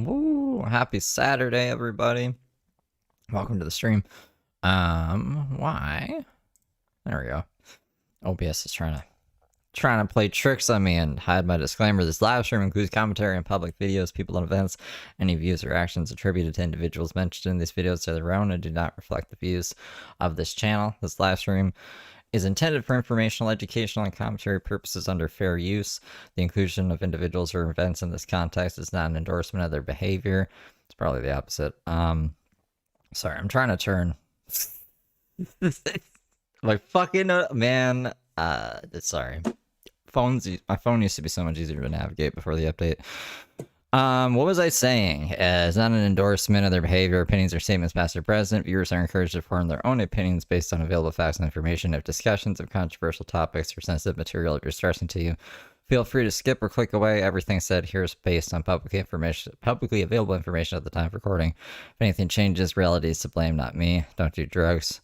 Woo! Happy Saturday, everybody. Welcome to the stream. Why? There we go. OBS is trying to play tricks on me and hide my disclaimer. This live stream includes commentary on public videos, people and events. Any views or actions attributed to individuals mentioned in these videos are their own and do not reflect the views of this channel. This live stream is intended for informational, educational, and commentary purposes under fair use. The inclusion of individuals or events in this context is not an endorsement of their behavior. It's probably the opposite. Sorry, I'm trying to turn my fucking man. Sorry. My phone used to be so much easier to navigate before the update. What was I saying? It's not an endorsement of their behavior, opinions, or statements past or present. Viewers are encouraged to form their own opinions based on available facts and information. If discussions of controversial topics or sensitive material are distressing to you, feel free to skip or click away. Everything said here is based on publicly available information at the time of recording. If anything changes, reality is to blame, not me. Don't do drugs.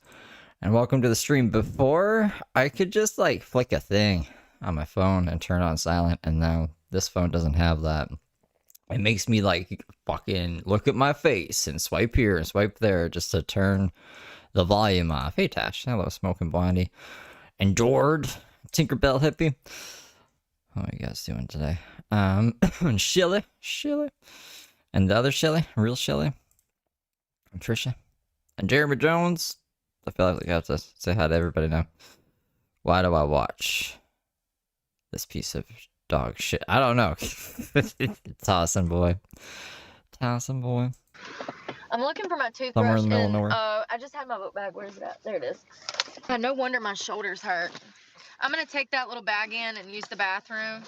And welcome to the stream. Before, I could just like flick a thing on my phone and turn on silent, and now this phone doesn't have that. It makes me like fucking look at my face and swipe here and swipe there just to turn the volume off. Hey Tash, hello Smoking Blondie. And Jord, Tinkerbell Hippie. How are you guys doing today? And Shilly. And the other Shilly, real Shilly. And Trisha. And Jeremy Jones. I feel like I have to say hi to everybody now. Why do I watch this piece of dog shit? I don't know. Tossing boy. I'm looking for my toothbrush. Somewhere in the middle of nowhere. I just had my book bag. Where's it at? There it is. No wonder my shoulders hurt. I'm gonna take that little bag in and use the bathroom.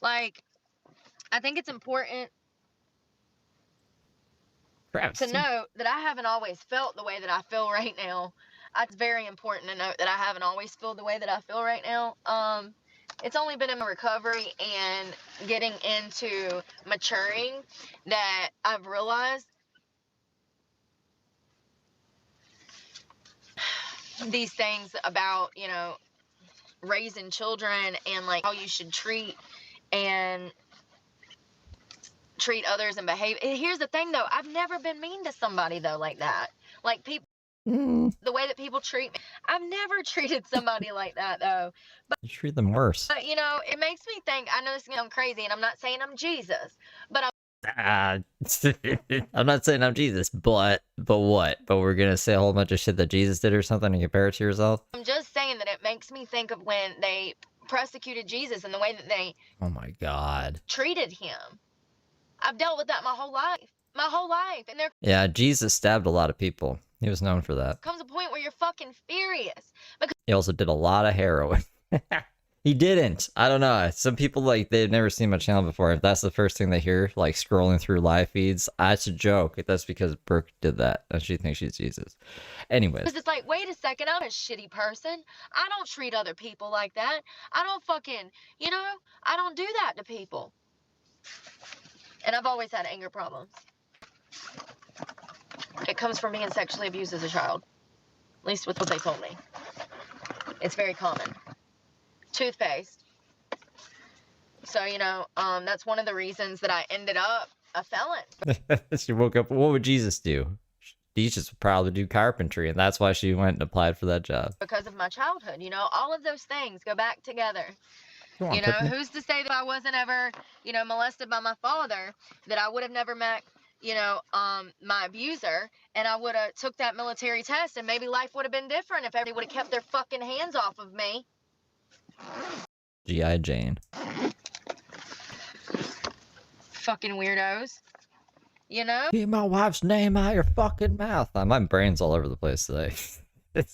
Like, I think it's important to note that I haven't always felt the way that I feel right now. It's very important to note that I haven't always felt the way that I feel right now. It's only been in my recovery and getting into maturing that I've realized these things about, raising children and like how you should treat others and behave. Here's the thing though, I've never been mean to somebody though like that. Like people, the way that people treat me, I've never treated somebody like that though. But you treat them worse. But it makes me think, I know this is gonna sound crazy and I'm not saying I'm Jesus, but I'm not saying I'm Jesus, but what? But we're gonna say a whole bunch of shit that Jesus did or something and compare it to yourself? I'm just saying that it makes me think of when they persecuted Jesus and the way that they, oh my God, treated him. I've dealt with that my whole life. And there yeah, Jesus stabbed a lot of people. He was known for that. Comes a point where you're fucking furious. Because he also did a lot of heroin. He didn't. I don't know. Some people, like, they've never seen my channel before. If that's the first thing they hear, like, scrolling through live feeds, that's a joke. That's because Brooke did that, and she thinks she's Jesus. Anyways. It's like, wait a second, I'm a shitty person. I don't treat other people like that. I don't fucking, I don't do that to people. And I've always had anger problems. It comes from being sexually abused as a child. At least with what they told me. It's very common. Toothpaste. So, that's one of the reasons that I ended up a felon. She woke up, what would Jesus do? Jesus would probably do carpentry, and that's why she went and applied for that job. Because of my childhood, all of those things go back together. Who's to say that I wasn't ever, molested by my father, that I would have never met, my abuser, and I would have took that military test, and maybe life would have been different if everybody would have kept their fucking hands off of me. G.I. Jane. Fucking weirdos. Keep my wife's name out of your fucking mouth. My brain's all over the place today.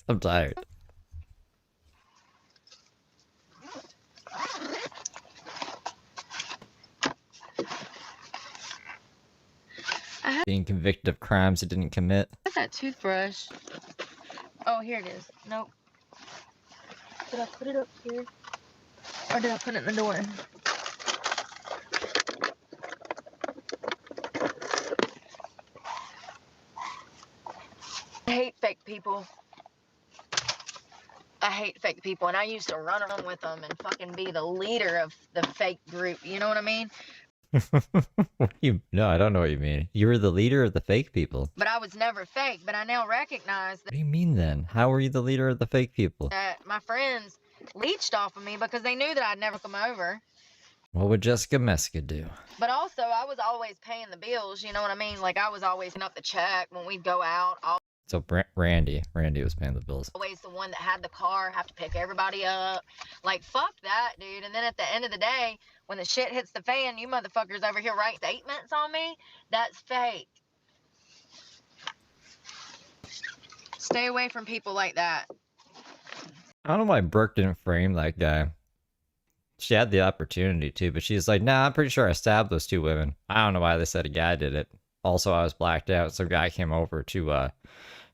I'm tired. Being convicted of crimes he didn't commit. What's that toothbrush? Oh, here it is. Nope. Did I put it up here? Or did I put it in the door? I hate fake people. And I used to run around with them and fucking be the leader of the fake group. You know what I mean? No, I don't know what you mean. You were the leader of the fake people. But I was never fake. But I now recognize What do you mean then? How were you the leader of the fake people? that my friends leached off of me because they knew that I'd never come over. What would Jessica Meska do? But also, I was always paying the bills. You know what I mean? Like, I was always picking up the check when we'd go out. So Randy was paying the bills. Always the one that had the car, have to pick everybody up. Like, fuck that, dude. And then at the end of the day, when the shit hits the fan, you motherfuckers over here write statements on me. That's fake. Stay away from people like that. I don't know why Brooke didn't frame that guy. She had the opportunity to, but she's like, nah, I'm pretty sure I stabbed those two women. I don't know why they said a guy did it. Also, I was blacked out. Some guy came over to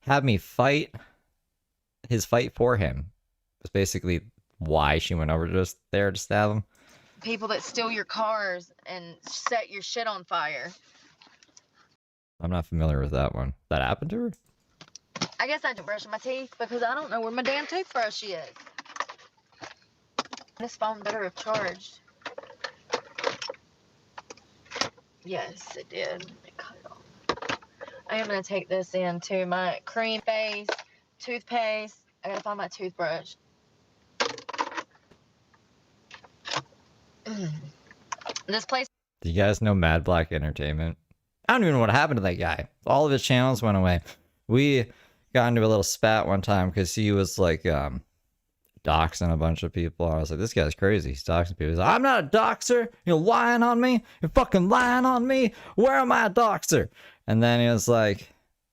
have me fight his fight for him. That's basically why she went over just there to stab him. People that steal your cars and set your shit on fire. I'm not familiar with that one. That happened to her? I guess I didn't brush my teeth because I don't know where my damn toothbrush is. This phone better have charged. Yes, it did. It cut it off. I am going to take this into my cream face, toothpaste. I got to find my toothbrush. This place. Do you guys know Mad Black Entertainment? I don't even know what happened to that guy. All of his channels went away. We got into a little spat one time because he was like doxing a bunch of people. I was like, this guy's crazy. He's doxing people. He's like, I'm not a doxer. You're lying on me. You're fucking lying on me. Where am I a doxer? And then he was like,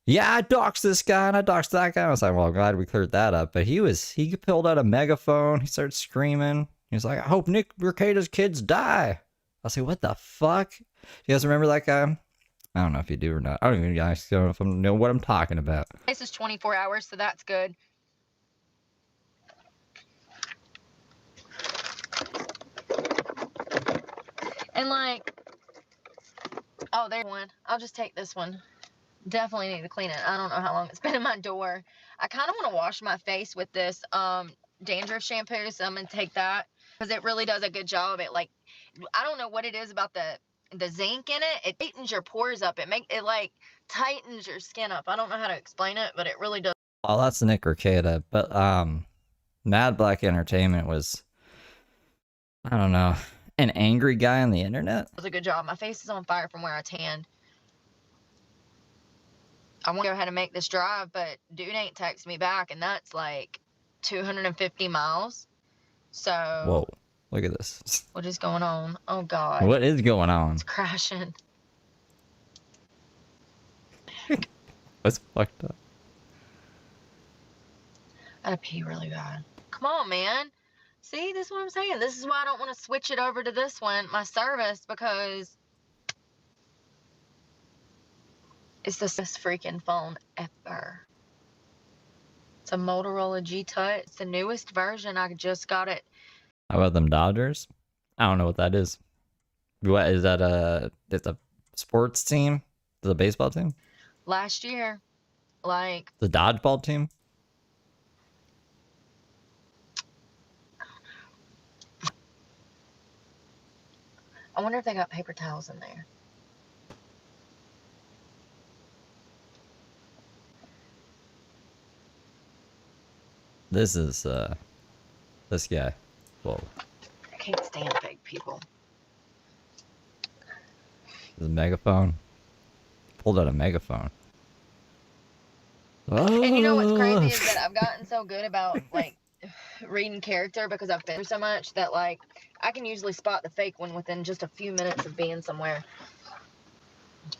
yeah, I doxed this guy and I doxed that guy. I was like, well, I'm glad we cleared that up. But he pulled out a megaphone. He started screaming. He was like, I hope Nick Mercator's kids die. I was like, what the fuck? You guys remember that guy? I don't know if you do or not. I don't even guys know if I know what I'm talking about. This is 24 hours, so that's good. And like, oh, there's one. I'll just take this one. Definitely need to clean it. I don't know how long it's been in my door. I kind of want to wash my face with this dandruff shampoo, so I'm gonna take that because it really does a good job. It like, I don't know what it is about the zinc in it. It tightens your pores up. It like tightens your skin up. I don't know how to explain it, but it really does. Well, that's Nick Mercator, but Mad Black Entertainment was, I don't know, an angry guy on the internet. It was a good job. My face is on fire from where I tanned. I want to go ahead and make this drive, but dude ain't text me back, and that's like 250 miles. So. Whoa, look at this. What is going on? Oh, God. What is going on? It's crashing. That's fucked up. I gotta pee really bad. Come on, man. See, this is what I'm saying. This is why I don't want to switch it over to this one, my service, because it's the best freaking phone ever. It's a Motorola G-Touch. It's the newest version. I just got it. How about them Dodgers? I don't know what that is. What is that? It's a sports team? Is it a baseball team? Last year, like The dodgeball team? I wonder if they got paper towels in there. This is this guy. Whoa. I can't stand fake people. The megaphone. Pulled out a megaphone. And you know what's crazy is that I've gotten so good about like reading character because I've been through so much that like I can usually spot the fake one within just a few minutes of being somewhere.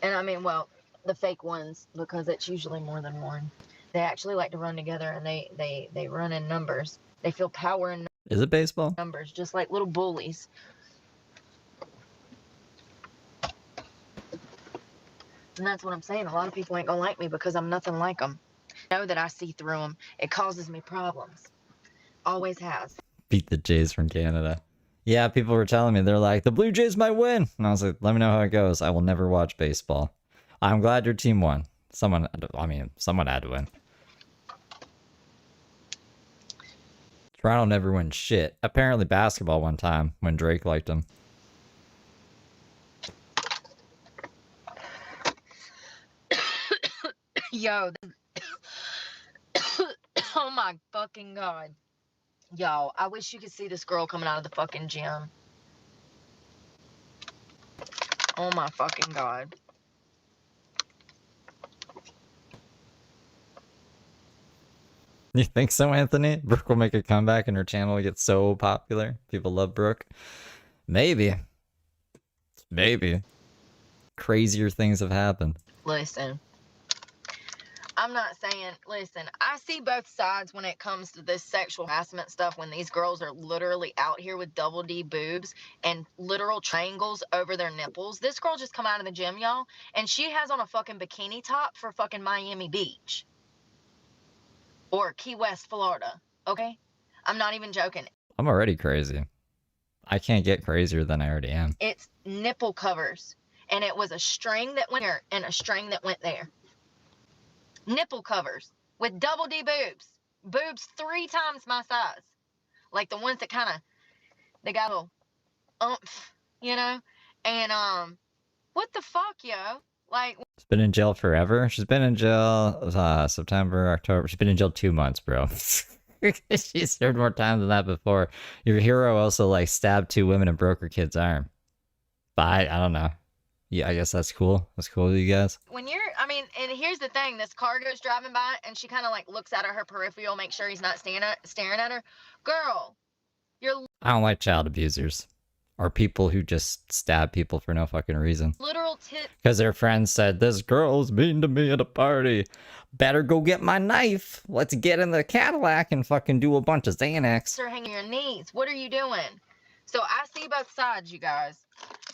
And I mean, well, the fake ones, because it's usually more than one. They actually like to run together, and they run in numbers. They feel power in Is it baseball? numbers, just like little bullies. And that's what I'm saying. A lot of people ain't gonna like me because I'm nothing like them. I know that I see through them. It causes me problems. Always has. Beat the Jays from Canada. Yeah, people were telling me, they're like, the Blue Jays might win. And I was like, let me know how it goes. I will never watch baseball. I'm glad your team won. Someone had to win. Toronto never wins shit. Apparently basketball one time when Drake liked him. Yo. Oh my fucking god. Yo, I wish you could see this girl coming out of the fucking gym. Oh my fucking god. You think so, Anthony? Brooke will make a comeback and her channel will get so popular. People love Brooke. Maybe. Maybe. Crazier things have happened. Listen. I'm not saying, listen, I see both sides when it comes to this sexual harassment stuff, when these girls are literally out here with double D boobs and literal triangles over their nipples. This girl just come out of the gym, y'all, and she has on a fucking bikini top for fucking Miami Beach. Or Key West, Florida, okay? I'm not even joking. I'm already crazy. I can't get crazier than I already am. It's nipple covers, and it was a string that went here and a string that went there. Nipple covers with double D boobs. Boobs 3 times my size. Like the ones that kind of, they got a little oomph, you know? And, what the fuck, yo? Like, she's been in jail forever. She's been in jail, September, October. She's been in jail 2 months, bro. She served more time than that before. Your hero also, like, stabbed 2 women and broke her kid's arm. But I don't know. Yeah, I guess that's cool. That's cool with you guys. when you're, I mean, and here's the thing, this car goes driving by, and she kind of, like, looks out of her peripheral, make sure he's not staring at her. Girl, you're I don't like child abusers. Or people who just stab people for no fucking reason. literal tip. Because their friends said, this girl's mean to me at a party. Better go get my knife. Let's get in the Cadillac and fucking do a bunch of Xanax. Are hanging your knees. What are you doing? So I see both sides, you guys.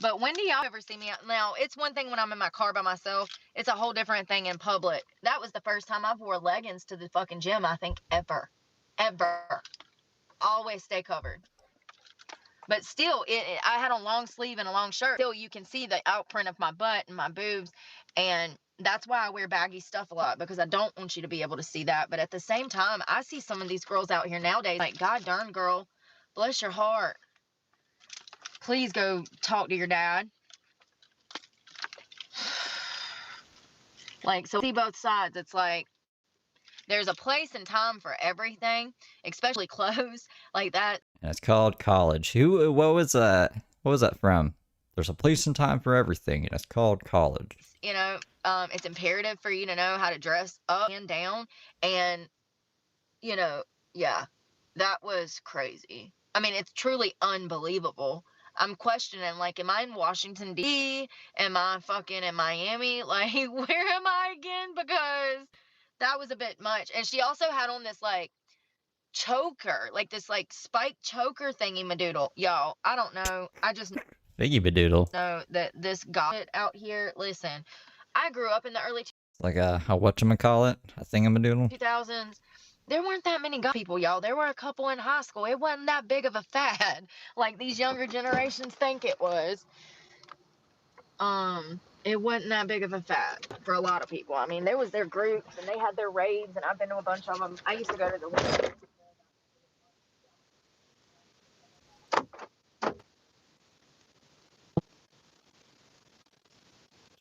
But when do y'all ever see me out? Now, it's one thing when I'm in my car by myself. It's a whole different thing in public. That was the first time I've wore leggings to the fucking gym, I think, ever. Ever. Always stay covered. But still, I had a long sleeve and a long shirt. Still, you can see the outprint of my butt and my boobs. And that's why I wear baggy stuff a lot, because I don't want you to be able to see that. But at the same time, I see some of these girls out here nowadays, like, God darn, girl, bless your heart. Please go talk to your dad. Like, so see both sides. It's like, there's a place and time for everything, especially clothes like that. And it's called college. What was that? What was that from? There's a place and time for everything, and it's called college. You know, it's imperative for you to know how to dress up and down. And, you know, yeah, that was crazy. I mean, it's truly unbelievable. I'm questioning, like, am I in Washington, D.C.? Am I fucking in Miami? Like, where am I again? Because that was a bit much. And she also had on this, like, choker, like this, like, spiked choker thingy-madoodle. Y'all, I don't know. I just Biggie-badoodle. know that this got out here. Listen, I grew up in the early Like a whatchamacallit? A thingamadoodle? 2000s. There weren't that many people, y'all. There were a couple in high school. It wasn't that big of a fad like these younger generations think it was. It wasn't that big of a fad for a lot of people. I mean, there was their groups and they had their raids, and I've been to a bunch of them. I used to go to the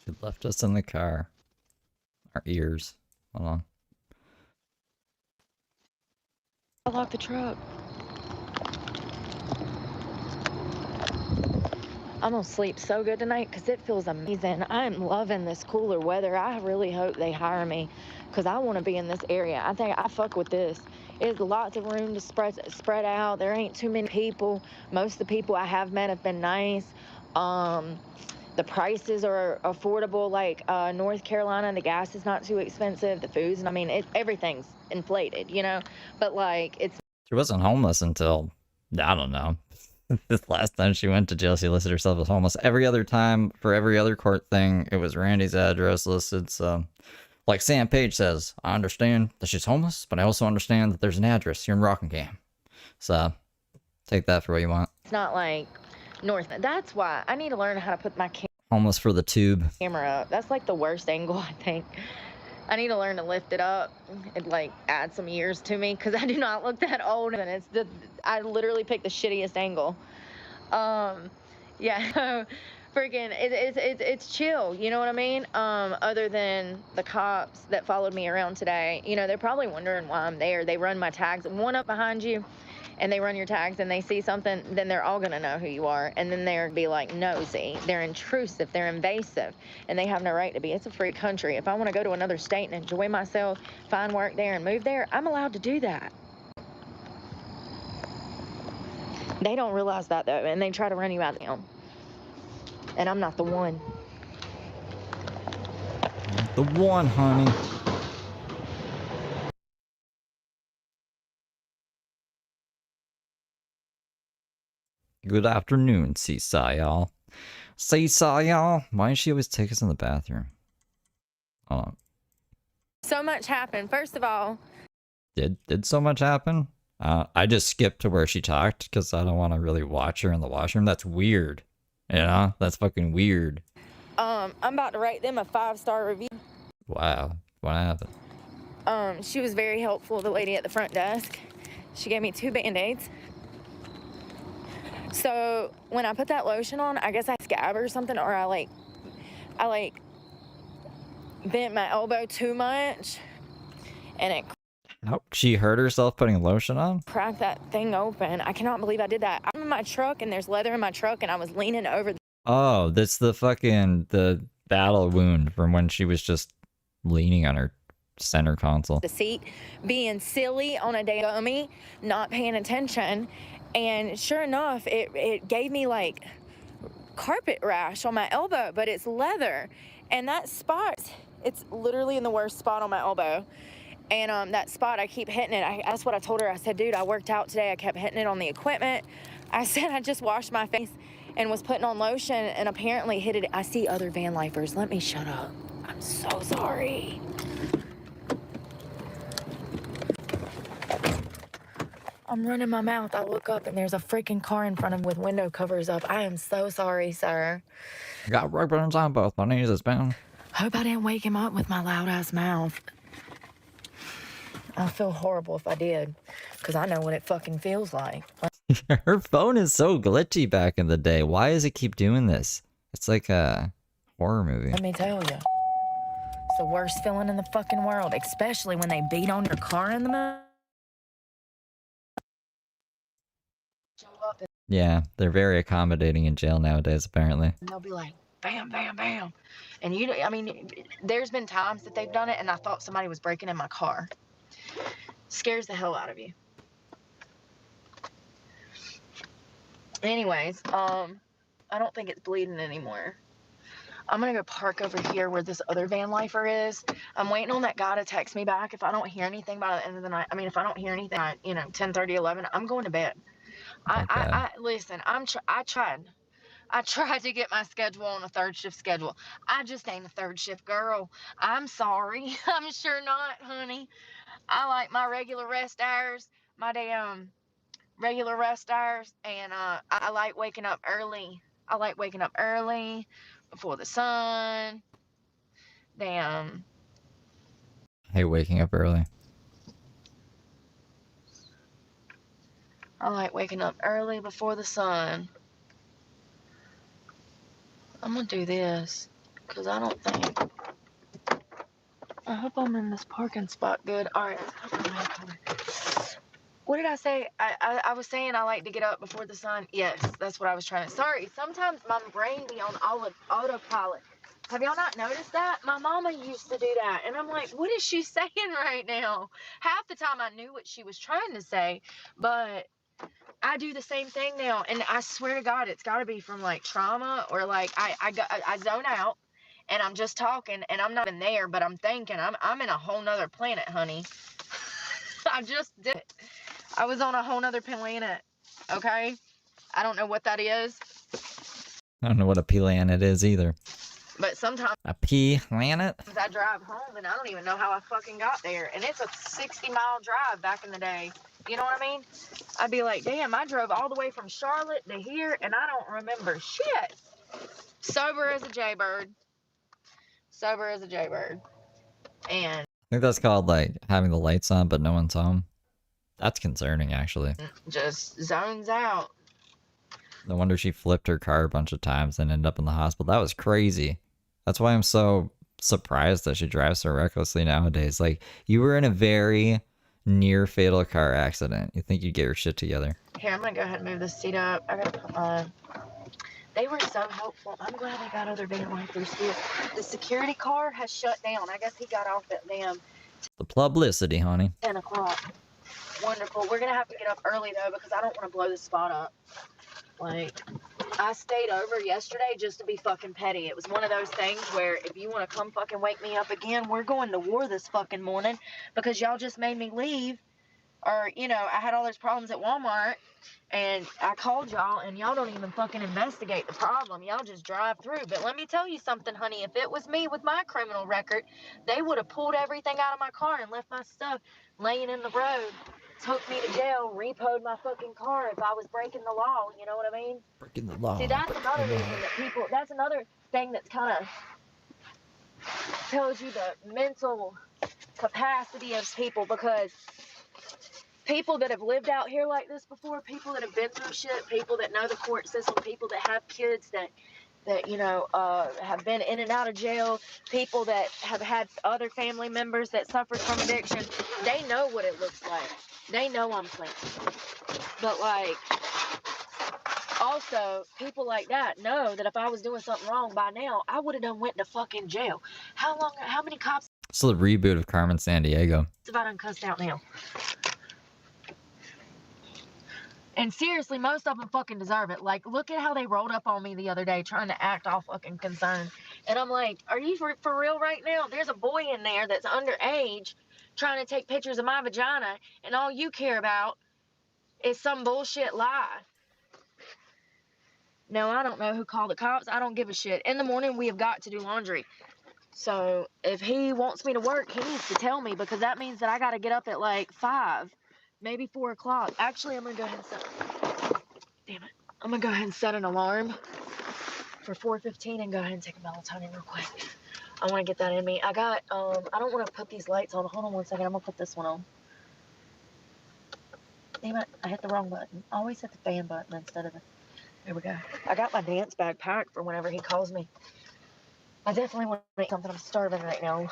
She left us in the car. Our ears. Hold on. I locked the truck. I'm gonna sleep so good tonight because it feels amazing. I'm loving this cooler weather. I really hope they hire me because I want to be in this area. I think I fuck with this. There's lots of room to spread out. There ain't too many people. Most of the people I have met have been nice. The prices are affordable. Like North Carolina, the gas is not too expensive. The foods, I mean, everything's inflated, you know. But like, it's. She wasn't homeless until, I don't know. This last time she went to jail, she listed herself as homeless. Every other time, for every other court thing, it was Randy's address listed. So, like Sam Page says, I understand that she's homeless, but I also understand that there's an address here in Rockingham. So, take that for what you want. It's not like North. That's why I need to learn how to put my Homeless for the tube. camera up. That's like the worst angle, I think. I need to learn to lift it up and like add some years to me because I do not look that old, and I literally picked the shittiest angle. Yeah. Freaking, it's chill. You know what I mean? Other than the cops that followed me around today, you know, they're probably wondering why I'm there. They run my tags, one up behind you, and they run your tags, and they see something, then they're all gonna know who you are, and then they're be like nosy, they're intrusive, they're invasive, and they have no right to be. It's a free country. If I want to go to another state and enjoy myself, find work there, and move there, I'm allowed to do that. They don't realize that though, and they try to run you out of town. And I'm not the one. Not the one, honey. Good afternoon, Seesaw y'all. Seesaw y'all? Why does she always take us in the bathroom? Hold on. So much happened. First of all, Did so much happen? I just skipped to where she talked because I don't want to really watch her in the washroom. That's weird. You know? That's fucking weird. I'm about to rate them a 5-star review. Wow. What happened? She was very helpful, the lady at the front desk. She gave me 2 Band-Aids. So when I put that lotion on, I guess I scab or something, or I bent my elbow too much, and it How she hurt herself putting lotion on? cracked that thing open. I cannot believe I did that. I'm in my truck, and there's leather in my truck, and I was leaning over Oh, that's the battle wound from when she was just leaning on her center console. the seat, being silly on a day dummy, not paying attention, and sure enough, it gave me like carpet rash on my elbow, but it's leather, and that spot, it's literally in the worst spot on my elbow. And that spot, I keep hitting it. That's what I told her. I said, dude, I worked out today. I kept hitting it on the equipment. I said, I just washed my face and was putting on lotion and apparently hit it. I see other van lifers. Let me shut up. I'm so sorry. I'm running my mouth. I look up and there's a freaking car in front of me with window covers up. I am so sorry, sir. Got rug burns on both my knees. It's been. Hope I didn't wake him up with my loud ass mouth. I feel horrible if I did, because I know what it fucking feels like. Her phone is so glitchy back in the day. Why does it keep doing this? It's like a horror movie. Let me tell you, it's the worst feeling in the fucking world, especially when they beat on your car in the middle. Yeah, they're very accommodating in jail nowadays, apparently. And they'll be like, bam, bam, bam. And you know, I mean, there's been times that they've done it and I thought somebody was breaking in my car. Scares the hell out of you. Anyways, I don't think it's bleeding anymore. I'm gonna go park over here where this other van lifer is. I'm waiting on that guy to text me back. If I don't hear anything by the end of the night, I mean, if I don't hear anything at, 10:30, 11, I'm going to bed. I listen, I tried to get my schedule on a 3rd shift schedule. I just ain't a 3rd shift girl. I'm sorry. I'm sure not, honey. I like my regular rest hours, my damn regular rest hours, and I like waking up early. I like waking up early before the sun. Damn. I hate waking up early. I like waking up early before the sun. I'm gonna do this, because I don't think... I hope I'm in this parking spot good. All right. What did I say? I was saying I like to get up before the sun. Yes, that's what I was trying to... Sorry, sometimes my brain be on autopilot. Have y'all not noticed that? My mama used to do that. And I'm like, what is she saying right now? Half the time I knew what she was trying to say, but I do the same thing now. And I swear to God, it's got to be from like trauma or like I zone out. And I'm just talking, and I'm not in there, but I'm thinking. I'm in a whole nother planet, honey. I just did it. I was on a whole nother planet, okay? I don't know what that is. I don't know what a planet is either. But sometimes... A planet? I drive home, and I don't even know how I fucking got there. And it's a 60-mile drive back in the day. You know what I mean? I'd be like, damn, I drove all the way from Charlotte to here, and I don't remember shit. Sober as a jaybird. Sober as a jaybird. And I think that's called like having the lights on but no one's home. That's concerning, actually. just zones out. No wonder she flipped her car a bunch of times and ended up in the hospital. That was crazy. That's why I'm so surprised that she drives so recklessly nowadays. Like, you were in a very near fatal car accident. You think you'd get your shit together. Here, I'm gonna go ahead and move this seat up. I gotta put my... They were so helpful. I'm glad they got other van wipers too. The security car has shut down. I guess he got off at damn The publicity, honey. 10 o'clock. Wonderful. We're gonna have to get up early though because I don't want to blow this spot up. Like, I stayed over yesterday just to be fucking petty. It was one of those things where if you want to come fucking wake me up again, we're going to war this fucking morning because y'all just made me leave. Or, you know, I had all those problems at Walmart and I called y'all and y'all don't even fucking investigate the problem. Y'all just drive through. But let me tell you something, honey. If it was me with my criminal record, they would have pulled everything out of my car and left my stuff laying in the road. Took me to jail, repoed my fucking car if I was breaking the law, you know what I mean? Breaking the law. See, that's another reason that people, that's another thing that's kind of tells you the mental capacity of people, because people that have lived out here like this before, people that have been through shit, people that know the court system, people that have kids that you know, have been in and out of jail, people that have had other family members that suffered from addiction, they know what it looks like. They know I'm clean. But, like, also, people like that know that if I was doing something wrong by now, I would have done went to fucking jail. How many cops It's the reboot of Carmen Sandiego. have I done cussed out now? And seriously, most of them fucking deserve it. Like, look at how they rolled up on me the other day trying to act all fucking concerned. And I'm like, are you for real right now? There's a boy in there that's underage trying to take pictures of my vagina, and all you care about is some bullshit lie. No, I don't know who called the cops. I don't give a shit. In the morning, we have got to do laundry. So if he wants me to work, he needs to tell me, because that means that I got to get up at like 5. Maybe 4 o'clock. Actually, I'm going to go ahead and set... Damn it. I'm going to go ahead and set an alarm for 4:15 and go ahead and take a melatonin real quick. I want to get that in me. I got, I don't want to put these lights on. Hold on one second. I'm going to put this one on. Damn it. I hit the wrong button. I always hit the fan button instead of the... There we go. I got my dance bag packed for whenever he calls me. I definitely want to make something. I'm starving right now.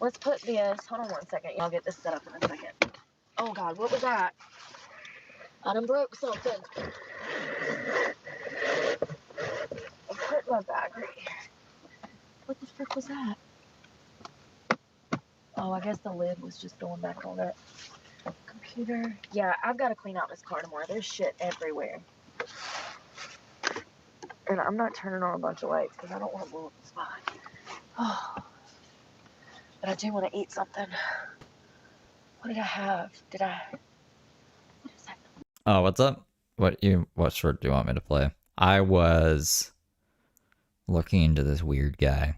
Let's put this, hold on one second. I'll get this set up in a second. Oh God, what was that? I done broke something. I put my bag right here. What the frick was that? Oh, I guess the lid was just going back on it. Computer. Yeah, I've got to clean out this car tomorrow. There's shit everywhere. And I'm not turning on a bunch of lights because I don't want to blow up the spot. Oh. But I do want to eat something. What did I have? What is that? Oh, what's up? What short do you want me to play? I was looking into this weird guy.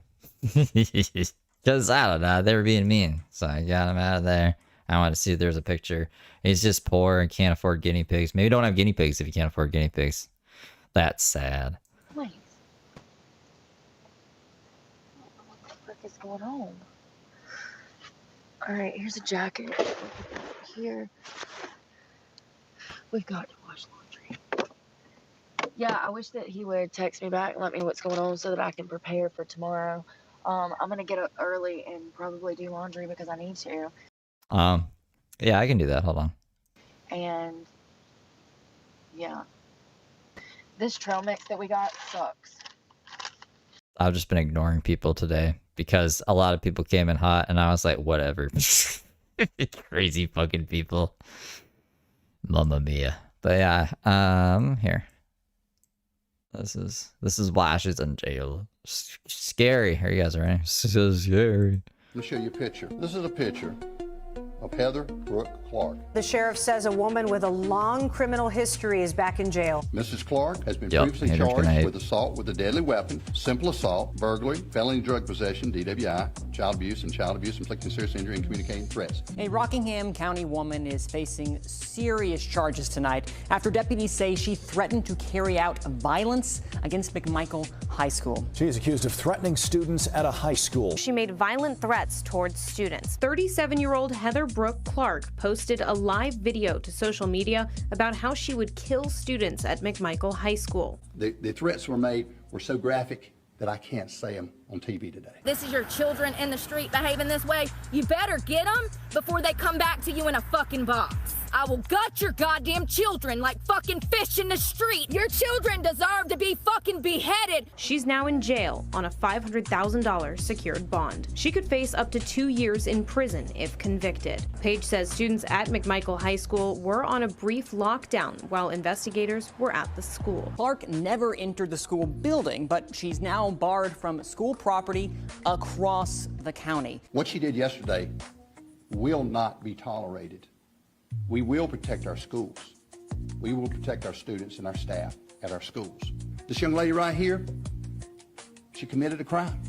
Because, I don't know, they were being mean. So I got him out of there. I wanted to see if there's a picture. He's just poor and can't afford guinea pigs. Maybe don't have guinea pigs if you can't afford guinea pigs. That's sad. Wait. What the frick is going on? Alright, here's a jacket. Here. We've got to wash laundry. Yeah, I wish that he would text me back and let me know what's going on so that I can prepare for tomorrow. I'm going to get up early and probably do laundry because I need to. Yeah, I can do that. Hold on. And, yeah. This trail mix that we got sucks. I've just been ignoring people today because a lot of people came in hot and I was like, whatever. Crazy fucking people. Mamma mia. But yeah, here. This is why she's in jail. Scary. Here you guys are ready. So scary. Let me show you a picture. This is a picture of Heather Brooke Clark. The sheriff says a woman with a long criminal history is back in jail. Mrs. Clark has been previously charged with assault with a deadly weapon, simple assault, burglary, felony drug possession, DWI, child abuse, inflicting serious injury, and communicating threats. A Rockingham County woman is facing serious charges tonight after deputies say she threatened to carry out violence against McMichael High School. She is accused of threatening students at a high school. She made violent threats towards students. 37-year-old Heather Brooke Clark posted a live video to social media about how she would kill students at McMichael High School. The threats were made were so graphic that I can't say them on TV today. This is your children in the street behaving this way. You better get them before they come back to you in a fucking box. I will gut your goddamn children like fucking fish in the street. Your children deserve to be fucking beheaded. She's now in jail on a $500,000 secured bond. She could face up to 2 years in prison if convicted. Page says students at McMichael High School were on a brief lockdown while investigators were at the school. Clark never entered the school building, but she's now barred from school property across the county. What she did yesterday will not be tolerated. We will protect our schools. We will protect our students and our staff at our schools. This young lady right here, she committed a crime,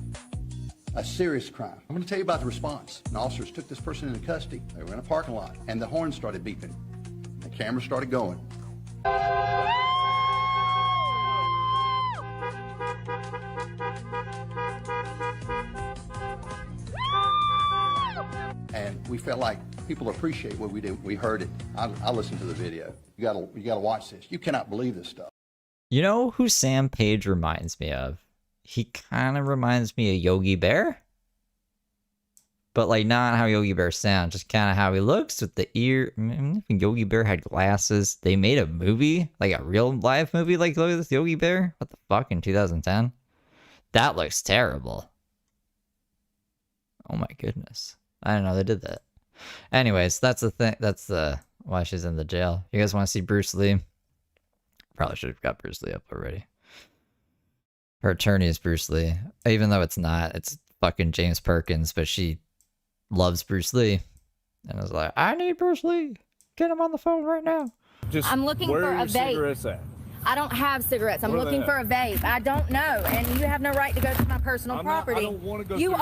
a serious crime. I'm going to tell you about the response. And officers took this person into custody. They were in a parking lot, and the horn started beeping. The camera started going. And we felt like people appreciate what we do. We heard it. I listened to the video. You gotta watch this. You cannot believe this stuff. You know who Sam Page reminds me of? He kind of reminds me of Yogi Bear. But like not how Yogi Bear sounds, just kind of how he looks with the ear. I mean, if Yogi Bear had glasses, they made a movie, like a real live movie like this Yogi Bear. What the fuck, in 2010? That looks terrible. Oh my goodness. I don't know they did that. Anyways, that's the thing. That's the why she's in the jail. You guys want to see Bruce Lee? Probably should have got Bruce Lee up already. Her attorney is Bruce Lee, even though it's not. It's fucking James Perkins, but she loves Bruce Lee, and I was like, I need Bruce Lee. Get him on the phone right now. I'm looking for a vape. I don't have cigarettes. I'm looking for a vape. I don't know, and you have no right to go to my personal property. I don't want to go. You're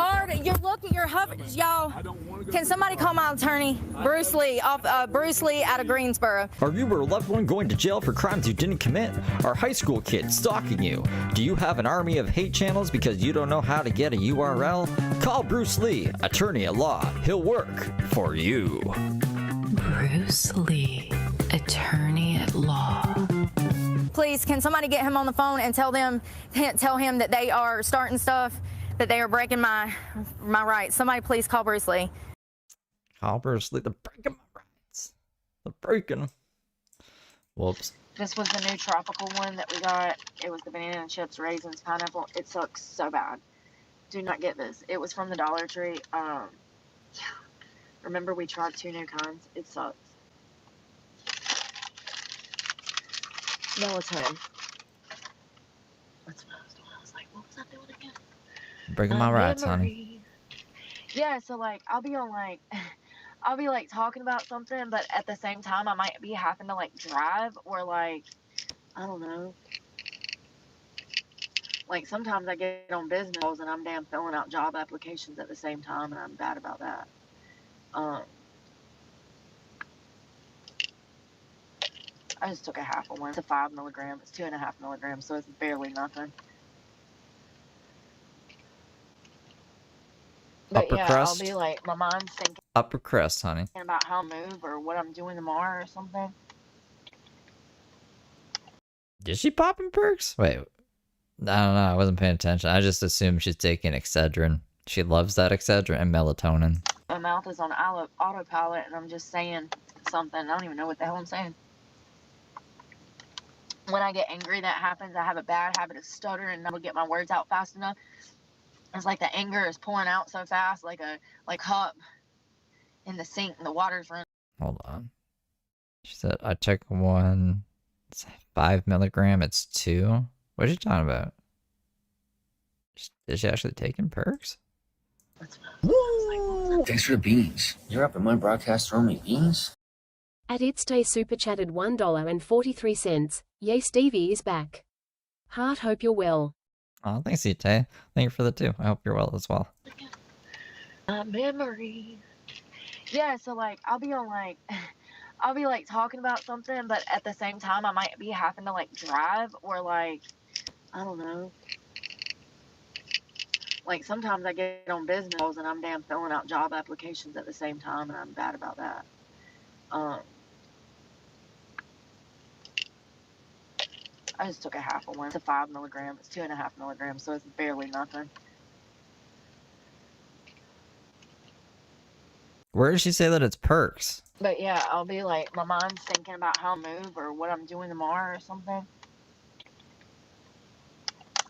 looking. You're hovering, y'all. I don't want to go. Can somebody call my attorney, Bruce Lee, Bruce Lee out of Greensboro? Are you or a loved one going to jail for crimes you didn't commit? Are high school kids stalking you? Do you have an army of hate channels because you don't know how to get a URL? Call Bruce Lee, attorney at law. He'll work for you. Bruce Lee, attorney at law. Please, can somebody get him on the phone and tell him that they are starting stuff, that they are breaking my rights. Somebody please call Bruce Lee. Call Bruce Lee. They're breaking my rights. They're breaking. Whoops. This was the new tropical one that we got. It was the banana chips, raisins, pineapple. It sucks so bad. Do not get this. It was from the Dollar Tree. Remember we tried 2 new kinds? It sucks. Melatonin. That's what I was doing. I was like, what was I doing again? Breaking my rights, honey. Yeah, so like I'll be talking about something, but at the same time I might be having to like drive or like I don't know. Like sometimes I get on business calls and I'm damn filling out job applications at the same time, and I'm bad about that. I just took a half of one. It's a 5 milligram. It's 2.5 milligrams, so it's barely nothing. But Upper yeah, crust? I'll be like, my mind's thinking Upper crust, honey. about how I move or what I'm doing tomorrow or something. Did she pop in perks? Wait. I don't know. I wasn't paying attention. I just assumed she's taking Excedrin. She loves that Excedrin and melatonin. My mouth is on autopilot, and I'm just saying something. I don't even know what the hell I'm saying. When I get angry, that happens. I have a bad habit of stuttering, and I don't get my words out fast enough. It's like the anger is pouring out so fast, like a cup in the sink, and the water's running. Hold on. She said, I took one. It's 5 milligram. It's 2. What are you talking about? Is she actually taking perks? Woo! Thanks for the beans. You're up in my broadcast throwing me beans? At It's Day Super chatted $1.43. Yay, Stevie is back. Heart, hope you're well. Oh, thanks, Ite. Thank you for the 2. I hope you're well as well. Memory. Yeah, so like I'll be talking about something, but at the same time I might be having to like drive or like I don't know. Like, sometimes I get on business calls and I'm damn filling out job applications at the same time, and I'm bad about that. I just took a half of one. It's a 5 milligram. It's 2.5 milligrams, so it's barely nothing. Where does she say that it's perks? But yeah, I'll be like, my mind's thinking about how I move or what I'm doing tomorrow or something.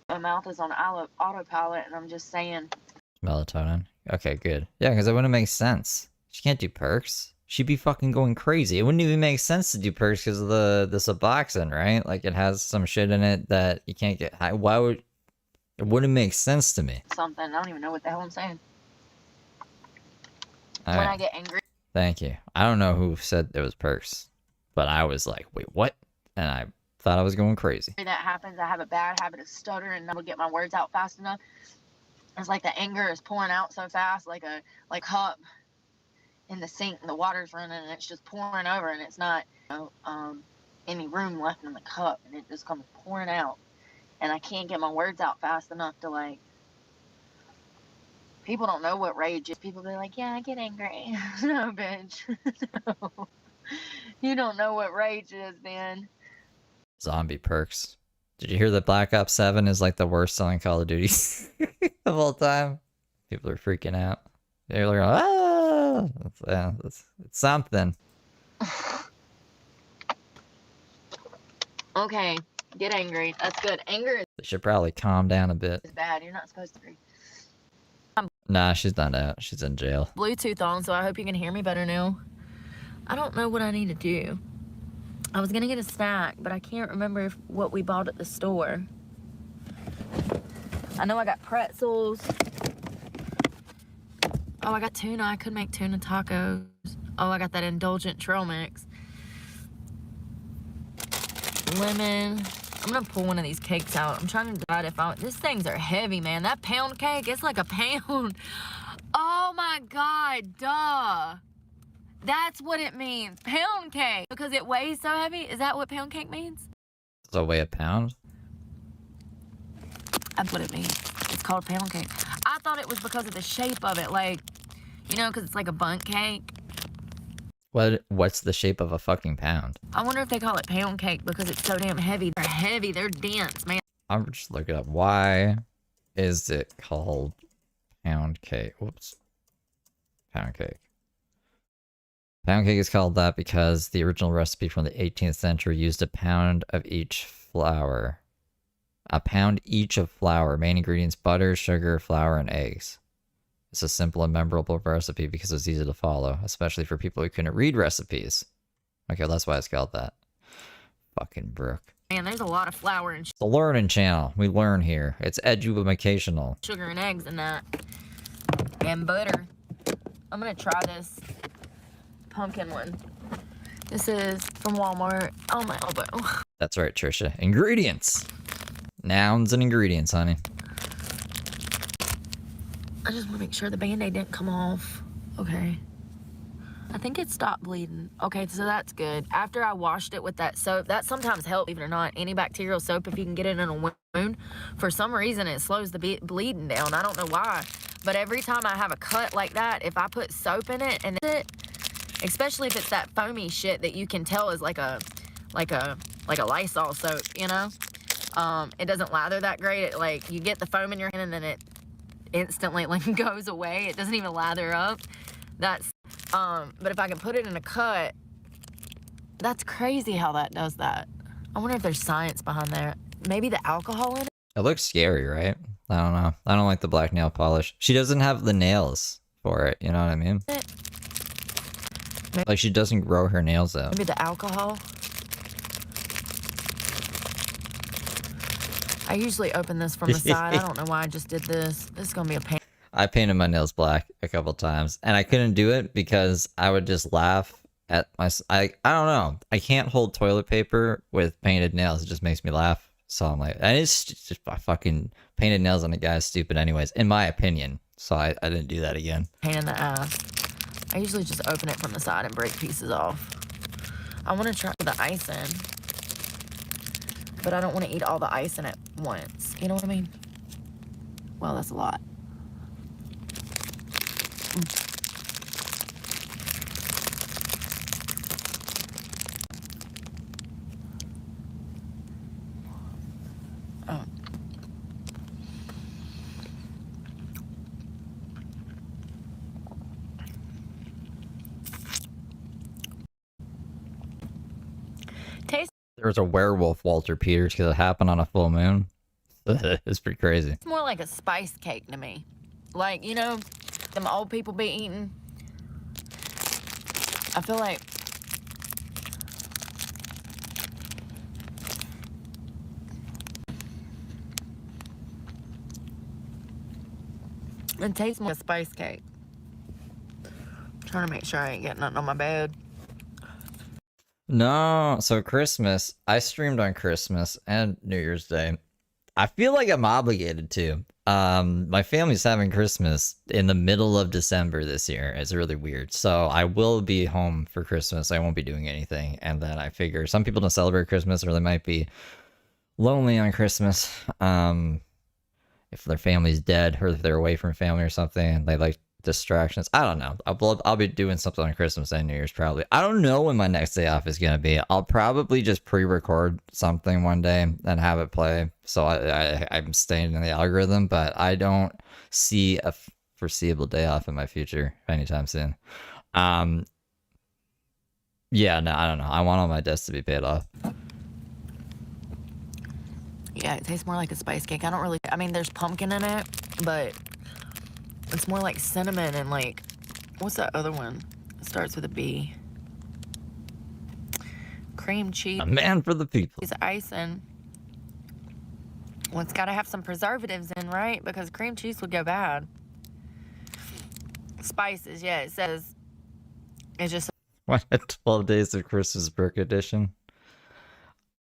My mouth is on autopilot, and I'm just saying. Melatonin. Okay, good. Yeah, because it wouldn't make sense. She can't do perks. She'd be fucking going crazy. It wouldn't even make sense to do perks because of the Suboxone, right? Like, it has some shit in it that you can't get high. Why would... It wouldn't make sense to me. Something. I don't even know what the hell I'm saying. All when right. I get angry. Thank you. I don't know who said it was perks, but I was like, wait, what? And I thought I was going crazy. That happens. I have a bad habit of stuttering and I don't get my words out fast enough. It's like the anger is pouring out so fast, like a cup in the sink, and the water's running and it's just pouring over, and it's not any room left in the cup, and it just comes pouring out, and I can't get my words out fast enough to, like, people don't know what rage is. People be like, yeah, I get angry. No, bitch. No. You don't know what rage is, man. Zombie perks. Did you hear that Black Ops 7 is like the worst selling Call of Duty of all time? People are freaking out. They're like, ah! It's something. Okay, get angry. That's good. Anger They should probably calm down a bit. is bad. You're not supposed to be. Nah, she's not out. She's in jail. Bluetooth on, so I hope you can hear me better now. I don't know what I need to do. I was gonna get a snack, but I can't remember what we bought at the store. I know I got pretzels. Oh, I got tuna. I could make tuna tacos. Oh, I got that indulgent trail mix. Lemon. I'm gonna pull one of these cakes out. I'm trying to decide if these things are heavy, man. That pound cake, it's like a pound. Oh my God, duh. That's what it means, pound cake. Because it weighs so heavy? Is that what pound cake means? Does it weigh a pound? That's what it means. It's called pound cake. I thought it was because of the shape of it, like, you know, because it's like a bundt cake. What's the shape of a fucking pound? I wonder if they call it pound cake because it's so damn heavy. They're heavy, they're dense, man. I'm just looking up. Why is it called pound cake? Whoops. Pound cake. Pound cake is called that because the original recipe from the 18th century used a pound of each flour. A pound each of flour. Main ingredients: butter, sugar, flour, and eggs. It's a simple and memorable recipe because it's easy to follow, especially for people who couldn't read recipes. Okay, that's why it's called that. Fucking Brooke. Man, there's a lot of flour and It's a learning channel. We learn here. It's educational. sugar and eggs in that. And butter. I'm gonna try this pumpkin one. This is from Walmart. Oh, my elbow. That's right, Trisha. Ingredients. Nouns and ingredients, honey. I just want to make sure the Band-Aid didn't come off. Okay. I think it stopped bleeding. Okay, so that's good. After I washed it with that soap, that sometimes helps, believe it or not. Antibacterial soap, if you can get it in a wound, for some reason it slows the bleeding down. I don't know why. But every time I have a cut like that, if I put soap in it, and especially if it's that foamy shit that you can tell is like a Lysol soap, you know? It doesn't lather that great. It, like, you get the foam in your hand and then it instantly like goes away. It doesn't even lather up. That's but if I can put it in a cut, that's crazy how that does that. I wonder if there's science behind that. Maybe the alcohol in it. It looks scary, right? I don't know. I don't like the black nail polish. She doesn't have the nails for it, you know what I mean? Like, she doesn't grow her nails out. Maybe the alcohol. I usually open this from the side. I don't know why I just did this. This is gonna be a pain. I painted my nails black a couple times, and I couldn't do it because I would just laugh at I don't know. I can't hold toilet paper with painted nails. It just makes me laugh. So I'm like, and it's just fucking painted nails on a guy is stupid anyways, in my opinion. So I didn't do that again. Pain in the ass. I usually just open it from the side and break pieces off. I want to try the ice in, but I don't want to eat all the ice in at once. You know what I mean? Well, that's a lot. There was a werewolf Walter Peters because it happened on a full moon. It's pretty crazy. It's more like a spice cake to me. Like, you know, them old people be eating. I feel like it tastes more like a spice cake. I'm trying to make sure I ain't getting nothing on my bed. No, so Christmas, I streamed on Christmas and New Year's Day. I feel like I'm obligated to. My family's having Christmas in the middle of December this year. It's really weird. So I will be home for Christmas. I won't be doing anything. And then I figure some people don't celebrate Christmas, or they might be lonely on Christmas. If their family's dead, or if they're away from family or something, and they like distractions. I don't know. I'll be doing something on Christmas and New Year's probably. I don't know when my next day off is gonna be. I'll probably just pre-record something one day and have it play, so I'm staying in the algorithm. But I don't see a foreseeable day off in my future anytime soon. Yeah, no, I don't know. I want all my debts to be paid off. Yeah, it tastes more like a spice cake. I mean, there's pumpkin in it, but it's more like cinnamon and like, what's that other one? It starts with a B. Cream cheese. A man for the people. It's icing. Well, it's got to have some preservatives in, right? Because cream cheese would go bad. Spices, yeah, it says. It's just. What, 12 Days of Christmas Brooke edition?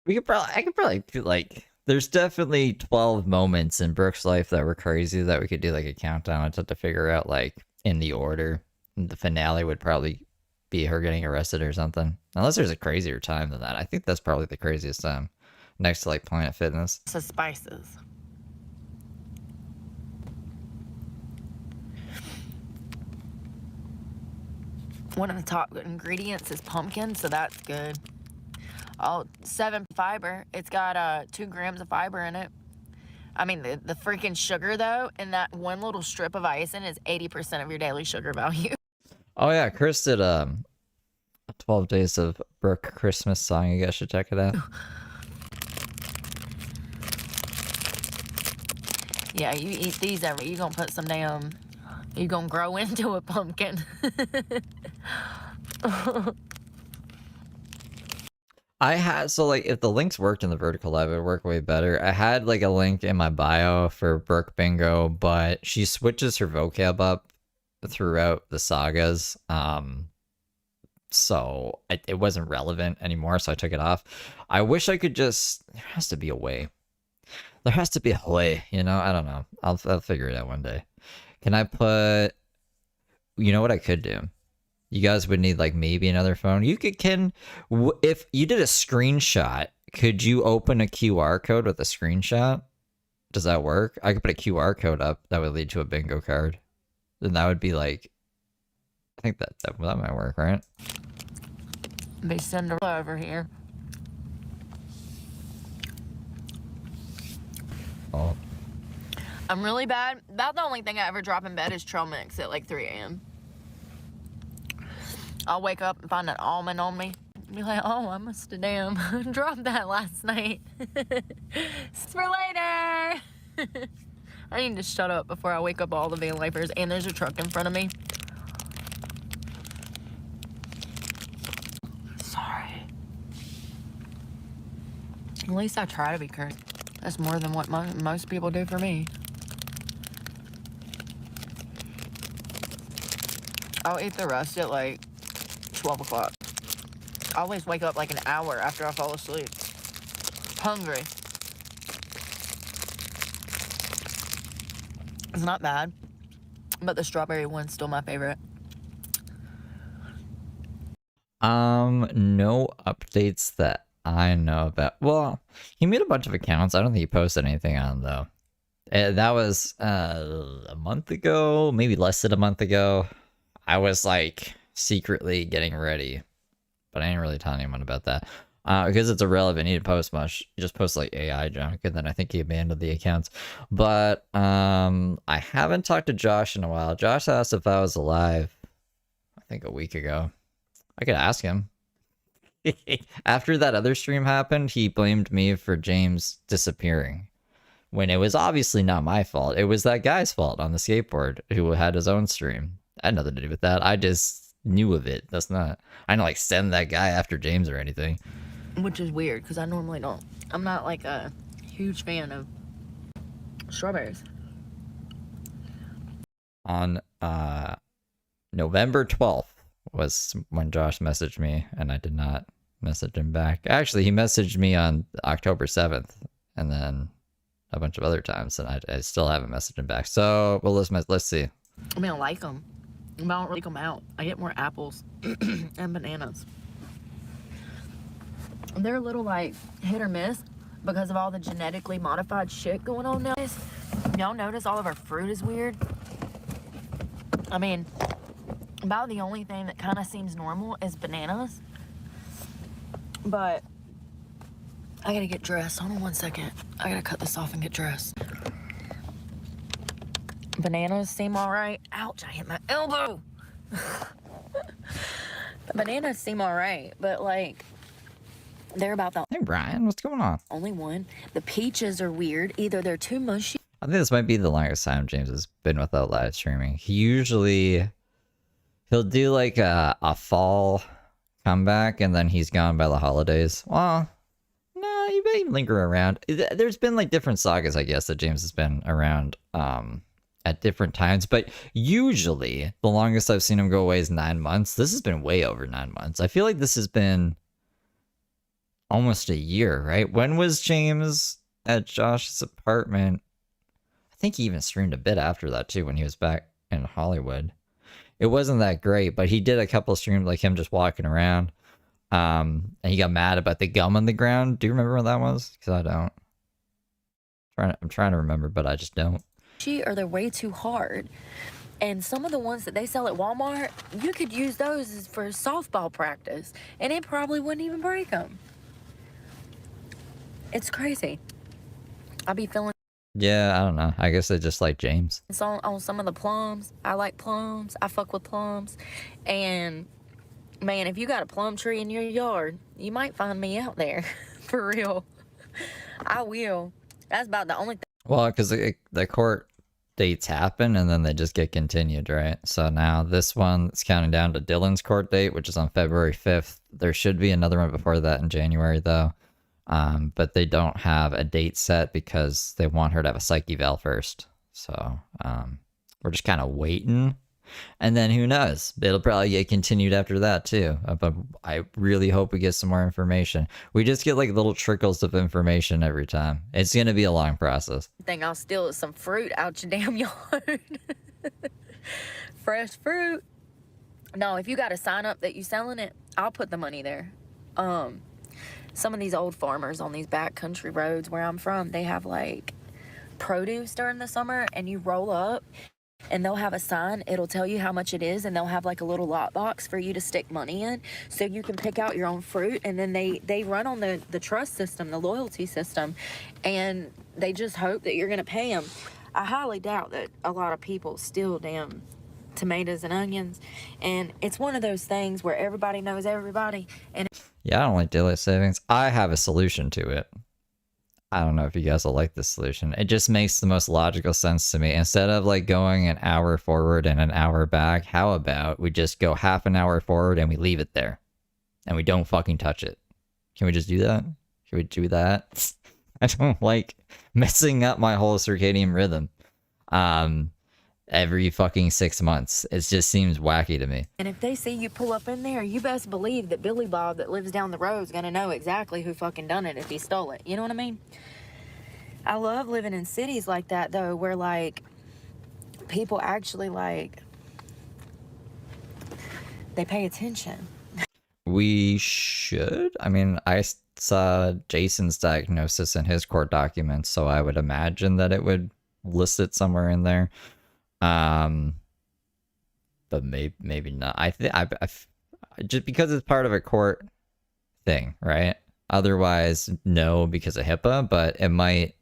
I could probably do like. There's definitely 12 moments in Brooke's life that were crazy that we could do like a countdown. I'd have to figure out like in the order. And the finale would probably be her getting arrested or something. Unless there's a crazier time than that. I think that's probably the craziest time. Next to like Planet Fitness. So spices. One of the top ingredients is pumpkin, so that's good. Oh, 7 fiber. It's got 2 grams of fiber in it. I mean, the freaking sugar, though, in that one little strip of icing is 80% of your daily sugar value. Oh, yeah. Chris did a 12 Days of Brooke Christmas song. You guys should check it out. Yeah, you eat these you gonna put some damn... You gonna grow into a pumpkin. So like if the links worked in the vertical live, it would work way better. I had like a link in my bio for Brooke Bingo, but she switches her vocab up throughout the sagas. So it wasn't relevant anymore, so I took it off. I wish I could just, there has to be a way. There has to be a way, you know? I don't know. I'll figure it out one day. Can I put, you know what I could do? You guys would need like maybe another phone. You could if you did a screenshot, could you open a QR code with a screenshot? Does that work? I could put a QR code up that would lead to a bingo card. Then that would be like, I think that might work, right? Be Cinderella over here. Oh. I'm really bad. About the only thing I ever drop in bed is trail mix at like 3 a.m. I'll wake up and find an almond on me. Be like, oh, I must have damn dropped that last night. It's for later. I need to shut up before I wake up all the van lifers. And there's a truck in front of me. Sorry. At least I try to be cursed. That's more than what most people do for me. I'll eat the rest at like 12 o'clock. I always wake up like an hour after I fall asleep. Hungry. It's not bad, but the strawberry one's still my favorite. No updates that I know about. Well, he made a bunch of accounts. I don't think he posted anything on them, though. That was a month ago, maybe less than a month ago. I was like secretly getting ready, but I ain't really telling anyone about that because it's irrelevant. He didn't post much. He just posts like AI junk, and then I think he abandoned the accounts. But I haven't talked to Josh in a while. Josh asked if I was alive, I think a week ago. I could ask him. After that other stream happened, he blamed me for James disappearing. When it was obviously not my fault. It was that guy's fault on the skateboard who had his own stream. I had nothing to do with that. I just knew of it. That's not... I didn't, like, send that guy after James or anything. Which is weird, because I normally don't. I'm not, like, a huge fan of strawberries. On November 12th was when Josh messaged me, and I did not message him back. Actually, he messaged me on October 7th, and then a bunch of other times, and I still haven't messaged him back. So, well, let's see. I mean, I like them. But I don't really like them out. I get more apples and bananas. They're a little, like, hit or miss because of all the genetically modified shit going on now. Y'all notice all of our fruit is weird? I mean, about the only thing that kind of seems normal is bananas. But I gotta get dressed. Hold on 1 second. I gotta cut this off and get dressed. Bananas seem all right. Ouch, I hit my elbow. Bananas seem all right, but like, they're about the... Hey, Brian, what's going on? Only one. The peaches are weird. Either they're too mushy. I think this might be the longest time James has been without live streaming. He'll do like a fall comeback, and then he's gone by the holidays. Well, no, you may linger around. There's been like different sagas, I guess, that James has been around at different times, but usually the longest I've seen him go away is 9 months. This has been way over 9 months. I feel like this has been almost a year, right? When was James at Josh's apartment? I think he even streamed a bit after that too, when he was back in Hollywood. It wasn't that great, but he did a couple of streams like him just walking around. And he got mad about the gum on the ground. Do you remember when that was? Because I don't. I'm trying to remember, but I just don't. Or they're way too hard. And some of the ones that they sell at Walmart, you could use those for softball practice, and it probably wouldn't even break them. It's crazy. I be feeling... Yeah, I don't know. I guess they just like James. It's on some of the plums. I like plums. I fuck with plums. And, man, if you got a plum tree in your yard, you might find me out there. For real. I will. That's about the only thing. Well, because the court dates happen, and then they just get continued, right? So now this one is counting down to Dylan's court date, which is on February 5th. There should be another one before that in January, though. But they don't have a date set because they want her to have a psych eval first. So we're just kind of waiting. And then who knows? It'll probably get continued after that too. But I really hope we get some more information. We just get like little trickles of information every time. It's going to be a long process. Thing I'll steal is some fruit out your damn yard. Fresh fruit. No, if you got a sign up that you're selling it, I'll put the money there. Some of these old farmers on these backcountry roads where I'm from, they have like produce during the summer, and you roll up and they'll have a sign. It'll tell you how much it is, and they'll have like a little lot box for you to stick money in so you can pick out your own fruit. And then they run on the trust system, the loyalty system, and they just hope that you're going to pay them. I highly doubt that a lot of people steal damn tomatoes and onions, and it's one of those things where everybody knows everybody. And yeah, I don't like daylight savings. I have a solution to it. I don't know if you guys will like this solution. It just makes the most logical sense to me. Instead of like going an hour forward and an hour back, how about we just go half an hour forward and we leave it there and we don't fucking touch it? Can we just do that? Can we do that? I don't like messing up my whole circadian rhythm every fucking 6 months. It just seems wacky to me. And if they see you pull up in there, you best believe that Billy Bob that lives down the road is gonna know exactly who fucking done it if he stole it. You know what I mean? I love living in cities like that though, where like people actually like they pay attention. We should. I mean, I saw Jason's diagnosis in his court documents, so I would imagine that it would list it somewhere in there. But maybe not. I just because it's part of a court thing, right? Otherwise, no, because of HIPAA. But it might,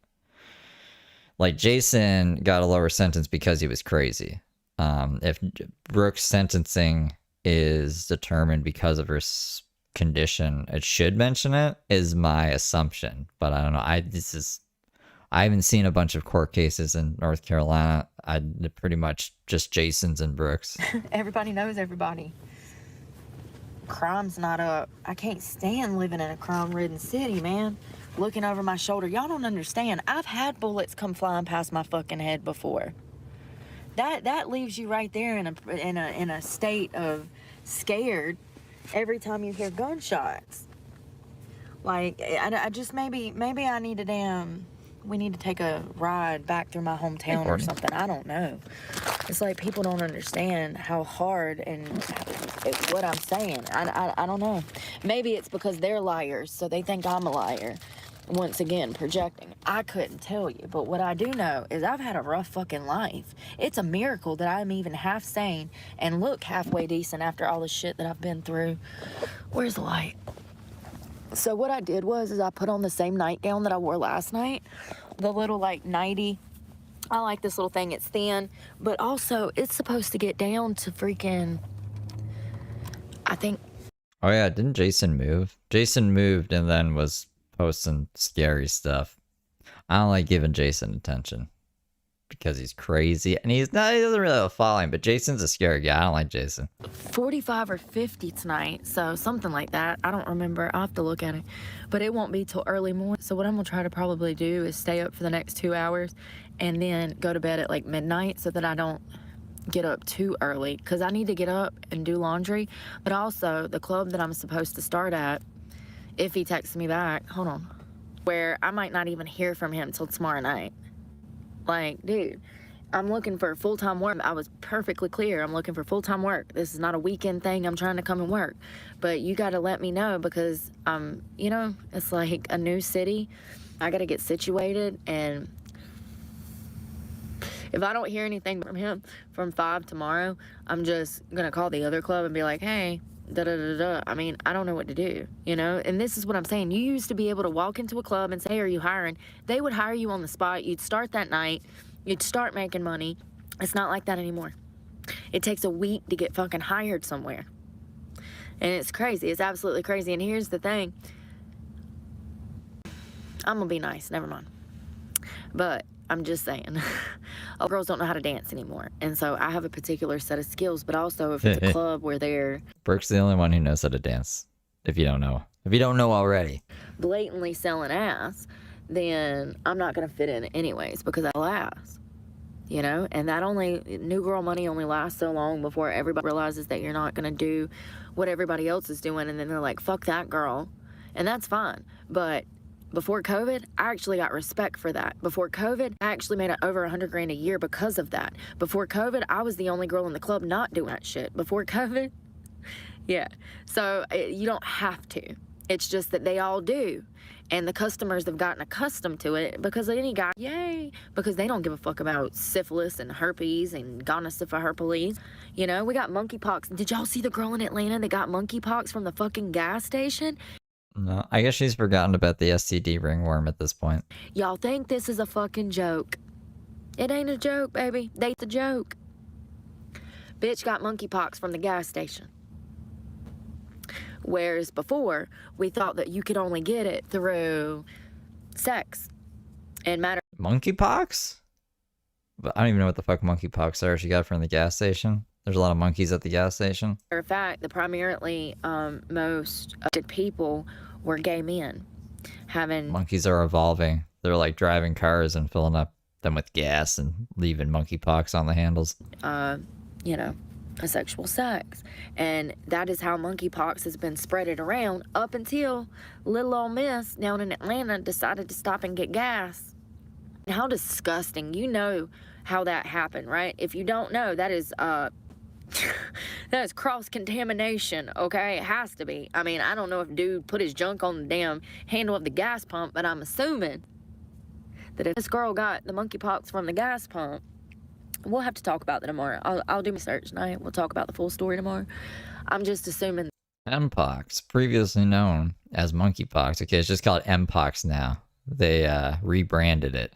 like Jason got a lower sentence because he was crazy. If Brooke's sentencing is determined because of her condition, it should mention it, is my assumption. But I don't know. I haven't seen a bunch of court cases in North Carolina. Pretty much just Jason's and Brooks. Everybody knows everybody. Crime's not up. I can't stand living in a crime-ridden city, man. Looking over my shoulder. Y'all don't understand. I've had bullets come flying past my fucking head before. That leaves you right there in a state of scared every time you hear gunshots. Like, I just maybe I need we need to take a ride back through my hometown or something. I don't know. It's like people don't understand how hard and what I'm saying. I don't know. Maybe it's because they're liars, so they think I'm a liar. Once again, projecting. I couldn't tell you, but what I do know is I've had a rough fucking life. It's a miracle that I'm even half sane and look halfway decent after all the shit that I've been through. Where's the light? So what I did was I put on the same nightgown that I wore last night. The little, like, nightie. I like this little thing. It's thin, but also it's supposed to get down to freaking, I think. Oh, yeah. Didn't Jason move? Jason moved and then was posting scary stuff. I don't like giving Jason attention because he's crazy and he doesn't really have a following, but Jason's a scary guy. I don't like Jason. 45 or 50 tonight, so something like that. I don't remember. I'll have to look at it, but it won't be till early morning. So what I'm gonna try to probably do is stay up for the next 2 hours and then go to bed at like midnight so that I don't get up too early, because I need to get up and do laundry. But also the club that I'm supposed to start at, if he texts me back, hold on, where I might not even hear from him till tomorrow night. Like, dude, I'm looking for full-time work. I was perfectly clear. I'm looking for full-time work. This is not a weekend thing. I'm trying to come and work. But you got to let me know because, you know, it's like a new city. I got to get situated. And if I don't hear anything from him from 5 tomorrow, I'm just going to call the other club and be like, hey, da-da-da-da. I mean, I don't know what to do, you know? And this is what I'm saying. You used to be able to walk into a club and say, hey, are you hiring? They would hire you on the spot. You'd start that night. You'd start making money. It's not like that anymore. It takes a week to get fucking hired somewhere. And it's crazy. It's absolutely crazy. And here's the thing. I'm gonna be nice. Never mind. But I'm just saying, all girls don't know how to dance anymore. And so I have a particular set of skills, but also if it's a club where they're... Brooke's the only one who knows how to dance, if you don't know. If you don't know already. Blatantly selling ass, then I'm not going to fit in anyways because I'll ass. You know? And that new girl money only lasts so long before everybody realizes that you're not going to do what everybody else is doing. And then they're like, fuck that girl. And that's fine. But before COVID, I actually got respect for that. Before COVID, I actually made over 100 grand a year because of that. Before COVID, I was the only girl in the club not doing that shit. Before COVID, yeah. So you don't have to. It's just that they all do. And the customers have gotten accustomed to it because any guy, yay, because they don't give a fuck about syphilis and herpes and gonorrhea. You know, we got monkeypox. Did y'all see the girl in Atlanta that got monkeypox from the fucking gas station? No, I guess she's forgotten about the STD ringworm at this point. Y'all think this is a fucking joke. It ain't a joke, baby. It's a joke. Bitch got monkeypox from the gas station. Whereas before, we thought that you could only get it through sex. And Monkeypox? But I don't even know what the fuck monkeypox are. She got it from the gas station. There's a lot of monkeys at the gas station. Matter of fact, the primarily most people were gay men. Monkeys are evolving. They're like driving cars and filling up them with gas and leaving monkeypox on the handles. You know, a sexual sex. And that is how monkeypox has been spreaded around up until little old miss down in Atlanta decided to stop and get gas. How disgusting. You know how that happened, right? If you don't know, that is that is cross-contamination, okay? It has to be. I mean, I don't know if dude put his junk on the damn handle of the gas pump, but I'm assuming that if this girl got the monkeypox from the gas pump, we'll have to talk about that tomorrow. I'll do my search tonight. We'll talk about the full story tomorrow. I'm just assuming. Mpox, previously known as monkeypox. Okay, it's just called Mpox now. They rebranded it.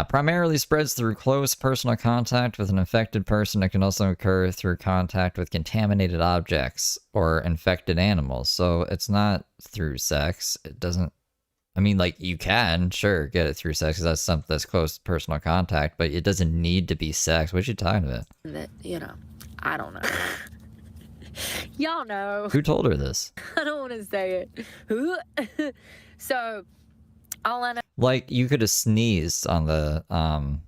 Primarily spreads through close personal contact with an infected person. It can also occur through contact with contaminated objects or infected animals. So it's not through sex. It doesn't. I mean, like, you can, sure, get it through sex because that's something that's close personal contact, but it doesn't need to be sex. What you talking about? That, you know, I don't know. Y'all know. Who told her this? I don't want to say it. Who? So, all I know. Like, you could have sneezed on the, I'm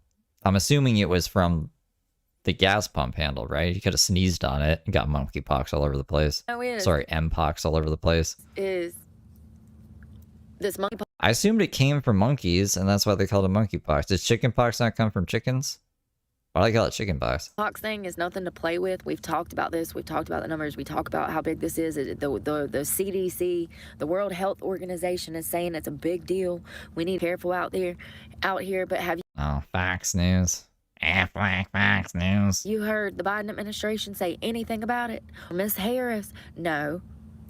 assuming it was from the gas pump handle, right? You could have sneezed on it and got monkeypox all over the place. Sorry, M-pox all over the place. Is this monkeypox? I assumed it came from monkeys, and that's why they called it monkeypox. Does chickenpox not come from chickens? Why do I call it chickenpox? Pox thing is nothing to play with. We've talked about this. We've talked about the numbers. We talk about how big this is. The CDC, the World Health Organization, is saying it's a big deal. We need to be careful out here. But have you? Oh, Fox News. Fox News. You heard the Biden administration say anything about it? Miss Harris, no.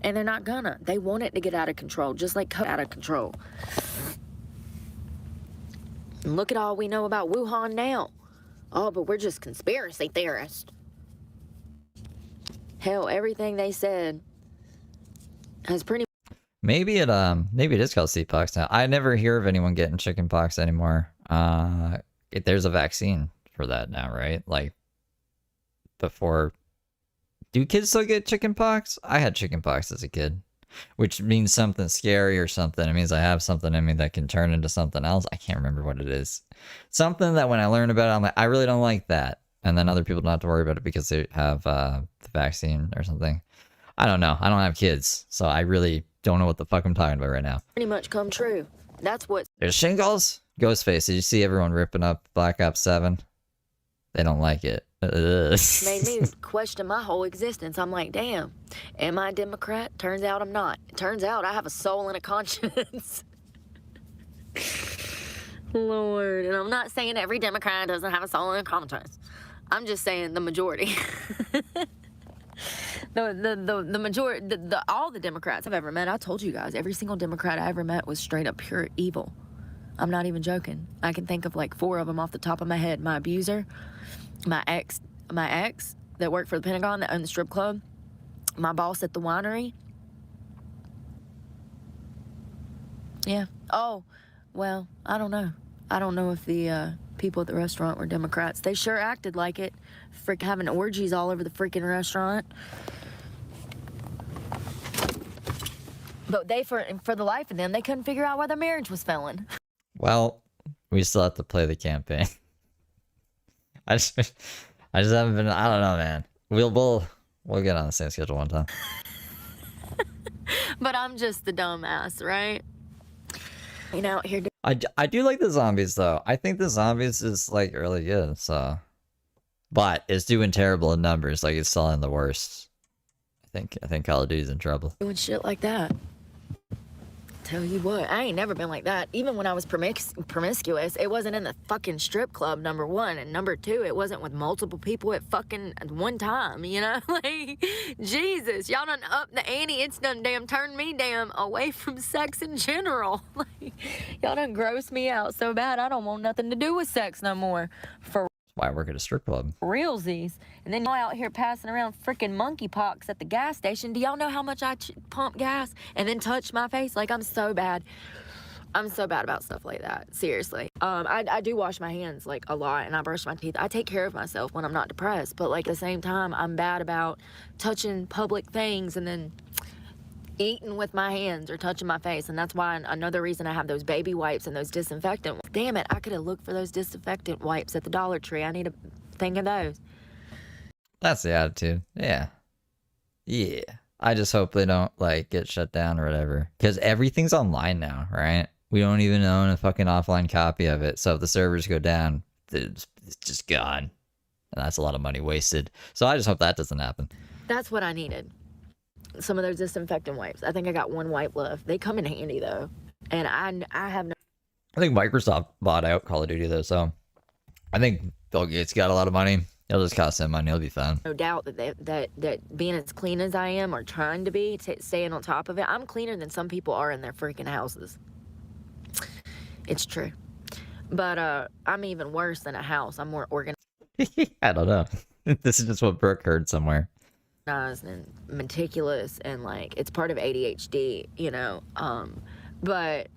And they're not gonna. They want it to get out of control, just like COVID out of control. And look at all we know about Wuhan now. Oh, but we're just conspiracy theorists. Hell, everything they said has pretty. Maybe it is called CPox now. I never hear of anyone getting chickenpox anymore. There's a vaccine for that now, right? Like, before. Do kids still get chickenpox? I had chickenpox as a kid, which means something scary or something. It means I have something in me that can turn into something else. I can't remember what it is. Something that when I learn about it, I'm like, I really don't like that. And then other people don't have to worry about it because they have the vaccine or something. I don't know. I don't have kids, so I really don't know what the fuck I'm talking about right now. Pretty much come true. That's what. There's shingles. Ghostface. Did you see everyone ripping up Black Ops 7? They don't like it. Made me question my whole existence. I'm like, damn, am I a Democrat? Turns out I'm not. Turns out I have a soul and a conscience. Lord, and I'm not saying every Democrat doesn't have a soul and a conscience. I'm just saying the majority. the majority, all the Democrats I've ever met, I told you guys, every single Democrat I ever met was straight up pure evil. I'm not even joking. I can think of like 4 of them off the top of my head. My abuser, my ex that worked for the Pentagon that owned the strip club, my boss at the winery. Yeah. Oh, well, I don't know. I don't know if the people at the restaurant were Democrats. They sure acted like it. Having orgies all over the freaking restaurant. But they, for the life of them, they couldn't figure out why their marriage was failing. Well, we still have to play the campaign. I just haven't been. I don't know, man. We'll get on the same schedule one time. But I'm just the dumbass, right? You know, here. I do like the zombies though. I think the zombies is like really good. So, but it's doing terrible in numbers. Like it's selling the worst. I think Call of Duty's in trouble. Doing shit like that. Tell you what, I ain't never been like that. Even when I was promiscuous, it wasn't in the fucking strip club, number 1. And number 2, it wasn't with multiple people at fucking one time, you know? Like, Jesus, y'all done up the ante. It's done damn turned me damn away from sex in general. Like, y'all done grossed me out so bad, I don't want nothing to do with sex no more. For why I work at a strip club. Realsies. And then y'all out here passing around freaking monkeypox at the gas station. Do y'all know how much I pump gas and then touch my face? Like, I'm so bad. I'm so bad about stuff like that. Seriously. I do wash my hands, like, a lot, and I brush my teeth. I take care of myself when I'm not depressed. But, like, at the same time, I'm bad about touching public things and then eating with my hands or touching my face. And that's why another reason I have those baby wipes and those disinfectant. Damn it, I could have looked for those disinfectant wipes at the Dollar Tree. I need to think of those. That's the attitude. Yeah. I just hope they don't like get shut down or whatever, because everything's online now, right? We don't even own a fucking offline copy of it. So if the servers go down, it's just gone, and that's a lot of money wasted. So I just hope that doesn't happen. That's what I needed. Some of those disinfectant wipes. I think I got 1 wipe left. They come in handy though, and I have no. I think Microsoft bought out Call of Duty though, so I think Bill Gates got a lot of money. It'll just cost him money. It'll be fine. No doubt that being as clean as I am, or trying to be, staying on top of it, I'm cleaner than some people are in their freaking houses. It's true. But I'm even worse than a house. I'm more organized. I don't know. This is just what Brooke heard somewhere. And meticulous, and like it's part of ADHD, you know. But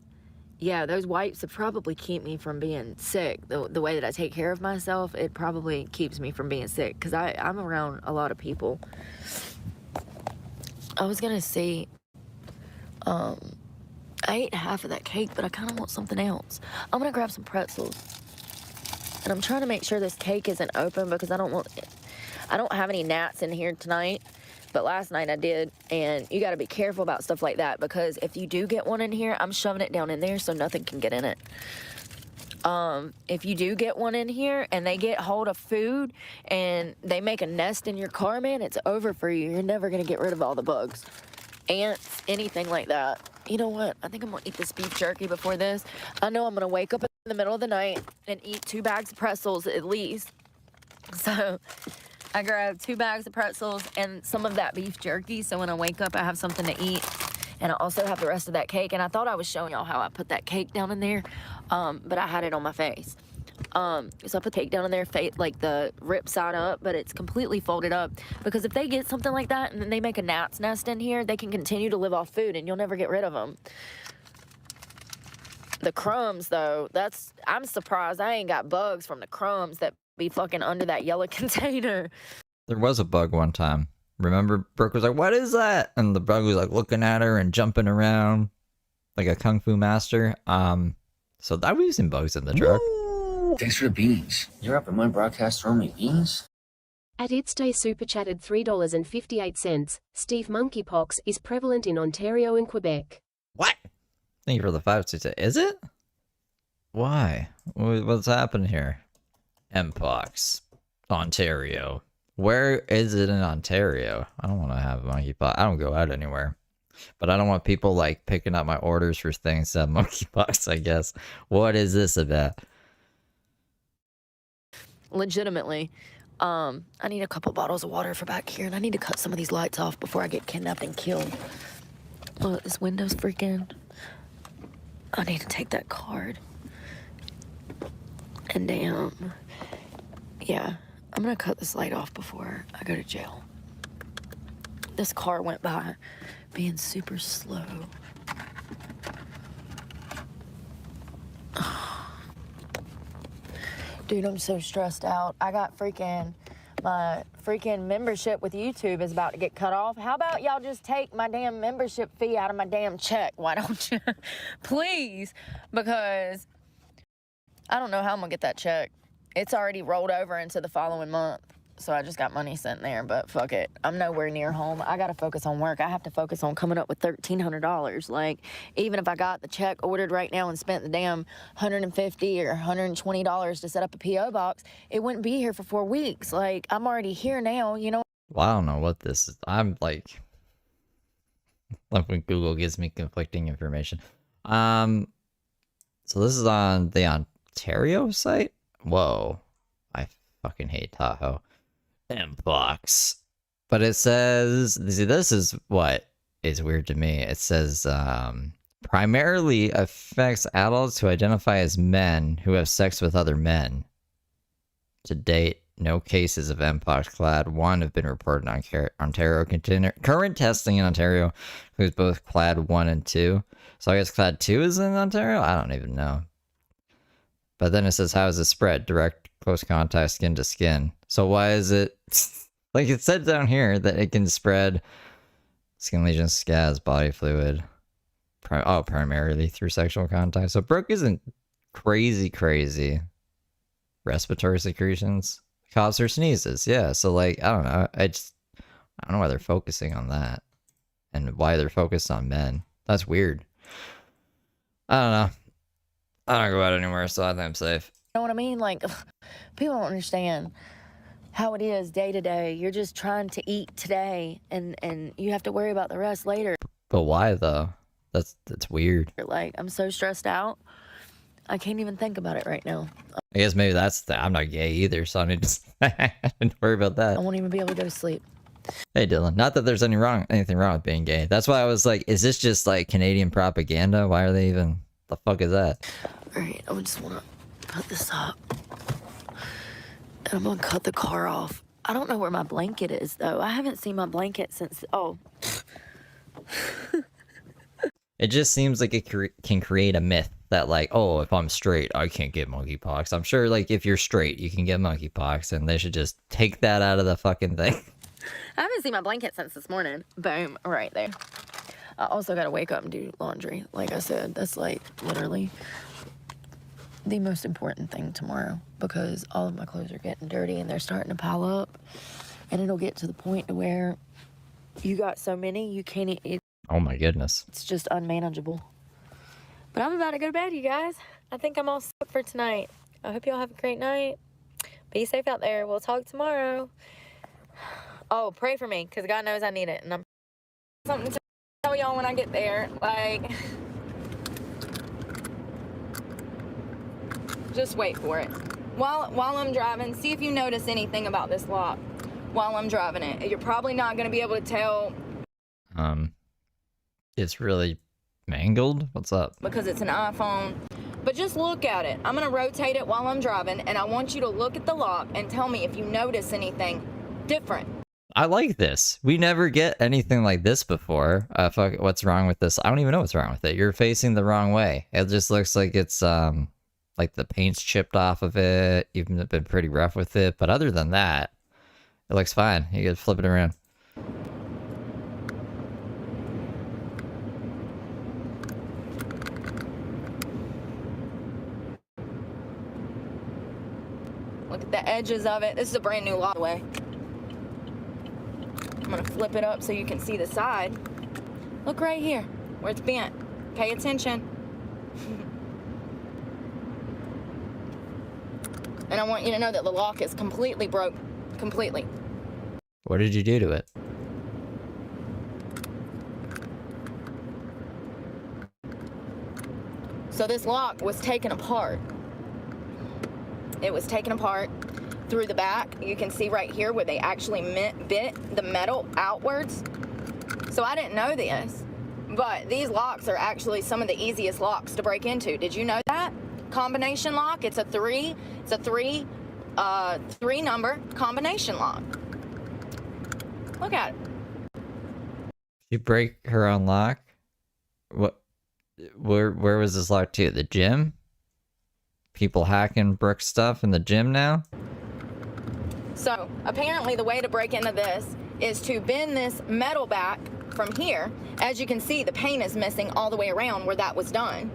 yeah, those wipes would probably keep me from being sick. The way that I take care of myself, it probably keeps me from being sick because I'm around a lot of people. I was gonna say, I ate half of that cake, but I kind of want something else. I'm gonna grab some pretzels, and I'm trying to make sure this cake isn't open because I don't have any gnats in here tonight, but last night I did, and you gotta be careful about stuff like that because if you do get one in here, I'm shoving it down in there so nothing can get in it. If you do get one in here and they get hold of food and they make a nest in your car, man, it's over for you. You're never gonna get rid of all the bugs, ants, anything like that. You know what? I think I'm gonna eat this beef jerky before this. I know I'm gonna wake up in the middle of the night and eat 2 bags of pretzels at least. So I grabbed 2 bags of pretzels and some of that beef jerky, so when I wake up, I have something to eat. And I also have the rest of that cake. And I thought I was showing y'all how I put that cake down in there, but I had it on my face. So I put the cake down in there, like the rip side up, but it's completely folded up. Because if they get something like that and then they make a gnat's nest in here, they can continue to live off food and you'll never get rid of them. The crumbs, though, I'm surprised I ain't got bugs from the crumbs that be fucking under that yellow container. There was a bug one time. Remember, Brooke was like, "What is that?" And the bug was like looking at her and jumping around like a kung fu master. So I was using bugs in the truck. Woo! Thanks for the beans. You're up in my broadcast throwing me beans? At It's Day Super chatted $3.58. Steve, monkeypox is prevalent in Ontario and Quebec. What? Thank you for the 5 Is it? Why? What's happening here? Mpox. Ontario. Where is it in Ontario? I don't want to have monkeypox. I don't go out anywhere. But I don't want people like picking up my orders for things that have monkeypox, I guess. What is this about? Legitimately. I need a couple bottles of water for back here, and I need to cut some of these lights off before I get kidnapped and killed. Look, this window's freaking. I need to take that card. And damn. Yeah, I'm gonna cut this light off before I go to jail. This car went by being super slow. Dude, I'm so stressed out. I got my freaking membership with YouTube is about to get cut off. How about y'all just take my damn membership fee out of my damn check? Why don't you? Please, because I don't know how I'm gonna get that check. It's already rolled over into the following month. So I just got money sent there, but fuck it. I'm nowhere near home. I gotta focus on work. I have to focus on coming up with $1,300. Like, even if I got the check ordered right now and spent the damn $150 or $120 to set up a P.O. box, it wouldn't be here for 4 weeks. Like, I'm already here now, you know? Well, I don't know what this is. I'm like when Google gives me conflicting information. So this is on the Ontario site? Whoa. I fucking hate Tahoe. Mpox. But it says, see, this is what is weird to me. It says, primarily affects adults who identify as men who have sex with other men. To date, no cases of Mpox Clad 1 have been reported in Ontario. Current testing in Ontario includes both Clad 1 and 2. So I guess Clad 2 is in Ontario? I don't even know. But then it says, how is it spread? Direct, close contact, skin to skin. So why is it... like it said down here that it can spread skin lesions, scabs, body fluid. Primarily through sexual contact. So Brooke isn't crazy. Respiratory secretions. Coughs or sneezes. Yeah, so like, I don't know. I don't know why they're focusing on that. And why they're focused on men. That's weird. I don't know. I don't go out anywhere, so I think I'm safe. You know what I mean? Like, people don't understand how it is day to day. You're just trying to eat today, and you have to worry about the rest later. But why, though? That's weird. Like, I'm so stressed out. I can't even think about it right now. I guess maybe I'm not gay either, so I need to worry about that. I won't even be able to go to sleep. Hey, Dylan. Not that there's anything wrong with being gay. That's why I was like, is this just like Canadian propaganda? Why are they even... the fuck is that? Alright, I just wanna put this up. And I'm gonna cut the car off. I don't know where my blanket is, though. I haven't seen my blanket since... Oh. It just seems like it can create a myth that, like, oh, if I'm straight, I can't get monkeypox. I'm sure, like, if you're straight, you can get monkeypox, and they should just take that out of the fucking thing. I haven't seen my blanket since this morning. Boom, right there. I also gotta wake up and do laundry. Like I said, that's, like, literally the most important thing tomorrow, because all of my clothes are getting dirty and they're starting to pile up, and it'll get to the point to where you got so many you can't eat. Oh my goodness. It's just unmanageable. But I'm about to go to bed, you guys. I think I'm all set for tonight. I hope y'all have a great night. Be safe out there. We'll talk tomorrow. Oh, pray for me, because God knows I need it. And I'm something to tell y'all when I get there. Like, just wait for it. While I'm driving, see if you notice anything about this lock while I'm driving it. You're probably not going to be able to tell. It's really mangled. What's up? Because it's an iPhone. But just look at it. I'm going to rotate it while I'm driving, and I want you to look at the lock and tell me if you notice anything different. I like this. We never get anything like this before. Fuck, what's wrong with this? I don't even know what's wrong with it. You're facing the wrong way. It just looks like it's, like the paint's chipped off of it. You've been pretty rough with it. But other than that, it looks fine. You can flip it around. Look at the edges of it. This is a brand new lock way. I'm gonna flip it up so you can see the side. Look right here where it's bent. Pay attention. And I want you to know that the lock is completely broke. Completely. What did you do to it? So this lock was taken apart. It was taken apart through the back. You can see right here where they actually bit the metal outwards. So I didn't know this, but these locks are actually some of the easiest locks to break into. Did you know that? Combination lock. It's a three number combination lock. Look at it. You break her own lock? What? Where was this lock to? The gym? People hacking Brooke stuff in the gym now? So apparently the way to break into this is to bend this metal back from here. As you can see, the paint is missing all the way around where that was done.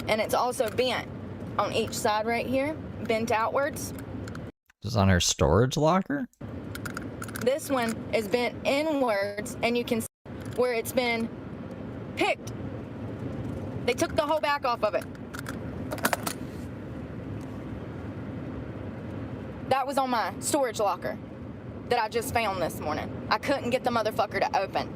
And it's also bent on each side right here, bent outwards. Just on her storage locker? This one is bent inwards, and you can see where it's been picked. They took the whole back off of it. That was on my storage locker that I just found this morning. I couldn't get the motherfucker to open.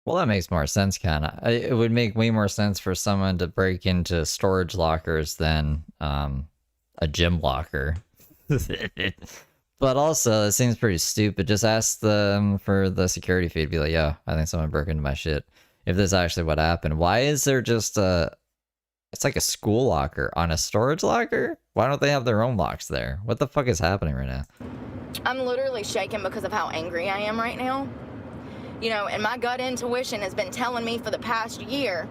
Well, that makes more sense, kinda. It would make way more sense for someone to break into storage lockers than a gym locker. But also, it seems pretty stupid. Just ask them for the security feed. Be like, yo, I think someone broke into my shit. If this is actually what happened. Why is there just it's like a school locker on a storage locker? Why don't they have their own locks there? What the fuck is happening right now? I'm literally shaking because of how angry I am right now. You know, and my gut intuition has been telling me for the past year.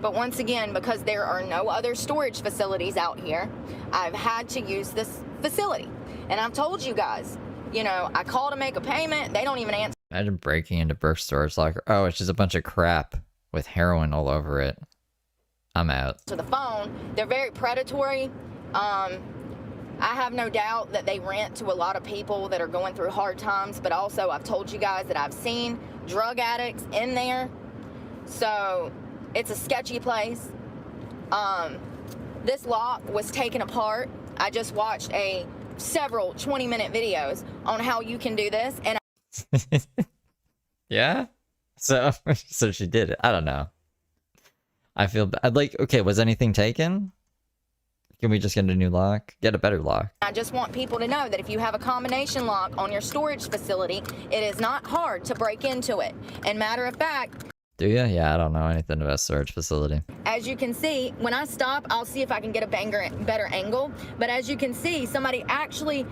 But once again, because there are no other storage facilities out here, I've had to use this facility. And I've told you guys, you know, I call to make a payment. They don't even answer. Imagine breaking into Brooke's storage locker. Oh, it's just a bunch of crap with heroin all over it. I'm out. To the phone, they're very predatory. I have no doubt that they rent to a lot of people that are going through hard times, but also I've told you guys that I've seen drug addicts in there. So it's a sketchy place. This lock was taken apart. I just watched several 20-minute videos on how you can do this, and yeah? So she did it. I don't know. I feel bad. Like, okay, was anything taken? Can we just get a new lock? Get a better lock. I just want people to know that if you have a combination lock on your storage facility, it is not hard to break into it. And matter of fact... Do you? Yeah, I don't know anything about storage facility. As you can see, when I stop, I'll see if I can get a better angle. But as you can see, somebody actually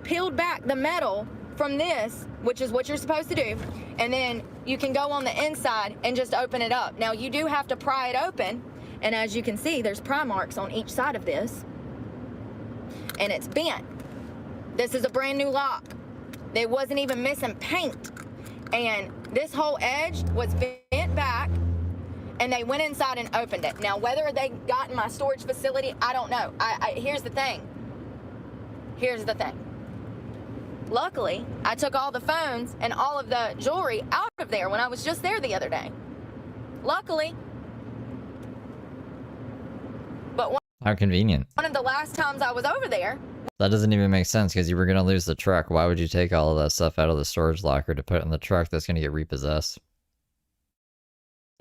peeled back the metal from this, which is what you're supposed to do. And then you can go on the inside and just open it up. Now, you do have to pry it open. And as you can see, there's pry marks on each side of this. And it's bent. This is a brand new lock. It wasn't even missing paint. And this whole edge was bent back, and they went inside and opened it. Now, whether they got in my storage facility, I don't know. Here's the thing. Here's the thing. Luckily, I took all the phones and all of the jewelry out of there when I was just there the other day. Luckily. But how convenient. One of the last times I was over there. That doesn't even make sense because you were going to lose the truck. Why would you take all of that stuff out of the storage locker to put in the truck that's going to get repossessed?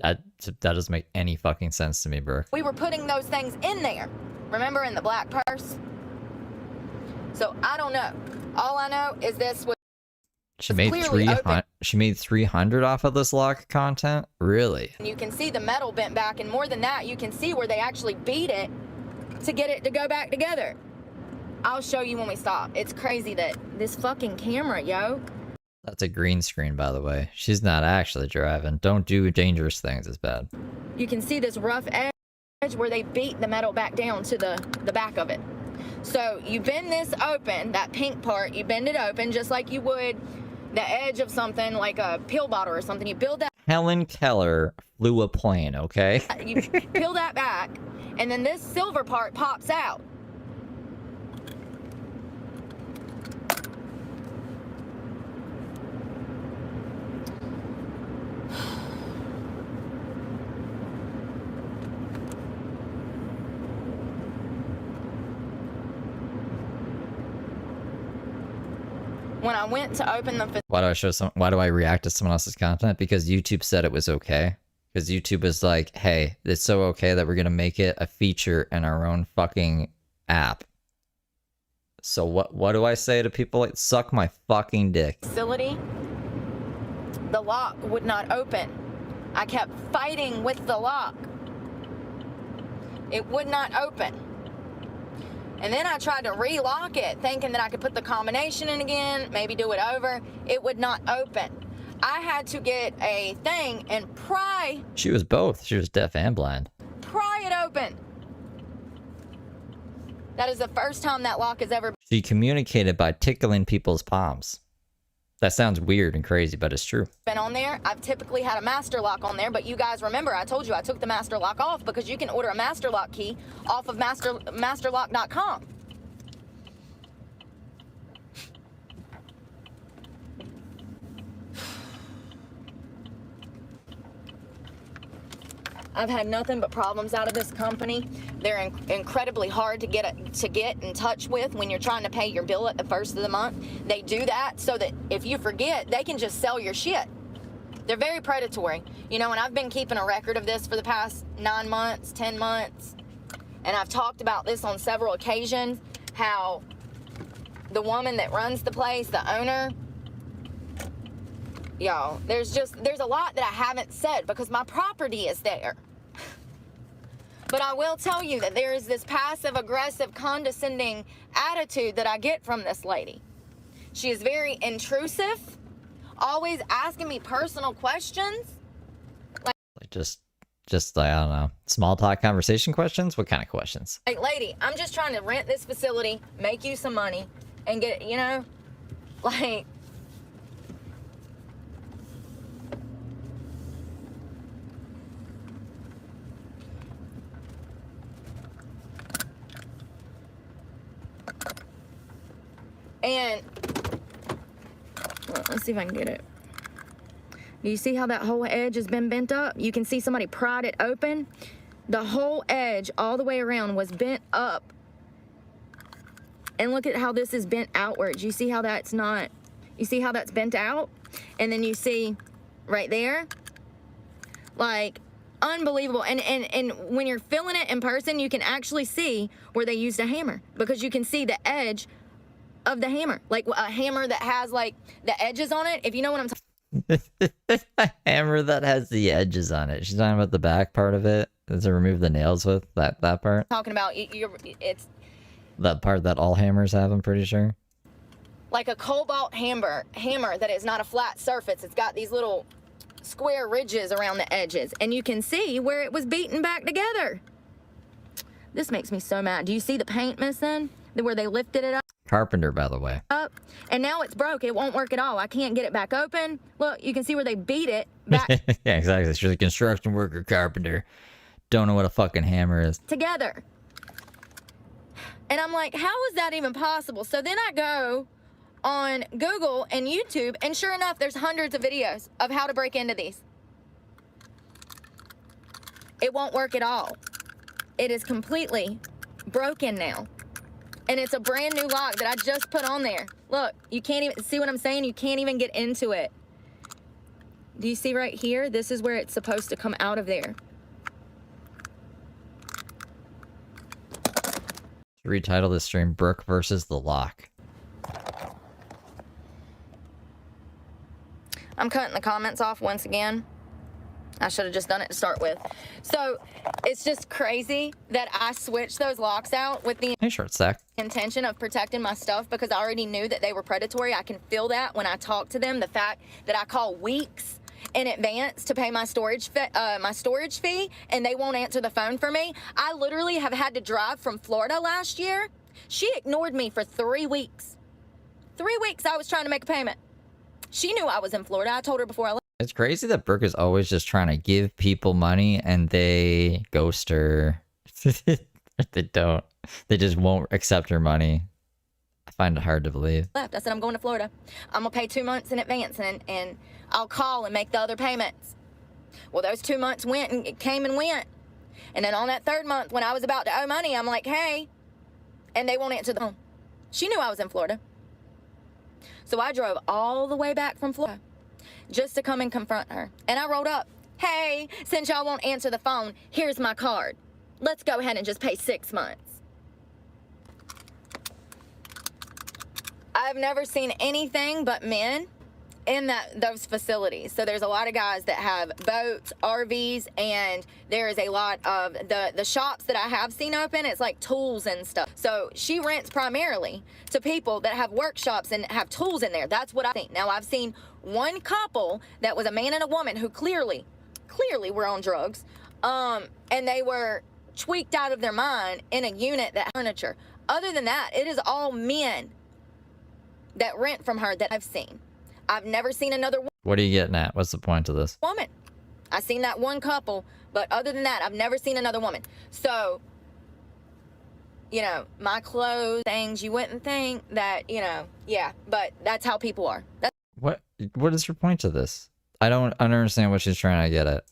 That doesn't make any fucking sense to me, Brooke. We were putting those things in there. Remember, in the black purse? So I don't know. All I know is this was She made 300. She made 300 off of this lock content. Really? You can see the metal bent back, and more than that, you can see where they actually beat it to get it to go back together. I'll show you when we stop. It's crazy that this fucking camera, yo. That's a green screen, by the way. She's not actually driving. Don't do dangerous things. It's bad. You can see this rough edge where they beat the metal back down to the back of it. So you bend this open, that pink part, you bend it open just like you would the edge of something like a pill bottle or something. You build that. Helen Keller flew a plane, okay? You peel that back, and then this silver part pops out. When I went to open the... Why do I react to someone else's content? Because YouTube said it was okay. Because YouTube is like, hey, it's so okay that we're going to make it a feature in our own fucking app. So what do I say to people? Like, suck my fucking dick. Facility, the lock would not open. I kept fighting with the lock. It would not open. And then I tried to relock it, thinking that I could put the combination in again, maybe do it over. It would not open. I had to get a thing and pry. She was both. She was deaf and blind. Pry it open. That is the first time that lock has ever She communicated by tickling people's palms. That sounds weird and crazy, but it's true. been on there. I've typically had a master lock on there, but you guys remember I told you I took the master lock off because you can order a master lock key off of masterlock.com. I've had nothing but problems out of this company. They're incredibly hard to get in touch with when you're trying to pay your bill at the first of the month. They do that so that if you forget, they can just sell your shit. They're very predatory. You know, and I've been keeping a record of this for the past 9 months, 10 months. And I've talked about this on several occasions, how the woman that runs the place, the owner, y'all, there's a lot that I haven't said because my property is there. But I will tell you that there is this passive-aggressive, condescending attitude that I get from this lady. She is very intrusive, always asking me personal questions. Like just I don't know, small talk conversation questions? What kind of questions? Like, lady, I'm just trying to rent this facility, make you some money, and get, you know, like... And let's see if I can get it. Do you see how that whole edge has been bent up? You can see somebody pried it open. The whole edge all the way around was bent up. And look at how this is bent outwards. You see how that's not, you see how that's bent out? And then you see right there, like Unbelievable. And when you're feeling it in person, you can actually see where they used a hammer, because you can see the edge of the hammer, like a hammer that has like the edges on it, if you know what I'm talking. A hammer that has the edges on it. She's talking about the back part of it to remove the nails with, that part. Talking about it's that part that all hammers have, I'm pretty sure. Like a cobalt hammer that is not a flat surface. It's got these little square ridges around the edges, and you can see where it was beaten back together. This makes me so mad. Do you see the paint missing? Where they lifted it up? Carpenter, by the way. And now it's broke. It won't work at all. I can't get it back open. Look, you can see where they beat it back. Yeah, exactly. She's a construction worker, carpenter. Don't know what a fucking hammer is. Together. And I'm like, how is that even possible? So then I go on Google and YouTube, and sure enough, there's hundreds of videos of how to break into these. It won't work at all. It is completely broken now. And it's a brand new lock that I just put on there. Look, you can't even see what I'm saying. You can't even get into it. Do you see right here? This is where it's supposed to come out of there. Retitle this stream, Brooke versus the lock. I'm cutting the comments off once again. I should have just done it to start with. So it's just crazy that I switched those locks out with the short stack intention of protecting my stuff, because I already knew that they were predatory. I can feel that when I talk to them. The fact that I call weeks in advance to pay my storage fee, and they won't answer the phone for me. I literally have had to drive from Florida last year. She ignored me for 3 weeks. 3 weeks I was trying to make a payment. She knew I was in Florida. I told her before I left. It's crazy that Brooke is always just trying to give people money and they ghost her. They don't. They just won't accept her money. I find it hard to believe. I said, I'm going to Florida. I'm going to pay 2 months in advance, and I'll call and make the other payments. Well, those 2 months went and came and went. And then on that third month, when I was about to owe money, I'm like, hey, and they won't answer the phone. She knew I was in Florida. So I drove all the way back from Florida just to come and confront her. And I wrote up, hey, since y'all won't answer the phone, here's my card. Let's go ahead and just pay 6 months. I've never seen anything but men in those facilities. So there's a lot of guys that have boats, RVs, and there is a lot of the shops that I have seen open. It's like tools and stuff. So she rents primarily to people that have workshops and have tools in there. That's what I think. Now I've seen one couple that was a man and a woman who clearly were on drugs, and they were tweaked out of their mind in a unit that furniture. Other than that, it is all men that rent from her that I've seen. I've never seen another What are you getting at? What's the point of this? woman. I've seen that one couple, but other than that, I've never seen another woman. So, you know, my clothes, things, you wouldn't think that, you know, yeah, but that's how people are. What is your point to this? I don't understand what she's trying to get at.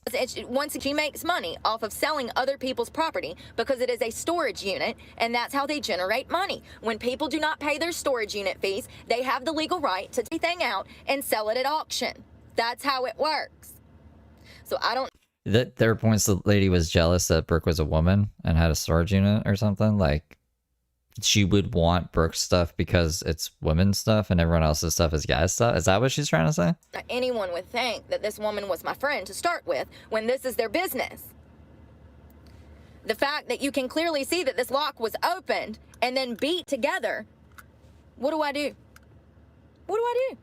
Once she makes money off of selling other people's property, because it is a storage unit, and that's how they generate money. When people do not pay their storage unit fees, they have the legal right to take everything out and sell it at auction. That's how it works. So I don't... There are points the lady was jealous that Brooke was a woman and had a storage unit or something. Like, she would want Brooke's stuff because it's women's stuff and everyone else's stuff is guys' stuff. Is that what she's trying to say? Anyone would think that this woman was my friend to start with when this is their business. The fact that you can clearly see that this lock was opened and then beat together. What do I do? What do I do?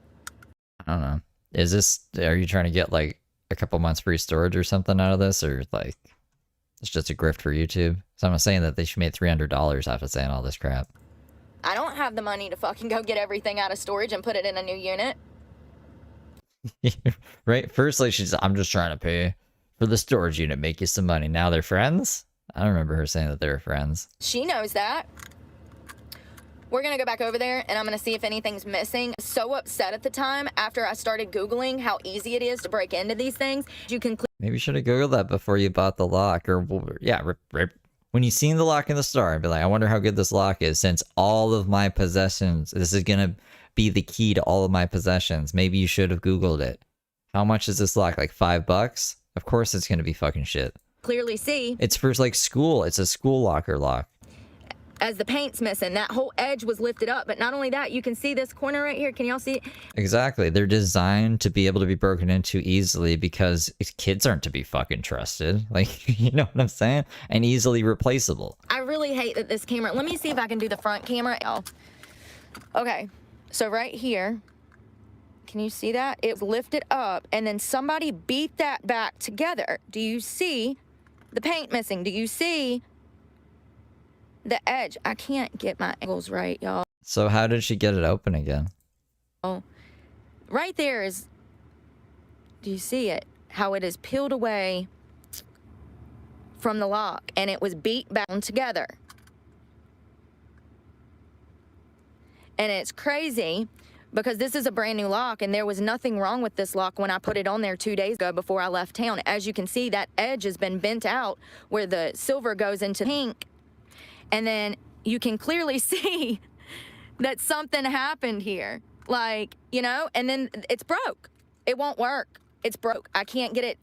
I don't know. Are you trying to get like a couple months free storage or something out of this? Or like, it's just a grift for YouTube? So I'm saying that they should make $300 off of saying all this crap. I don't have the money to fucking go get everything out of storage and put it in a new unit. Right? Firstly, I'm just trying to pay for the storage unit, make you some money. Now they're friends? I don't remember her saying that they were friends. She knows that. We're gonna go back over there and I'm gonna see if anything's missing. So upset at the time after I started Googling how easy it is to break into these things. You can maybe you should have Googled that before you bought the lock, or yeah, when you seen the lock in the store, I'd be like, I wonder how good this lock is, since all of my possessions, this is gonna be the key to all of my possessions. Maybe you should have Googled it. How much is this lock? Like $5? Of course it's gonna be fucking shit. Clearly see. It's for like school. It's a school locker lock. As the paint's missing, that whole edge was lifted up. But not only that, you can see this corner right here. Can y'all see it? Exactly. They're designed to be able to be broken into easily because kids aren't to be fucking trusted. Like, you know what I'm saying? And easily replaceable. I really hate that this camera. Let me see if I can do the front camera, y'all. Okay, so right here, can you see that? It lifted up, and then somebody beat that back together. Do you see the paint missing? Do you see the edge? I can't get my angles right, y'all. So how did she get it open again? Oh, right there is, do you see it? How it is peeled away from the lock, and it was beat back together. And it's crazy because this is a brand new lock, and there was nothing wrong with this lock when I put it on there 2 days ago before I left town. As you can see, that edge has been bent out where the silver goes into pink. And then you can clearly see that something happened here. Like, you know, and then it's broke. It won't work. It's broke. I can't get it.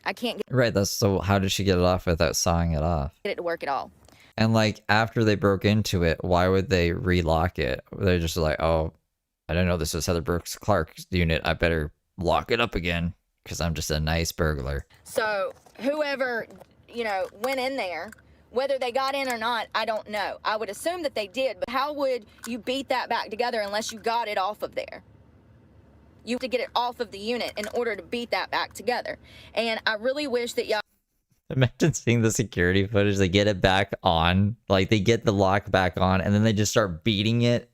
I can't get Right, that's so how did she get it off without sawing it off? it to work at all. And like after they broke into it, why would they relock it? They're just like, oh, I didn't know this was Heather Brooks Clark's unit. I better lock it up again because I'm just a nice burglar. So whoever, you know, went in there, whether they got in or not, I don't know. I would assume that they did, but how would you beat that back together unless you got it off of there? You have to get it off of the unit in order to beat that back together. And I really wish that y'all... Imagine seeing the security footage. They get it back on, like they get the lock back on, and then they just start beating it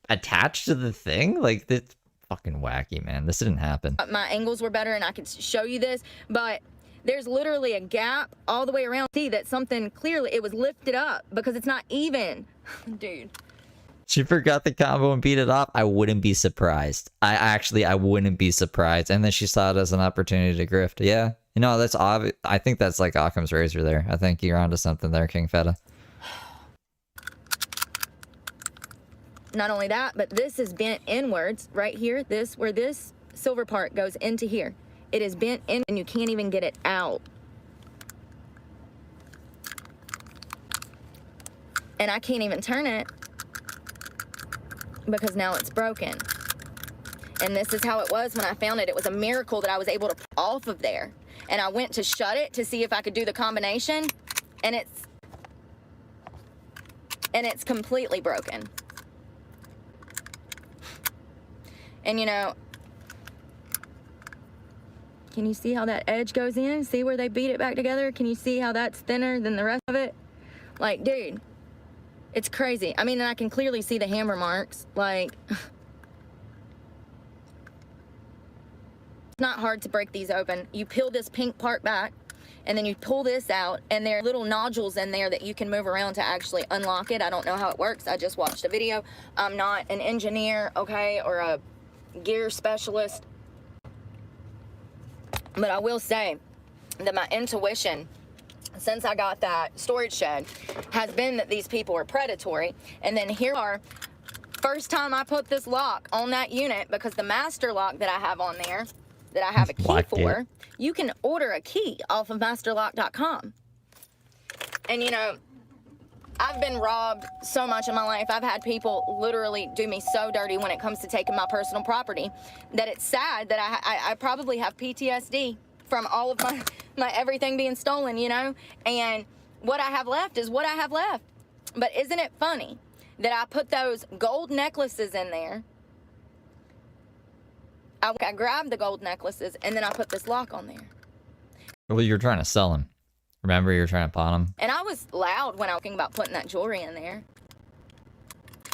attached to the thing. Like, that's fucking wacky, man. This didn't happen. My angles were better and I could show you this, but there's literally a gap all the way around. See that something clearly, it was lifted up because it's not even. Dude. She forgot the combo and beat it off. I wouldn't be surprised. I wouldn't be surprised. And then she saw it as an opportunity to grift. Yeah. You know, that's obvious. I think that's like Occam's razor there. I think you're onto something there, King Feta. Not only that, but this is bent inwards right here. This, where this silver part goes into here. It is bent in and you can't even get it out. And I can't even turn it because now it's broken. And this is how it was when I found it. It was a miracle that I was able to pull off of there. And I went to shut it to see if I could do the combination, and it's completely broken. And you know, can you see how that edge goes in? See where they beat it back together? Can you see how that's thinner than the rest of it? Like, dude, it's crazy. I mean, and I can clearly see the hammer marks. Like, it's not hard to break these open. You peel this pink part back, and then you pull this out, and there are little nodules in there that you can move around to actually unlock it. I don't know how it works. I just watched a video. I'm not an engineer, okay, or a gear specialist. But I will say that my intuition, since I got that storage shed, has been that these people are predatory. And then here are, first time I put this lock on that unit, because the master lock that I have on there, that I have a key for, you can order a key off of masterlock.com. And you know, I've been robbed so much in my life. I've had people literally do me so dirty when it comes to taking my personal property that it's sad that I probably have PTSD from all of my everything being stolen, you know? And what I have left is what I have left. But isn't it funny that I put those gold necklaces in there? I grabbed the gold necklaces and then I put this lock on there. Well, you're trying to sell them. Remember, you're trying to pawn them? And I was loud when I was talking about putting that jewelry in there.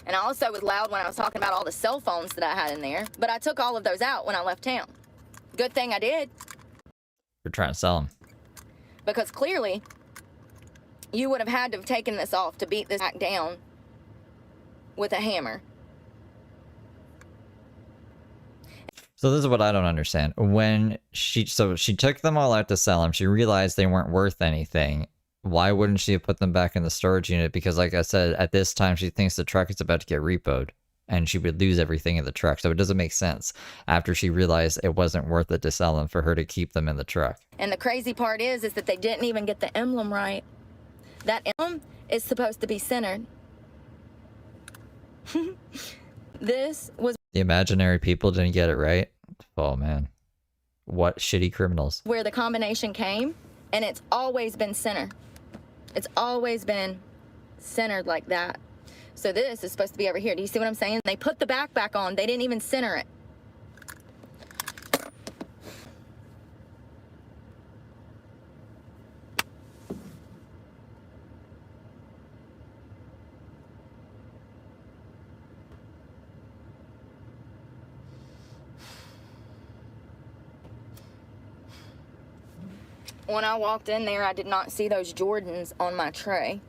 And I also was loud when I was talking about all the cell phones that I had in there. But I took all of those out when I left town. Good thing I did. You're trying to sell them. Because clearly, you would have had to have taken this off to beat this back down with a hammer. So this is what I don't understand. When she took them all out to sell them, she realized they weren't worth anything. Why wouldn't she have put them back in the storage unit? Because like I said, at this time, she thinks the truck is about to get repoed. and she would lose everything in the truck. So it doesn't make sense after she realized it wasn't worth it to sell them for her to keep them in the truck. And the crazy part is that they didn't even get the emblem right. That emblem is supposed to be centered. This was The imaginary people didn't get it right. Oh man, what shitty criminals. where the combination came, and it's always been centered. It's always been centered like that. So this is supposed to be over here. Do you see what I'm saying? They put the back on. They didn't even center it. When I walked in there, I did not see those Jordans on my tray.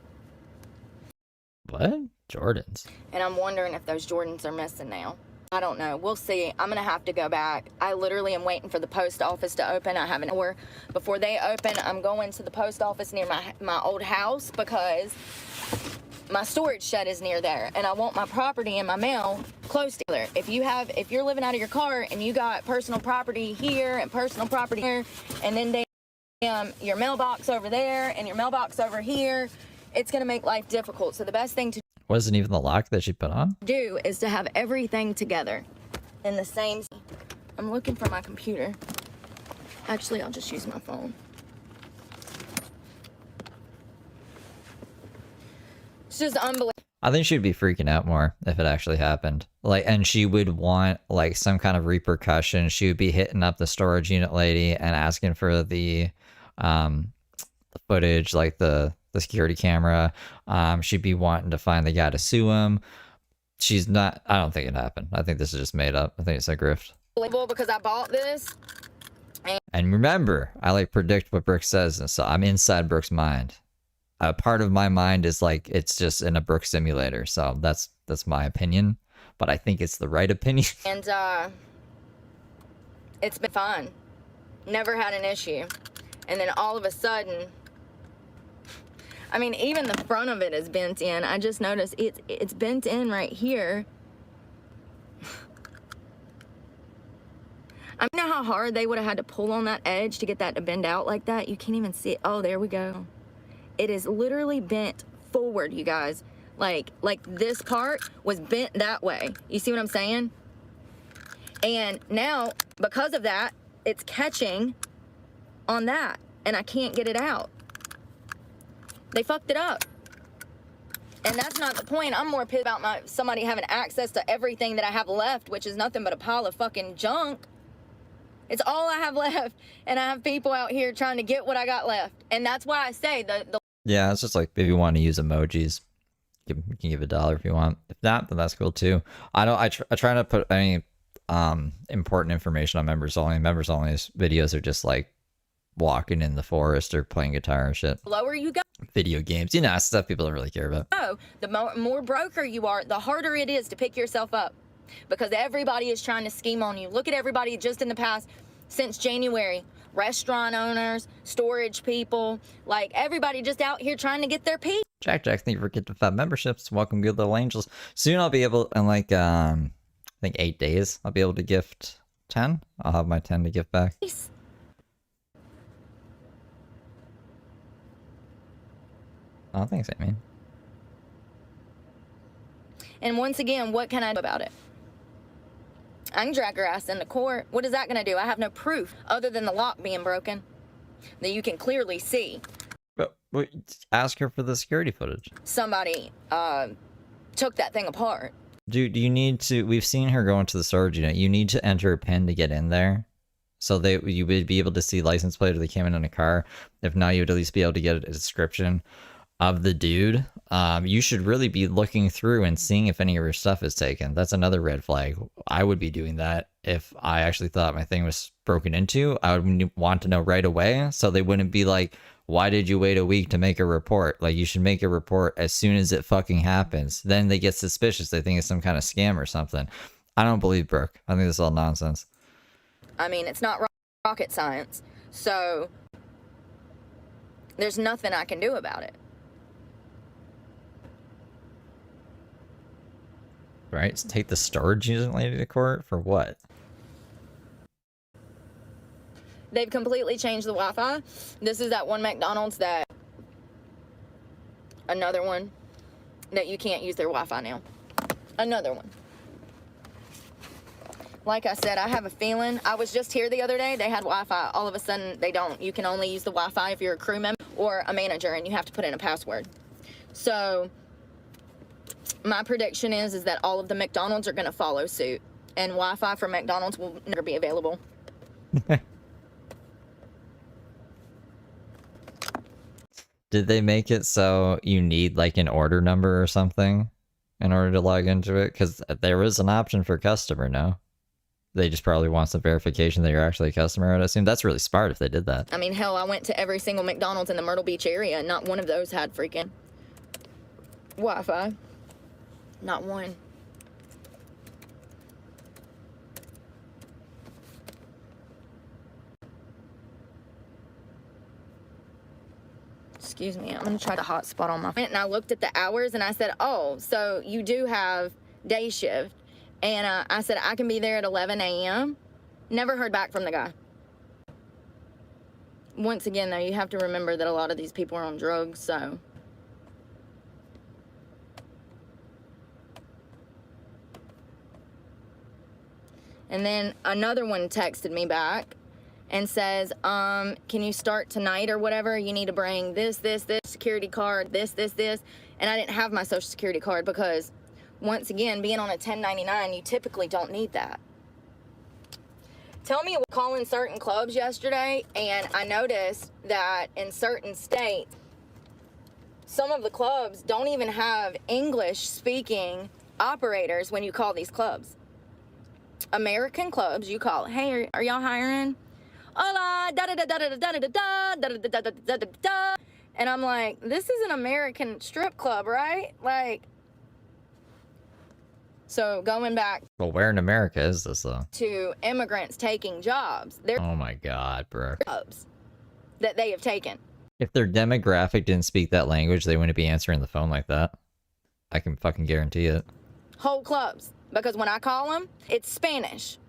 What? Jordans? And I'm wondering if those Jordans are missing now. I don't know. We'll see. I'm going to have to go back. I literally am waiting for the post office to open. I have an hour before they open. I'm going to the post office near my old house because my storage shed is near there, and I want my property and my mail close together. If you're living out of your car and you got personal property here and personal property here, and then your mailbox over there and your mailbox over here, it's going to make life difficult. So the best thing to Wasn't even the lock that she put on? do is to have everything together in the same. I'm looking for my computer. Actually, I'll just use my phone. It's just unbelievable. I think she'd be freaking out more if it actually happened. Like, and she would want like some kind of repercussion. She would be hitting up the storage unit lady and asking for the footage, like the security camera. She'd be wanting to find the guy to sue him. She's not. I don't think it happened. I think this is just made up. I think it's a grift. Because I bought this. And remember, I like predict what Brooke says, and so I'm inside Brooke's mind. A part of my mind is like it's just in a Brooke simulator, so that's my opinion, but I think it's the right opinion. And it's been fun. Never had an issue. And then all of a sudden, I mean, even the front of it is bent in. I just noticed it's bent in right here. I don't know how hard they would have had to pull on that edge to get that to bend out like that. You can't even see it. Oh, there we go. It is literally bent forward, you guys. Like this part was bent that way. You see what I'm saying? And now, because of that, it's catching on that, and I can't get it out. They fucked it up. And that's not the point. I'm more pissed about somebody having access to everything that I have left, which is nothing but a pile of fucking junk. It's all I have left, and I have people out here trying to get what I got left. And that's why I say the Yeah, it's just like if you want to use emojis, you can give $1 if you want. If not, then that's cool too. I try not to put any important information on members only. Members only videos are just like walking in the forest or playing guitar and shit. lower you go, Video games, stuff people don't really care about. the more broker you are, the harder it is to pick yourself up. Because everybody is trying to scheme on you. Look at everybody just in the past, since January. Restaurant owners, storage people, like everybody just out here trying to get their piece. Jack, thank you for getting 5 memberships. Welcome, good little angels. Soon I'll be able, in like, I think 8 days, I'll be able to gift 10. I'll have my 10 to gift back. Oh, thanks, Amy. And once again, what can I do about it? I can drag her ass into court. What is that going to do? I have no proof other than the lock being broken that you can clearly see. But ask her for the security footage. Somebody took that thing apart. Do you need to? We've seen her go into the storage unit. You need to enter a PIN to get in there, so you would be able to see license plate if they came in a car. If not, you would at least be able to get a description of the dude. You should really be looking through and seeing if any of her stuff is taken. That's another red flag. I would be doing that if I actually thought my thing was broken into. I would want to know right away, so they wouldn't be like, why did you wait a week to make a report? Like, you should make a report as soon as it fucking happens. Then they get suspicious. They think it's some kind of scam or something. I don't believe Brooke. I think this is all nonsense. I mean, it's not rocket science, so there's nothing I can do about it. right? Take the storage unit lady to court for what? They've completely changed the Wi-Fi. This is that one McDonald's that... Another one that you can't use their Wi-Fi now. Another one. Like I said, I have a feeling. I was just here the other day. They had Wi-Fi. All of a sudden, they don't. You can only use the Wi-Fi if you're a crew member or a manager, and you have to put in a password. So my prediction is that all of the McDonald's are going to follow suit, and Wi-Fi for McDonald's will never be available. Did they make it so you need like an order number or something in order to log into it? Because there is an option for customer now. They just probably want some verification that you're actually a customer, I'd assume. That's really smart if they did that. I mean, hell, I went to every single McDonald's in the Myrtle Beach area, and not one of those had freaking Wi-Fi. Not one. Excuse me, I'm gonna try the hotspot on my phone. And I looked at the hours and I said, oh, so you do have day shift. And I said, I can be there at 11 a.m. Never heard back from the guy. Once again, though, you have to remember that a lot of these people are on drugs, so. And then another one texted me back and says, can you start tonight or whatever? You need to bring this, security card, this. And I didn't have my social security card because, once again, being on a 1099, you typically don't need that. Tell me, I was calling certain clubs yesterday, and I noticed that in certain states, some of the clubs don't even have English-speaking operators when you call these clubs. American clubs, you call, hey, are y'all hiring? Hola, da-da-da-da-da-da-da-da-da-da-da-da-da-da. And I'm like, this is an American strip club, right? Like, so going back. Well, where in America is this, though? To immigrants taking jobs. They're Oh my god, bro. jobs that they have taken. If their demographic didn't speak that language, they wouldn't be answering the phone like that. I can fucking guarantee it. Whole clubs. Because when I call them, it's Spanish.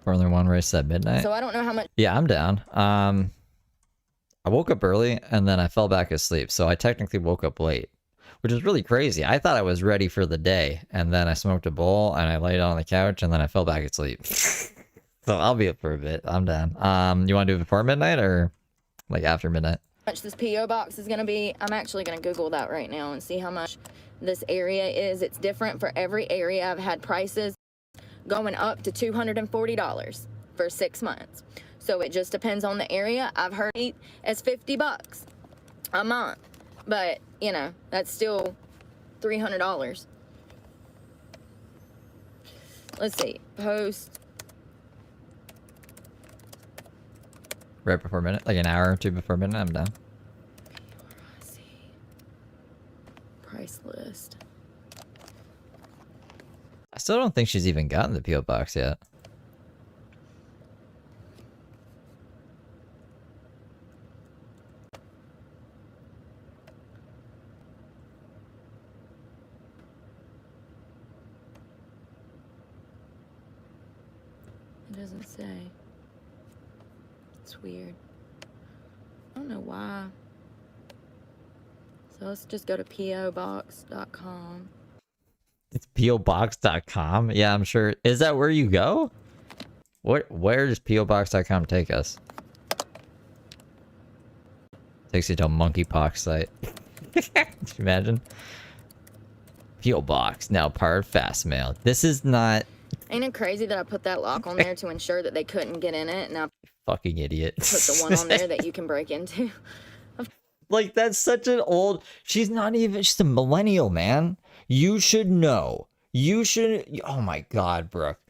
Formula One race at midnight? So I don't know how much. Yeah, I'm down. I woke up early and then I fell back asleep, so I technically woke up late, which is really crazy. I thought I was ready for the day, and then I smoked a bowl and I laid on the couch and then I fell back asleep. So I'll be up for a bit. I'm down. You want to do it before midnight or like after midnight? How much this PO box is going to be? I'm actually going to Google that right now and see how much this area is. It's different for every area. I've had prices going up to $240 for 6 months. So it just depends on the area. I've heard it as $50 a month, but you know, that's still $300. Let's see, post. Right before midnight? Like an hour or two before midnight, I'm down. Price list. I still don't think she's even gotten the P.O. box yet. It doesn't say. It's weird. I don't know why. So let's just go to pobox.com. It's PObox.com? Yeah, I'm sure. Is that where you go? Where does PObox.com take us? Takes you to a monkeypox site. Can you imagine? PO Box, now part of Fast Mail. This is not... Ain't it crazy that I put that lock on there to ensure that they couldn't get in it, and I fucking idiot. Put the one on there that you can break into? Like, that's such an old... She's not even... She's a millennial, man. You should know. You should... Oh my god, Brooke.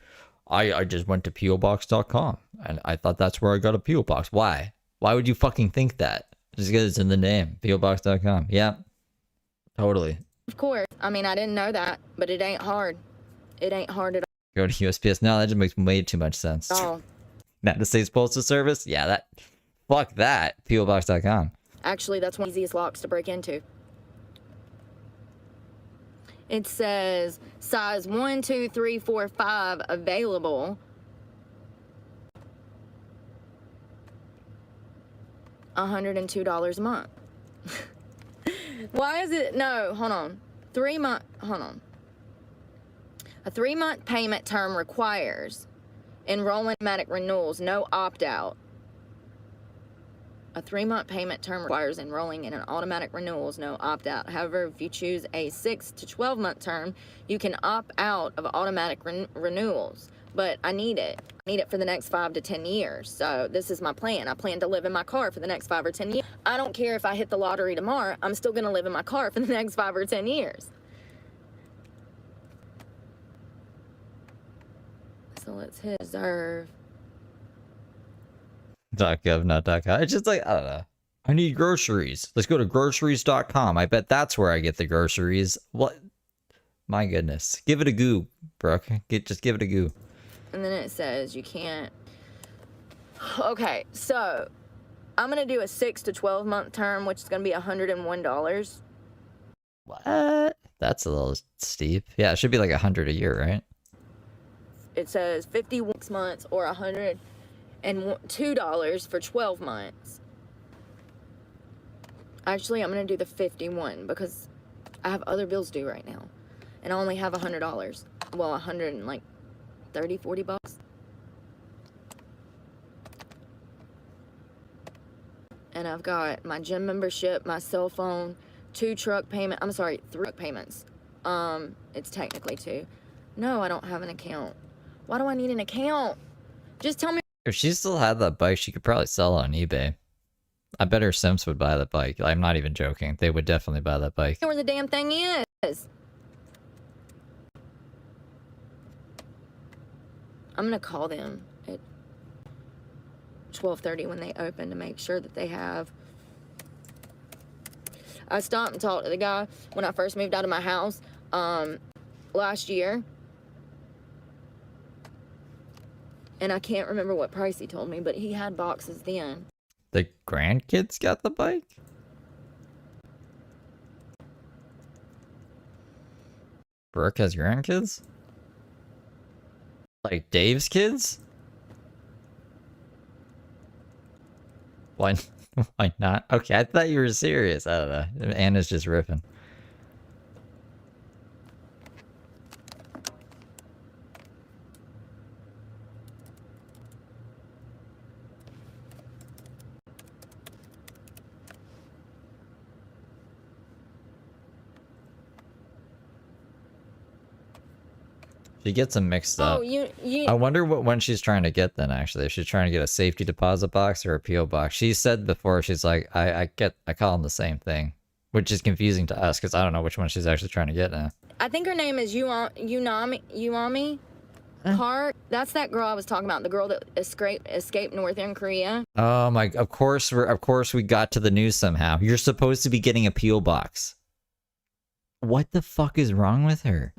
I just went to PObox.com, and I thought that's where I got a PO Box. Why? Why would you fucking think that? Just because it's in the name. PObox.com. Yeah. Totally. Of course. I mean, I didn't know that, but it ain't hard. It ain't hard at all. Go to USPS. No, that just makes way too much sense. Oh. United States Postal Service? Yeah, that fuck that. PObox.com. Actually, that's one of the easiest locks to break into. It says size 1, 2, 3, 4, 5 available. $102 a month. Why is it? No, hold on. 3 month. Hold on. A 3-month payment term requires enrolling automatic renewals, no opt-out. A 3-month payment term requires enrolling in an automatic renewals, no opt-out. However, if you choose a 6 to 12-month term, you can opt out of automatic renewals. But I need it. I need it for the next 5 to 10 years. So this is my plan. I plan to live in my car for the next 5 or 10 years. I don't care if I hit the lottery tomorrow. I'm still going to live in my car for the next 5 or 10 years. So let's hit reserve. .gov, not .com. It's just like, I don't know. I need groceries. Let's go to groceries.com. I bet that's where I get the groceries. What? My goodness. Give it a goo, Brooke. Just give it a goo. And then it says you can't. Okay, so I'm going to do a 6 to 12 month term, which is going to be $101. What? That's a little steep. Yeah, it should be like $100 a year, right? It says 51 months or $102 for 12 months. Actually, I'm going to do the 51 because I have other bills due right now. And I only have $100. Well, 100 and like 30, 40 bucks. And I've got my gym membership, my cell phone, 3 truck payments. It's technically 2. No, I don't have an account. Why do I need an account? Just tell me. If she still had that bike, she could probably sell it on eBay. I bet her Sims would buy that bike. I'm not even joking. They would definitely buy that bike. Where the damn thing is. I'm gonna call them at 12:30 when they open to make sure that they have. I stopped and talked to the guy when I first moved out of my house last year. And I can't remember what price he told me, but he had boxes then. The grandkids got the bike? Brooke has grandkids? Like Dave's kids? Why not? Okay, I thought you were serious. I don't know. Anna's just riffing. She gets them mixed up. I wonder what one she's trying to get then, actually. If she's trying to get a safety deposit box or a P.O. box. She said before, she's like, I call them the same thing. Which is confusing to us, because I don't know which one she's actually trying to get now. I think her name is Yuami Park. That's that girl I was talking about. The girl that escaped Northern Korea. Oh my, of course we got to the news somehow. You're supposed to be getting a P.O. box. What the fuck is wrong with her?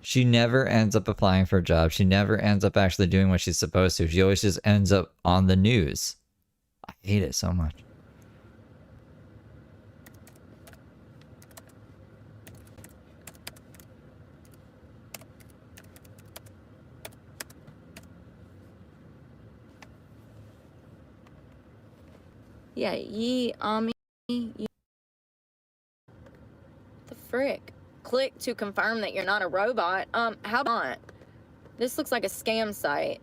She never ends up applying for a job. She never ends up actually doing what she's supposed to. She always just ends up on the news. I hate it so much. Yeah, the frick? Click to confirm that you're not a robot. How about this looks like a scam site.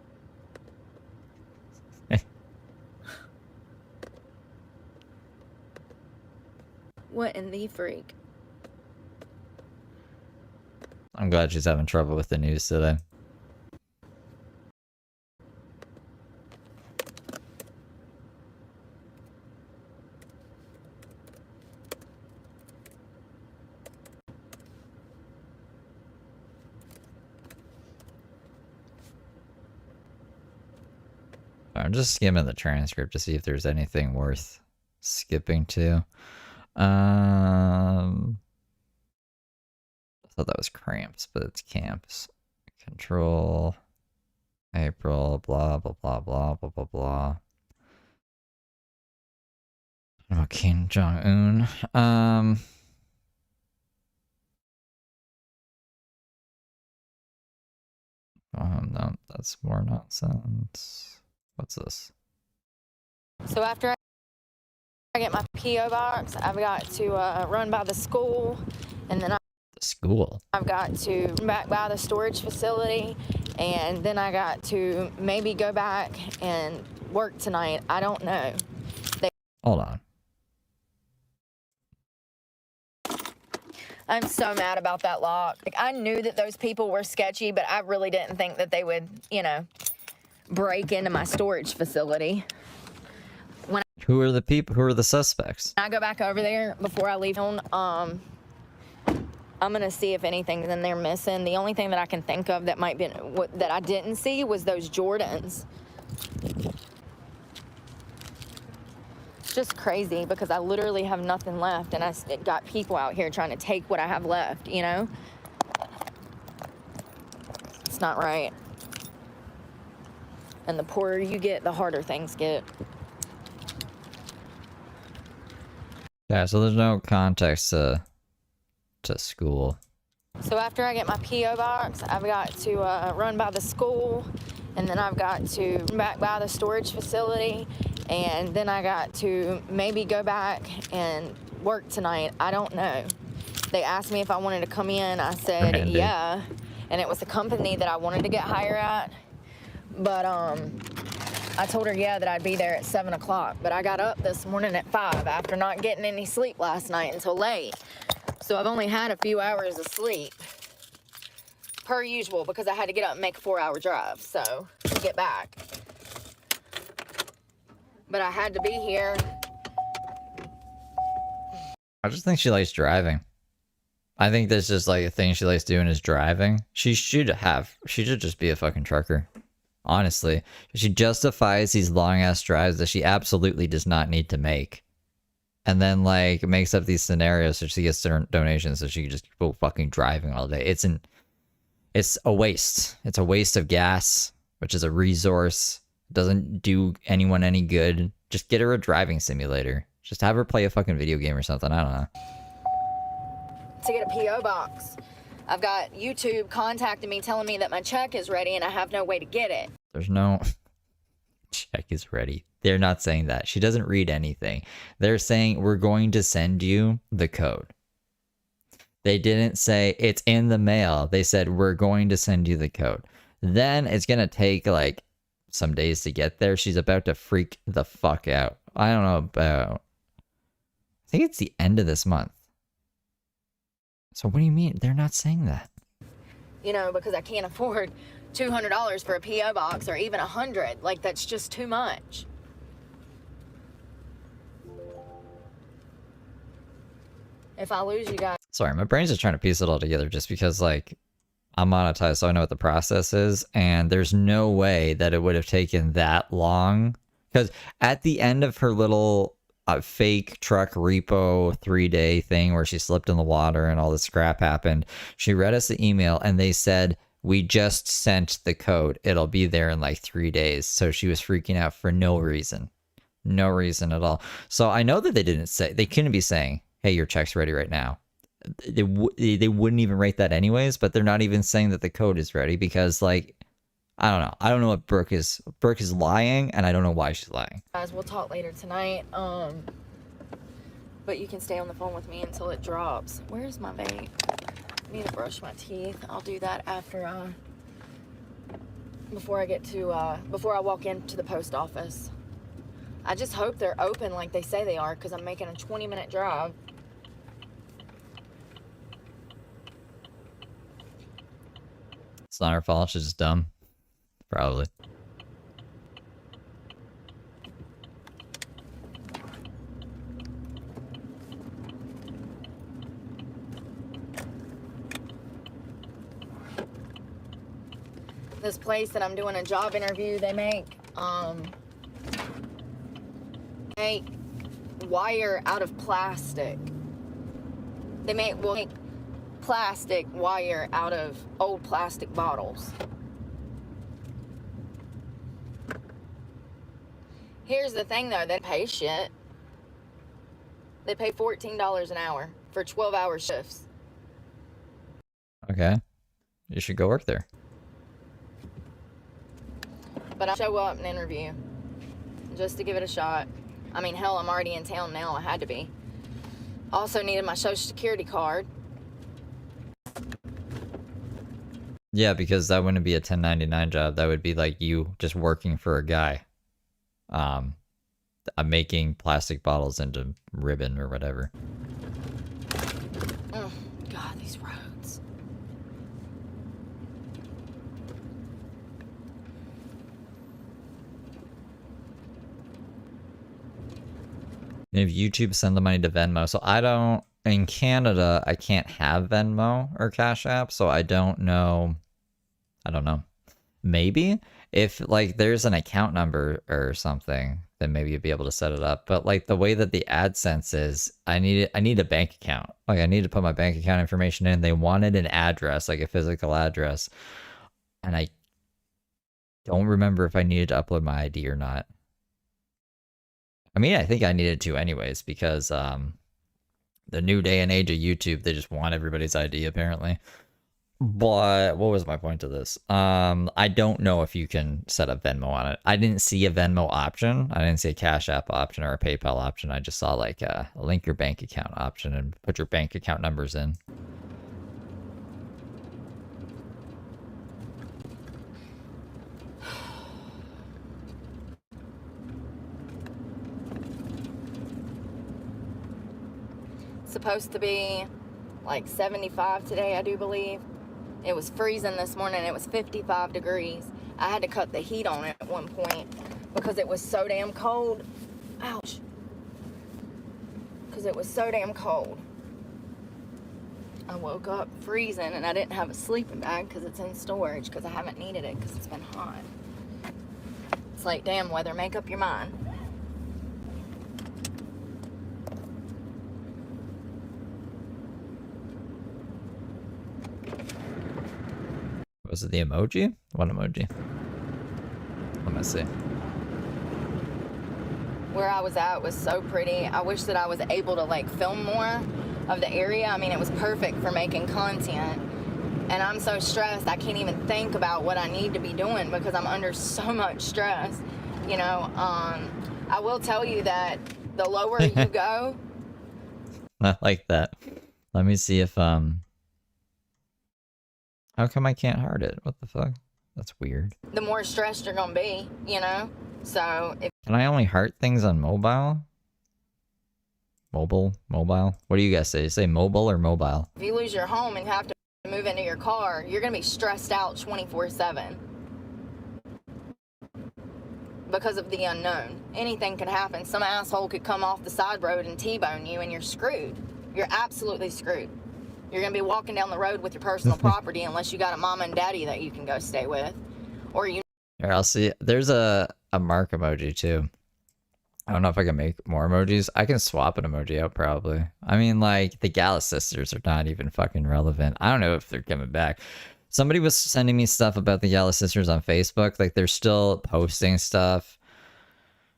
What in the freak? I'm glad she's having trouble with the news today. I'm just skimming the transcript to see if there's anything worth skipping to. I thought that was cramps, but it's camps. Control. April, blah, blah, blah, blah, blah, blah, blah. Oh, Kim Jong-un. Oh, no, that's more nonsense. What's this? So after I get my P.O. box, I've got to run by the school, and then The school? I've got to back by the storage facility, and then I got to maybe go back and work tonight. I don't know. Hold on. I'm so mad about that lock. Like, I knew that those people were sketchy, but I really didn't think that they would, you know, break into my storage facility. Who are the people? Who are the suspects? I go back over there before I leave home. I'm gonna see if anything's in there missing. The only thing that I can think of that might be that I didn't see was those Jordans. It's just crazy because I literally have nothing left, and I got people out here trying to take what I have left. You know, it's not right. And the poorer you get, the harder things get. Yeah, so there's no context to school. So after I get my P.O. box, I've got to run by the school, and then I've got to back by the storage facility, and then I got to maybe go back and work tonight. I don't know. They asked me if I wanted to come in. I said, Randy. yeah, and it was the company that I wanted to get higher at, but I told her, yeah, that I'd be there at 7 o'clock, but I got up this morning at 5 after not getting any sleep last night until late. So I've only had a few hours of sleep, per usual, because I had to get up and make a 4-hour drive, so, to get back. But I had to be here. I just think she likes driving. I think that's just like a thing she likes doing is driving. She should just be a fucking trucker. Honestly, she justifies these long ass drives that she absolutely does not need to make, and then like makes up these scenarios so she gets donations so she can just go fucking driving all day. It's a waste. It's a waste of gas, which is a resource. It doesn't do anyone any good. Just get her a driving simulator. Just have her play a fucking video game or something. I don't know. To get a P.O. box. I've got YouTube contacting me telling me that my check is ready and I have no way to get it. There's no check is ready. They're not saying that. She doesn't read anything. They're saying we're going to send you the code. They didn't say it's in the mail. They said we're going to send you the code. Then it's going to take like some days to get there. She's about to freak the fuck out. I don't know about... I think it's the end of this month. So what do you mean? They're not saying that. You know, because I can't afford $200 for a P.O. box or even $100. Like, that's just too much. If I lose you guys... Sorry, my brain's just trying to piece it all together just because, like, I'm monetized, so I know what the process is, and there's no way that it would have taken that long. Because at the end of her little fake truck repo 3-day thing where she slipped in the water and all this crap happened, she read us the email and they said, we just sent the code. It'll be there in like 3 days. So she was freaking out for no reason. No reason at all. So I know that they couldn't be saying, hey, your check's ready right now. They wouldn't even rate that anyways, but they're not even saying that the code is ready because, like, I don't know. I don't know what Brooke is. Brooke is lying, and I don't know why she's lying. Guys, we'll talk later tonight. But you can stay on the phone with me until it drops. Where's my vape? I need to brush my teeth. I'll do that after, before I walk into the post office. I just hope they're open like they say they are, because I'm making a 20-minute drive. It's not her fault. She's just dumb. Probably. This place that I'm doing a job interview, they make wire out of plastic. They make plastic wire out of old plastic bottles. Here's the thing though, they pay shit. They pay $14 an hour for 12-hour shifts. Okay. You should go work there. But I'll show up and interview just to give it a shot. I mean, hell, I'm already in town now. I had to be. Also needed my social security card. Yeah, because that wouldn't be a 1099 job. That would be like you just working for a guy. I'm making plastic bottles into ribbon or whatever. Oh, God, these roads. If YouTube send the money to Venmo, so I don't, in Canada, I can't have Venmo or Cash App, so I don't know. Maybe if like there's an account number or something, then maybe you'd be able to set it up. But like the way that the AdSense is, I need a bank account. Like I need to put my bank account information in. They wanted an address, like a physical address, and I don't remember if I needed to upload my ID or not. I mean, I think I needed to anyways, because the new day and age of YouTube, they just want everybody's ID apparently. But what was my point to this? I don't know if you can set up Venmo on it. I didn't see a Venmo option. I didn't see a Cash App option or a PayPal option. I just saw like a link your bank account option and put your bank account numbers in. Supposed to be like 75 today, I do believe. It was freezing this morning. It was 55 degrees. I had to cut the heat on it at one point because it was so damn cold. Ouch. Because it was so damn cold. I woke up freezing and I didn't have a sleeping bag because it's in storage because I haven't needed it because it's been hot. It's like, damn, weather, make up your mind. Was it the emoji? What emoji? Let me see. Where I was at was so pretty. I wish that I was able to like film more of the area. I mean, it was perfect for making content. And I'm so stressed, I can't even think about what I need to be doing because I'm under so much stress. You know, I will tell you that the lower you go. I like that. Let me see if, how come I can't heart it? What the fuck? That's weird. The more stressed you're gonna be, you know? So if Can I only heart things on mobile? Mobile? What do you guys say? You say mobile or mobile? you lose your home and you have to move into your car, you're gonna be stressed out 24/7. Because of the unknown. Anything could happen. Some asshole could come off the side road and T-bone you and you're screwed. You're absolutely screwed. You're going to be walking down the road with your personal property unless you got a mama and daddy that you can go stay with. Or you... Here, I'll see. There's a mark emoji, too. I don't know if I can make more emojis. I can swap an emoji out, probably. I mean, like, the Gala sisters are not even fucking relevant. I don't know if they're coming back. Somebody was sending me stuff about the Gala sisters on Facebook. Like, they're still posting stuff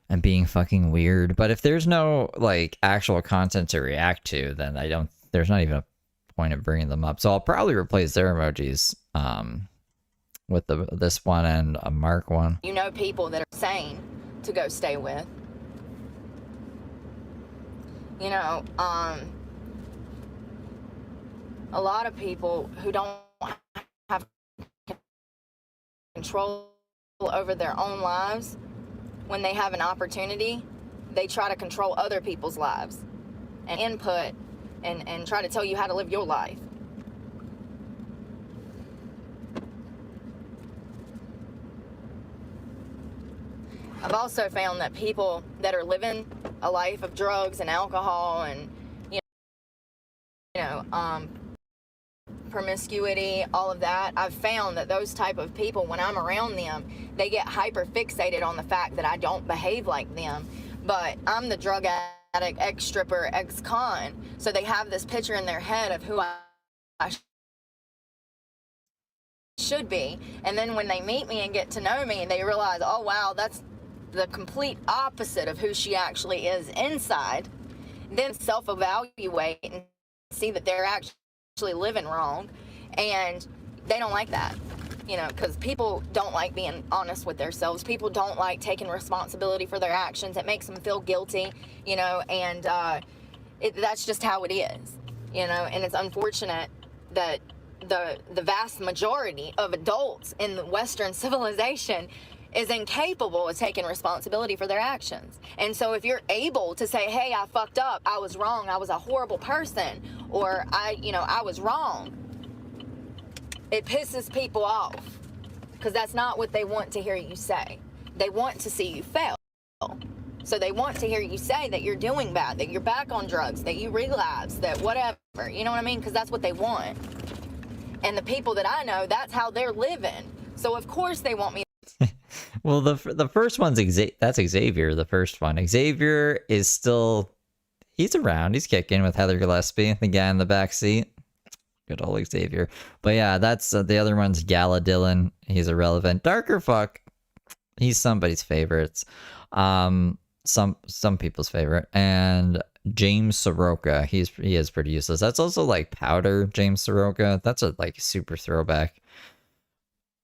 and being fucking weird. But if there's no, like, actual content to react to, then there's not even a point of bringing them up. So I'll probably replace their emojis with this one and a Mark one. You know people that are sane to go stay with. You know, a lot of people who don't have control over their own lives, when they have an opportunity, they try to control other people's lives and input and try to tell you how to live your life. I've also found that people that are living a life of drugs and alcohol and, you know, promiscuity, all of that, I've found that those type of people, when I'm around them, they get hyper fixated on the fact that I don't behave like them. But I'm the drug addict, ex-stripper, ex-con. So they have this picture in their head of who I should be. And then when they meet me and get to know me, they realize, oh, wow, that's the complete opposite of who she actually is inside. them self-evaluate and see that they're actually living wrong, and they don't like that, you know, because people don't like being honest with themselves. People don't like taking responsibility for their actions. It makes them feel guilty, you know, and that's just how it is, you know. And it's unfortunate that the vast majority of adults in the Western civilization is incapable of taking responsibility for their actions. And so if you're able to say, hey, I fucked up, I was wrong, I was a horrible person, or I was wrong, it pisses people off, because that's not what they want to hear you say. They want to see you fail. So they want to hear you say that you're doing bad, that you're back on drugs, that you relapse, that whatever, you know what I mean? Because that's what they want. And the people that I know, that's how they're living. So of course they want me. Well, the first one's that's Xavier, the first one. Xavier is still, he's around, he's kicking with Heather Gillespie, the guy in the back seat. Good old Xavier. But yeah, that's the other one's Gala Dylan. He's irrelevant. Darker Fuck, he's somebody's favorites. Some people's favorite. And James Soroka, he is pretty useless. That's also like Powder James Soroka. That's a like super throwback.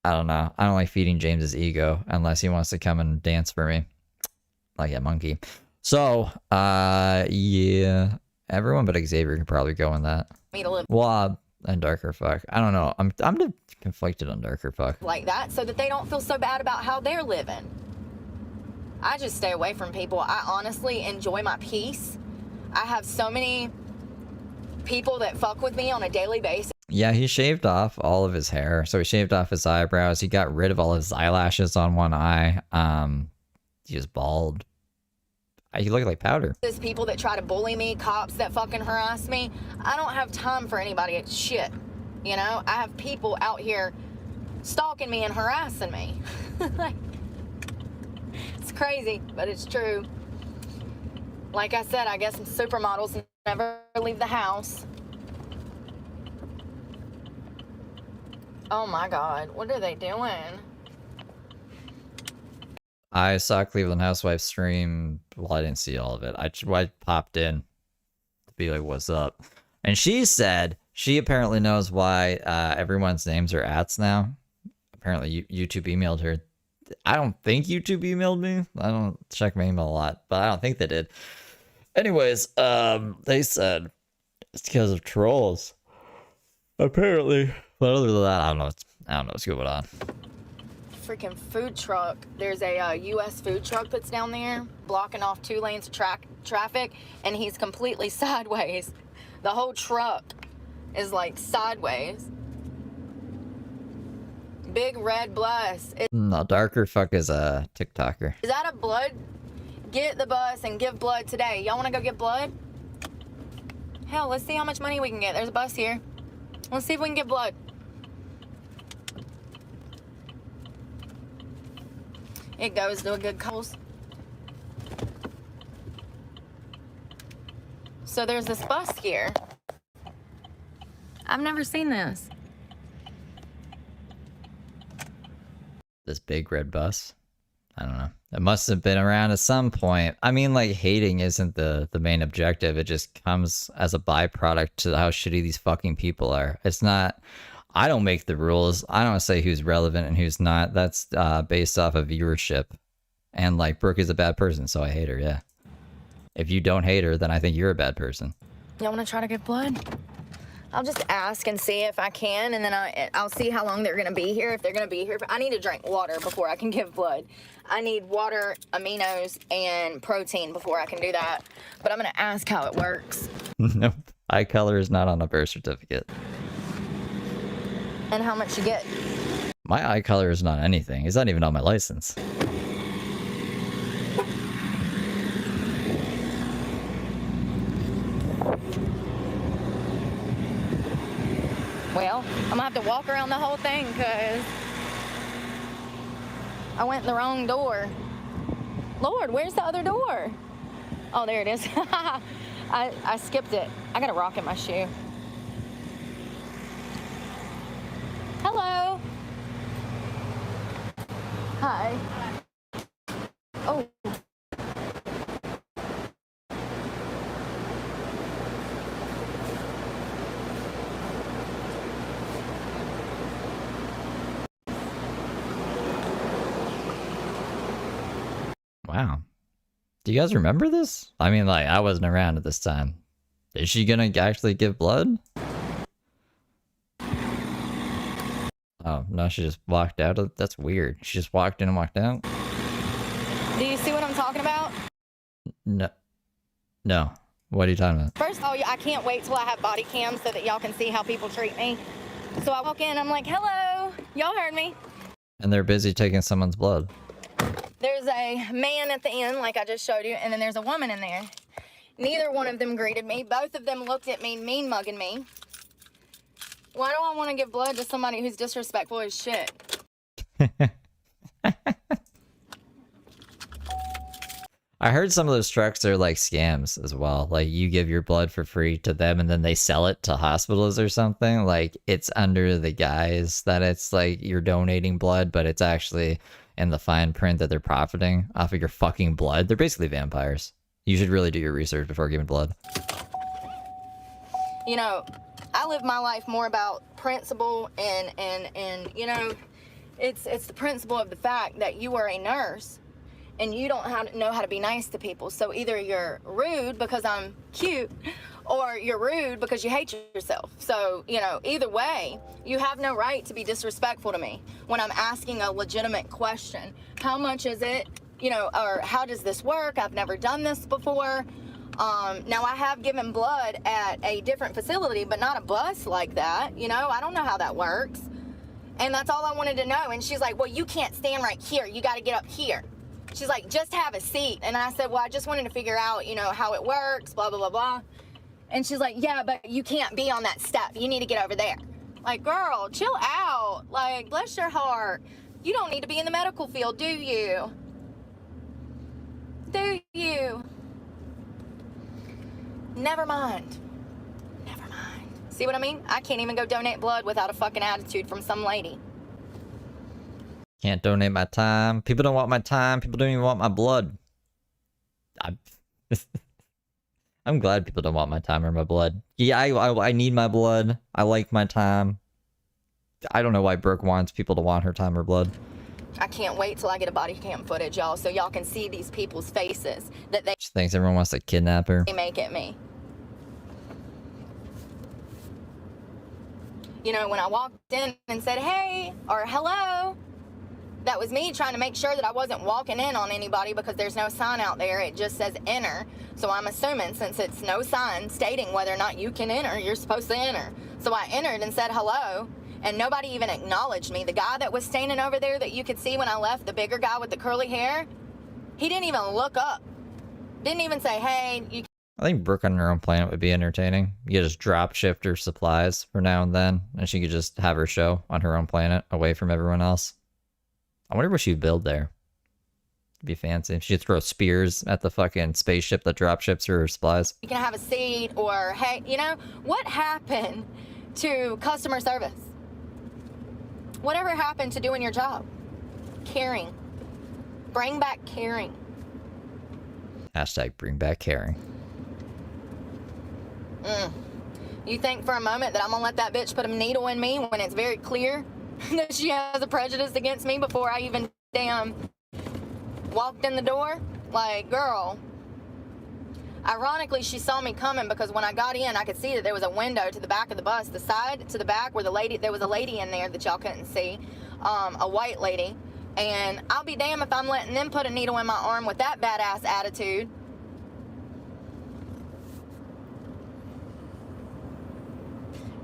I don't know. I don't like feeding James's ego unless he wants to come and dance for me like a monkey. So yeah, everyone but Xavier could probably go in that. Well, and Darker Fuck, I don't know. I'm conflicted on Darker Fuck Like that, so that they don't feel so bad about how they're living. I just stay away from people. I honestly enjoy my peace. I have so many people that fuck with me on a daily basis. Yeah, he shaved off all of his hair. So he shaved off his eyebrows. He got rid of all his eyelashes on one eye. He was bald. He looked like Powder. There's people that try to bully me, cops that fucking harass me. I don't have time for anybody. It's shit. You know, I have people out here stalking me and harassing me. Like, it's crazy, but it's true. Like I said, I guess supermodels never leave the house. Oh my God, what are they doing? I saw Cleveland Housewives stream. Well, I didn't see all of it. I popped in to be like, what's up? And she said she apparently knows why everyone's names are ats now. Apparently YouTube emailed her. I don't think YouTube emailed me. I don't check my email a lot, but I don't think they did. Anyways, they said it's because of trolls. Apparently. But other than that, I don't know what's going on. Freaking food truck. There's a U.S. food truck that's down there blocking off 2 lanes of traffic, and he's completely sideways. The whole truck is like sideways. Big red bus. No, Darker Fuck is a TikToker. Is that a blood? Get the bus and give blood today. Y'all want to go get blood? Hell, let's see how much money we can get. There's a bus here. Let's see if we can get blood. It goes to a good cause. So there's this bus here. I've never seen this. This big red bus? I don't know. It must have been around at some point. I mean, like, hating isn't the main objective. It just comes as a byproduct to how shitty these fucking people are. It's not... I don't make the rules. I don't say who's relevant and who's not. That's based off of viewership. And, like, Brooke is a bad person, so I hate her, yeah. If you don't hate her, then I think you're a bad person. Y'all want to try to get blood? I'll just ask and see if I can, and then I'll see how long they're going to be here. If they're going to be here, I need to drink water before I can give blood. I need water, aminos, and protein before I can do that. But I'm going to ask how it works. Nope. Eye color is not on a birth certificate. And how much you get? My eye color is not anything. It's not even on my license. Well, I'm gonna have to walk around the whole thing because I went in the wrong door. Lord, where's the other door? Oh, there it is. I skipped it. I got a rock in my shoe. Hello. Hi. Oh. Wow. Do you guys remember this? I mean, like, I wasn't around at this time. Is she gonna actually give blood? Oh, no, she just walked out. That's weird. She just walked in and walked out? Do you see what I'm talking about? No. No. What are you talking about? First of all, I can't wait till I have body cams so that y'all can see how people treat me. So I walk in, I'm like, hello, y'all heard me. And they're busy taking someone's blood. There's a man at the end, like I just showed you, and then there's a woman in there. Neither one of them greeted me. Both of them looked at me, mean mugging me. Why do I want to give blood to somebody who's disrespectful as shit? I heard some of those trucks are like scams as well. Like, you give your blood for free to them and then they sell it to hospitals or something. Like, it's under the guise that it's like you're donating blood, but it's actually in the fine print that they're profiting off of your fucking blood. They're basically vampires. You should really do your research before giving blood. You know, I live my life more about principle and you know, it's the principle of the fact that you are a nurse and you don't know how to be nice to people. So either you're rude because I'm cute or you're rude because you hate yourself. So, you know, either way, you have no right to be disrespectful to me when I'm asking a legitimate question. How much is it? You know, or how does this work? I've never done this before. Now I have given blood at a different facility, but not a bus like that. You know, I don't know how that works. And that's all I wanted to know. And she's like, well, you can't stand right here. You got to get up here. She's like, just have a seat. And I said, well, I just wanted to figure out, you know, how it works, blah, blah, blah, blah. And she's like, yeah, but you can't be on that step. You need to get over there. Like, girl, chill out. Like, bless your heart. You don't need to be in the medical field, do you? Do you? Never mind. Never mind. See what I mean? I can't even go donate blood without a fucking attitude from some lady. Can't donate my time. People don't want my time. People don't even want my blood. I'm glad people don't want my time or my blood. Yeah, I need my blood. I like my time. I don't know why Brooke wants people to want her time or blood. I can't wait till I get a body cam footage, y'all, so y'all can see these people's faces that they She thinks everyone wants to kidnap her. make at me. You know, when I walked in and said, hey, or hello, that was me trying to make sure that I wasn't walking in on anybody because there's no sign out there. It just says enter. So I'm assuming since it's no sign stating whether or not you can enter, you're supposed to enter. So I entered and said hello, and nobody even acknowledged me. The guy that was standing over there that you could see when I left, the bigger guy with the curly hair, he didn't even look up. Didn't even say, hey, you. I think Brooke on her own planet would be entertaining. You could just drop shift her supplies for now and then, and she could just have her show on her own planet away from everyone else. I wonder what she'd build there. It'd be fancy. She'd throw spears at the fucking spaceship that drop ships her supplies. You can have a seat, or hey, you know, what happened to customer service? Whatever happened to doing your job? Caring. Bring back caring. Hashtag bring back caring. You think for a moment that I'm gonna let that bitch put a needle in me when it's very clear that she has a prejudice against me before I even damn walked in the door? Like, girl. Ironically, she saw me coming because when I got in, I could see that there was a window to the back of the bus, the side to the back where there was a lady in there that y'all couldn't see, a white lady. And I'll be damned if I'm letting them put a needle in my arm with that badass attitude.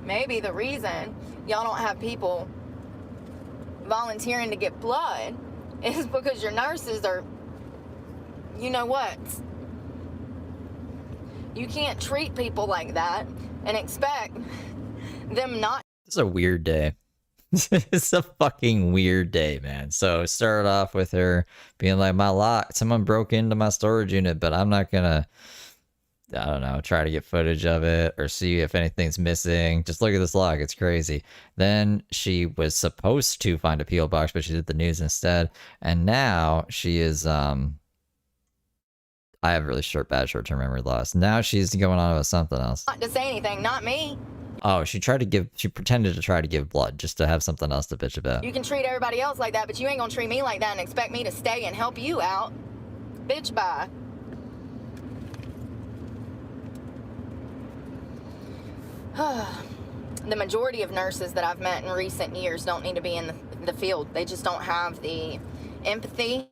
Maybe the reason y'all don't have people volunteering to get blood is because your nurses are, you know what? You can't treat people like that and expect them not. It's a weird day. It's a fucking weird day, man. So start off with her being like, someone broke into my storage unit, but I'm not gonna, I don't know, try to get footage of it or see if anything's missing. Just look at this log. It's crazy. Then she was supposed to find a P.O. box, but she did the news instead. And now she is, I have really bad short-term memory loss. Now she's going on about something else. Not to say anything, not me. Oh, she pretended to try to give blood just to have something else to bitch about. You can treat everybody else like that, but you ain't gonna treat me like that and expect me to stay and help you out. Bitch, bye. The majority of nurses that I've met in recent years don't need to be in the field. They just don't have the empathy,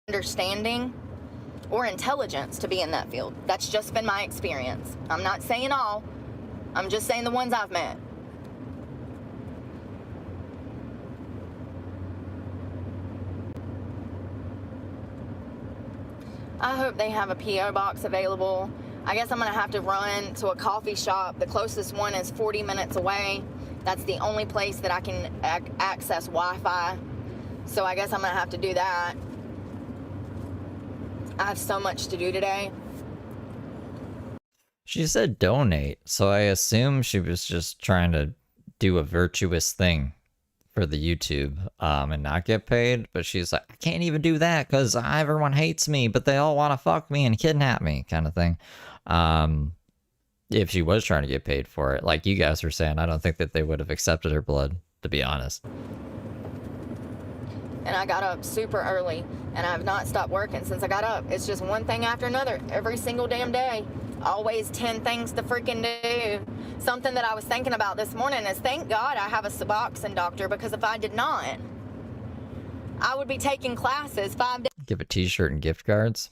understanding, or intelligence to be in that field. That's just been my experience. I'm not saying all. I'm just saying the ones I've met. I hope they have a P.O. box available. I guess I'm gonna have to run to a coffee shop. The closest one is 40 minutes away. That's the only place that I can access Wi-Fi. So I guess I'm gonna have to do that. I have so much to do today. She said donate, so I assume she was just trying to do a virtuous thing for the YouTube and not get paid, but she's like, I can't even do that because everyone hates me, but they all want to fuck me and kidnap me, kind of thing. If she was trying to get paid for it, like you guys were saying, I don't think that they would have accepted her blood, to be honest. And I got up super early, and I have not stopped working since I got up. It's just one thing after another, every single damn day. Always 10 things to freaking do. Something that I was thinking about this morning is, thank God I have a Suboxone doctor, because if I did not, I would be taking classes 5 Give a t-shirt and gift cards.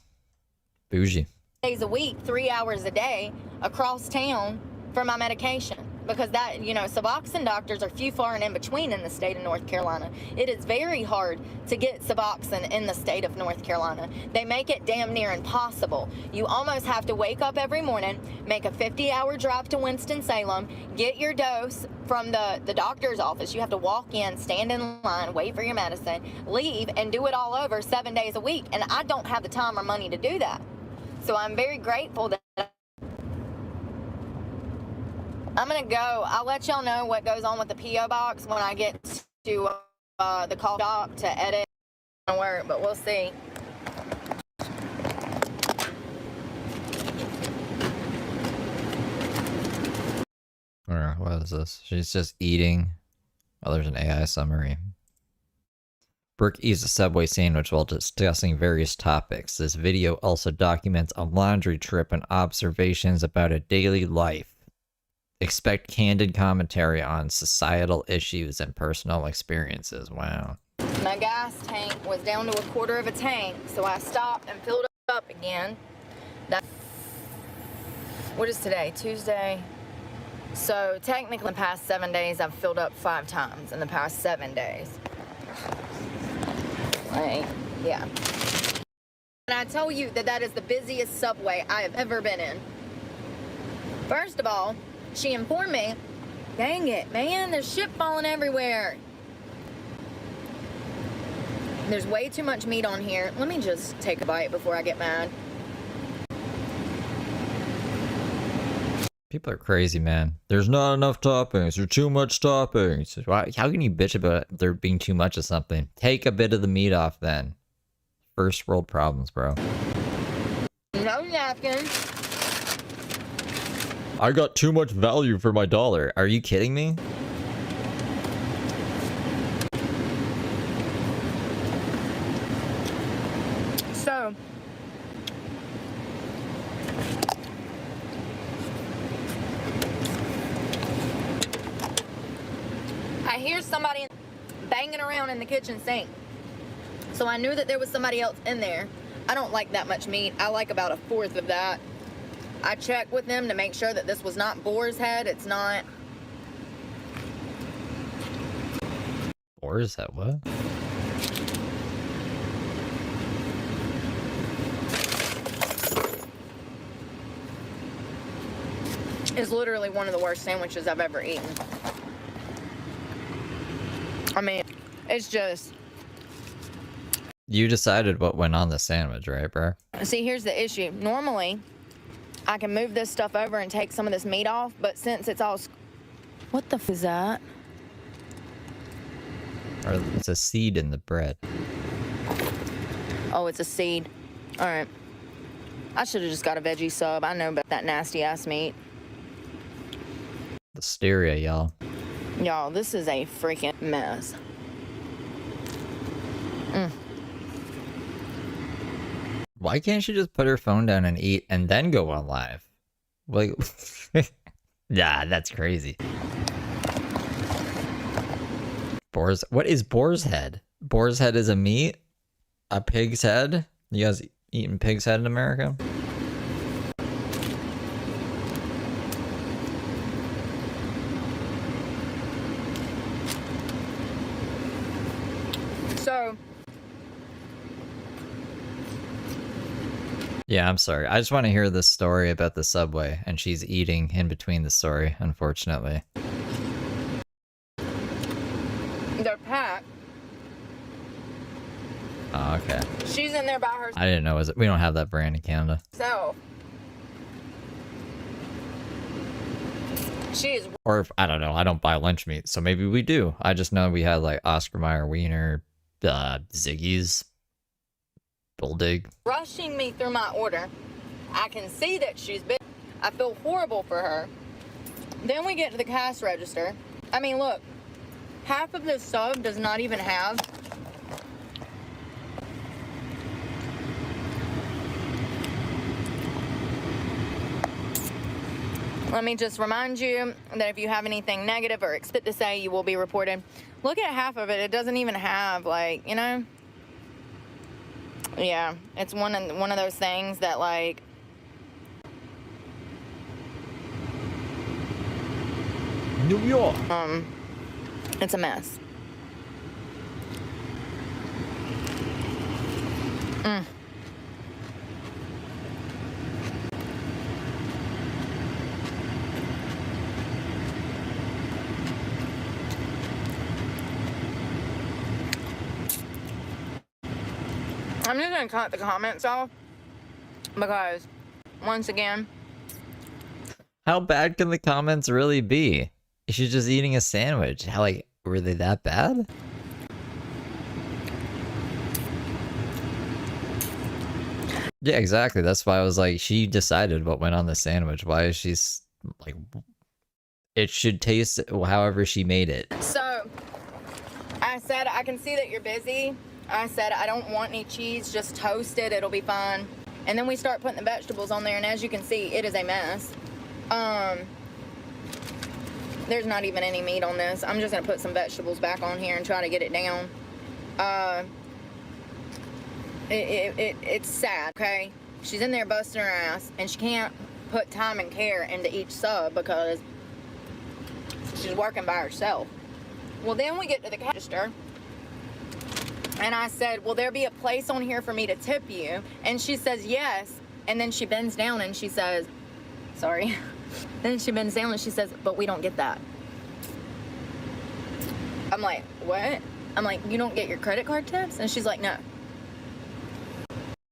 Bougie. days a week, 3 hours a day, across town for my medication. Because that, you know, Suboxone doctors are few, far, and in between in the state of North Carolina. It is very hard to get Suboxone in the state of North Carolina. They make it damn near impossible. You almost have to wake up every morning, make a 50-hour drive to Winston-Salem, get your dose from the doctor's office. You have to walk in, stand in line, wait for your medicine, leave, and do it all over 7 days a week. And I don't have the time or money to do that. So I'm very grateful that I'm gonna go. I'll let y'all know what goes on with the P.O. box when I get to the call shop to edit and work, but we'll see. Alright, what is this? She's just eating. Oh, there's an AI summary. Brooke eats a Subway sandwich while discussing various topics. This video also documents a laundry trip and observations about a daily life. Expect candid commentary on societal issues and personal experiences. Wow. My gas tank was down to a quarter of a tank, so I stopped and filled it up again. What is today? Tuesday? So technically in the past 7 days, I've filled up 5 times in the past 7 days. Like, yeah. And I tell you that is the busiest Subway I have ever been in. First of all, she informed me, dang it, man, there's shit falling everywhere. There's way too much meat on here. Let me just take a bite before I get mad. People are crazy, man. There's not enough toppings. There's too much toppings. How can you bitch about there being too much of something? Take a bit of the meat off then. First world problems, bro. No napkins. I got too much value for my dollar. Are you kidding me? So, I hear somebody banging around in the kitchen sink. So I knew that there was somebody else in there. I don't like that much meat. I like about 1/4 of that. I checked with them to make sure that this was not boar's head. It's not. Boar's head, what? It's literally one of the worst sandwiches I've ever eaten. I mean, it's just... You decided what went on the sandwich, right, bro? See, here's the issue. Normally, I can move this stuff over and take some of this meat off, but since it's all... What the f is that? Or it's a seed in the bread. Oh, it's a seed. All right. I should have just got a veggie sub. I know about that nasty-ass meat. Listeria, y'all. Y'all, this is a freaking mess. Why can't she just put her phone down and eat and then go on live? Like, yeah, that's crazy. What is boar's head? Boar's head is a meat? A pig's head? You guys eating pig's head in America? So, yeah, I'm sorry. I just want to hear this story about the subway, and she's eating in between the story, unfortunately. they're packed. Oh, okay. She's in there by herself. I didn't know. We don't have that brand in Canada. She is. Or if, I don't know. I don't buy lunch meat, so maybe we do. I just know we had like Oscar Mayer Wiener, Ziggy's, Bulldog. Rushing me through my order. I can see that she's busy. I feel horrible for her. Then we get to the cash register. I mean, look, half of this sub does not even have Let me just remind you that if you have anything negative or expect to say, you will be reported. Look at half of it. It doesn't even have, like, you know? Yeah, it's one of those things that, like, New York. It's a mess. I'm just gonna cut the comments off because, once again, how bad can the comments really be? She's just eating a sandwich. How, like, were they that bad? Yeah, exactly. That's why I was like, she decided what went on the sandwich. Why is she like, it should taste however she made it. So, I said, I can see that you're busy. I said, I don't want any cheese, just toast it, it'll be fine. And then we start putting the vegetables on there, and as you can see, it is a mess. There's not even any meat on this. I'm just gonna put some vegetables back on here and try to get it down. It's sad, okay? She's in there busting her ass, and she can't put time and care into each sub because she's working by herself. Well, then we get to the cash register, and I said, will there be a place on here for me to tip you? And she says, yes. And then she bends down and she says, sorry. Then she bends down and she says, but we don't get that. I'm like, what? I'm like, you don't get your credit card tips? And she's like, no.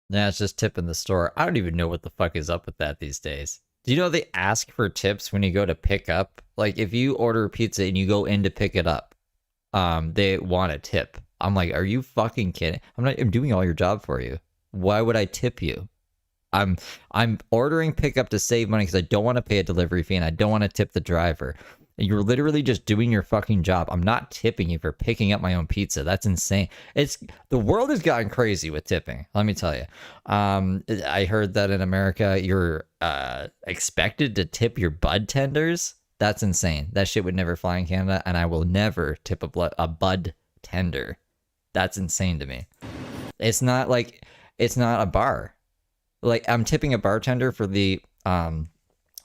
Yeah, it's just tipping the store. I don't even know what the fuck is up with that these days. Do you know they ask for tips when you go to pick up? Like, if you order pizza and you go in to pick it up, they want a tip. I'm like, are you fucking kidding? I'm doing all your job for you. Why would I tip you? I'm ordering pickup to save money because I don't want to pay a delivery fee and I don't want to tip the driver. You're literally just doing your fucking job. I'm not tipping you for picking up my own pizza. That's insane. The world has gotten crazy with tipping. Let me tell you. I heard that in America you're expected to tip your bud tenders. That's insane. That shit would never fly in Canada, and I will never tip a bud tender. That's insane to me. It's not a bar. Like, I'm tipping a bartender for the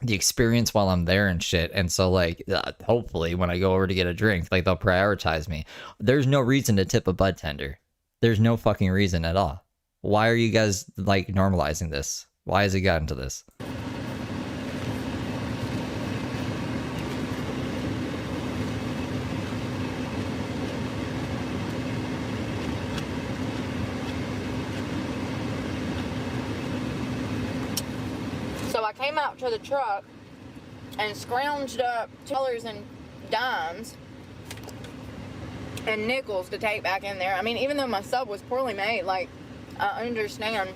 experience while I'm there and shit. And so, like, hopefully when I go over to get a drink, like, they'll prioritize me. There's no reason to tip a bud tender. There's no fucking reason at all. Why are you guys, like, normalizing this? Why has it gotten to this? So I came out to the truck and scrounged up dollars and dimes and nickels to take back in there. I mean, even though my sub was poorly made, like, I understand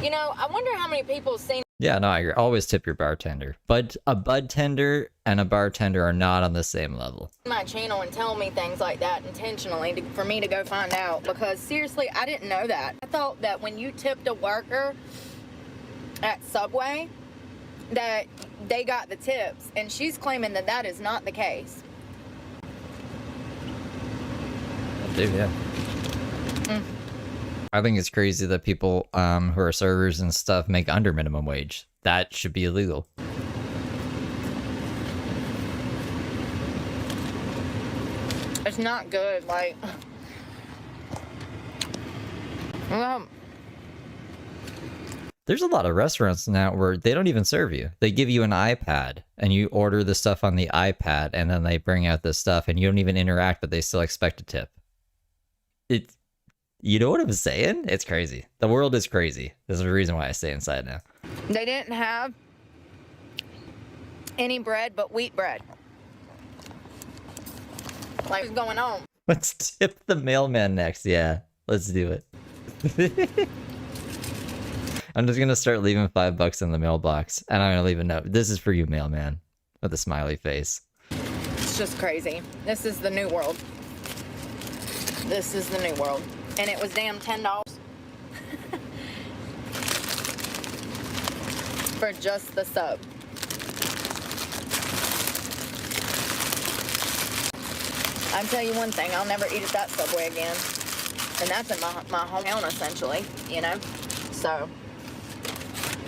You know, I wonder how many people have seen Yeah, no, I always tip your bartender. But a bud tender and a bartender are not on the same level. My channel and tell me things like that intentionally for me to go find out, because seriously, I didn't know that. I thought that when you tipped a worker at Subway, that they got the tips, and she's claiming that that is not the case. Dude, yeah. I think it's crazy that people who are servers and stuff make under minimum wage. That should be illegal. It's not good, like... There's a lot of restaurants now where they don't even serve you. They give you an iPad, and you order the stuff on the iPad, and then they bring out the stuff, and you don't even interact, but they still expect a tip. You know what I'm saying? It's crazy. The world is crazy. There's a reason why I stay inside now. They didn't have any bread but wheat bread. Like, what's going on? Let's tip the mailman next. Yeah, let's do it. I'm just gonna start leaving $5 in the mailbox, and I'm gonna leave a note. This is for you, mailman, with a smiley face. It's just crazy. This is the new world. This is the new world. And it was damn $10 for just the sub. I'll tell you one thing, I'll never eat at that Subway again. And that's in my hometown, essentially, you know? So,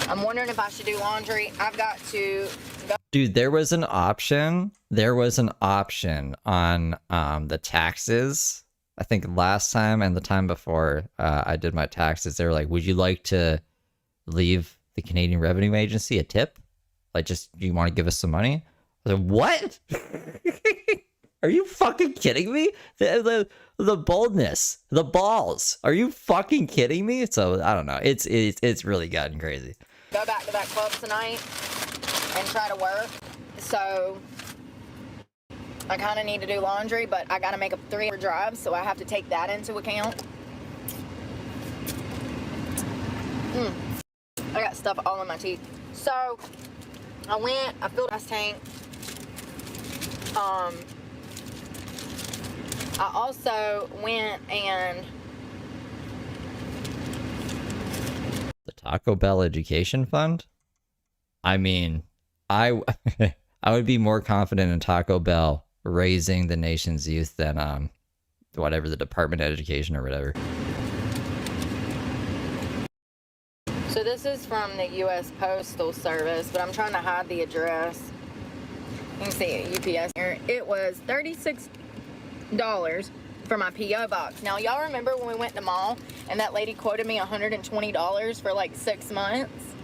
I'm wondering if I should do laundry. I've got to go. Dude, there was an option. There was an option on the taxes. I think last time and the time before I did my taxes, they were like, would you like to leave the Canadian Revenue Agency a tip? Like, just, you want to give us some money? I was like, what? Are you fucking kidding me? The boldness, the balls. Are you fucking kidding me? So, I don't know. It's really gotten crazy. Go back to that club tonight and try to work. So... I kind of need to do laundry, but I got to make a 3-hour drive, so I have to take that into account. I got stuff all in my teeth. So, I filled my tank. I also went and... The Taco Bell Education Fund? I mean, I would be more confident in Taco Bell raising the nation's youth than whatever, the Department of Education or whatever. So this is from the U.S. Postal Service, but I'm trying to hide the address. You can see it, UPS here. It was $36 for my P.O. box. Now, y'all remember when we went to the mall and that lady quoted me $120 for like 6 months?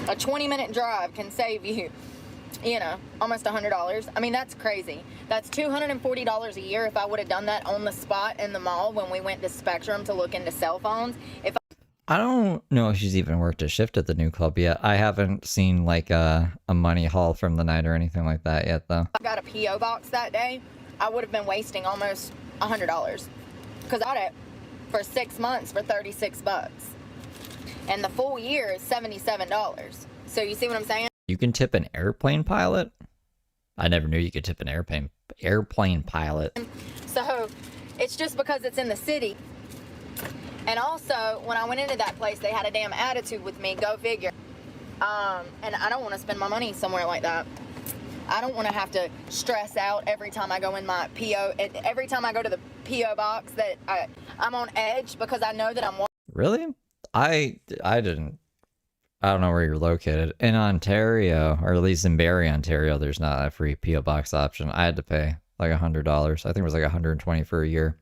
A 20-minute drive can save you, you know, almost $100. I mean, that's crazy. That's $240 a year if I would have done that on the spot in the mall when we went to Spectrum to look into cell phones. I don't know if she's even worked a shift at the new club yet. I haven't seen like a money haul from the night or anything like that yet, though. I got a P.O. box that day. I would have been wasting almost $100 because I got it for 6 months for $36. And the full year is $77. So you see what I'm saying? You can tip an airplane pilot? I never knew you could tip an airplane pilot. So it's just because it's in the city. And also, when I went into that place, they had a damn attitude with me. Go figure. And I don't want to spend my money somewhere like that. I don't want to have to stress out every time I go in my P.O. Every time I go to the P.O. box that I'm on edge because I know that I'm... Really? I don't know where you're located. In Ontario, or at least in Barrie, Ontario, there's not a free P.O. box option. I had to pay like $100. I think it was like $120 for a year.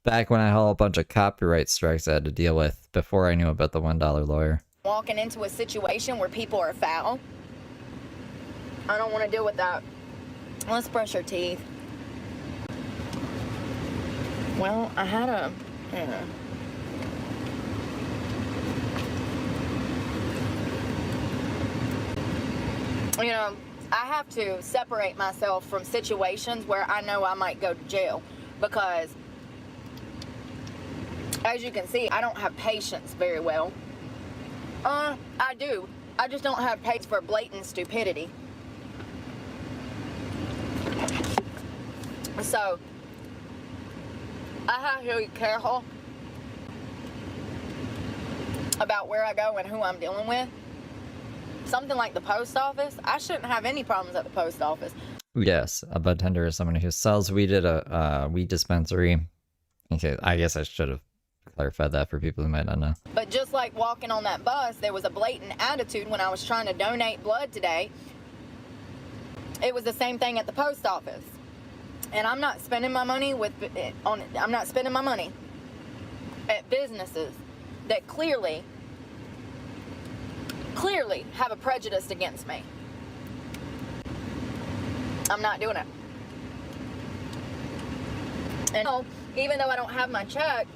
Back when I had a bunch of copyright strikes I had to deal with before I knew about the $1 lawyer. Walking into a situation where people are foul. I don't want to deal with that. Let's brush our teeth. Well, I had a... You know, I have to separate myself from situations where I know I might go to jail because, as you can see, I don't have patience very well. I do. I just don't have taste for blatant stupidity. So, I have to be careful about where I go and who I'm dealing with. Something like the post office, I shouldn't have any problems at the post office. Yes, a bud tender is someone who sells weed at a weed dispensary. Okay, I guess I should have clarified that for people who might not know. But just like walking on that bus, there was a blatant attitude when I was trying to donate blood today. It was the same thing at the post office. And I'm not spending my money I'm not spending my money at businesses that clearly have a prejudice against me. I'm not doing it. And even though I don't have my check,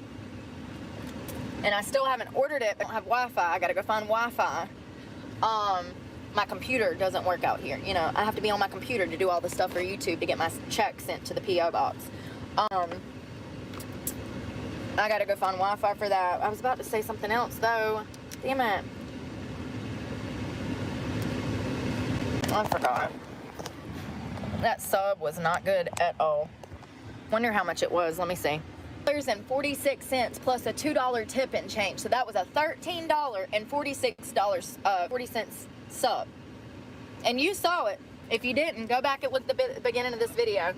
and I still haven't ordered it, I don't have Wi-Fi. I gotta go find Wi-Fi. My computer doesn't work out here. You know, I have to be on my computer to do all the stuff for YouTube to get my check sent to the P.O. box. I gotta go find Wi-Fi for that. I was about to say something else though. Damn it. I forgot. That sub was not good at all. Wonder how much it was. Let me see. $46 plus a $2 tip and change. So that was a $13.46 sub. And you saw it. If you didn't, go back and look at the beginning of this video.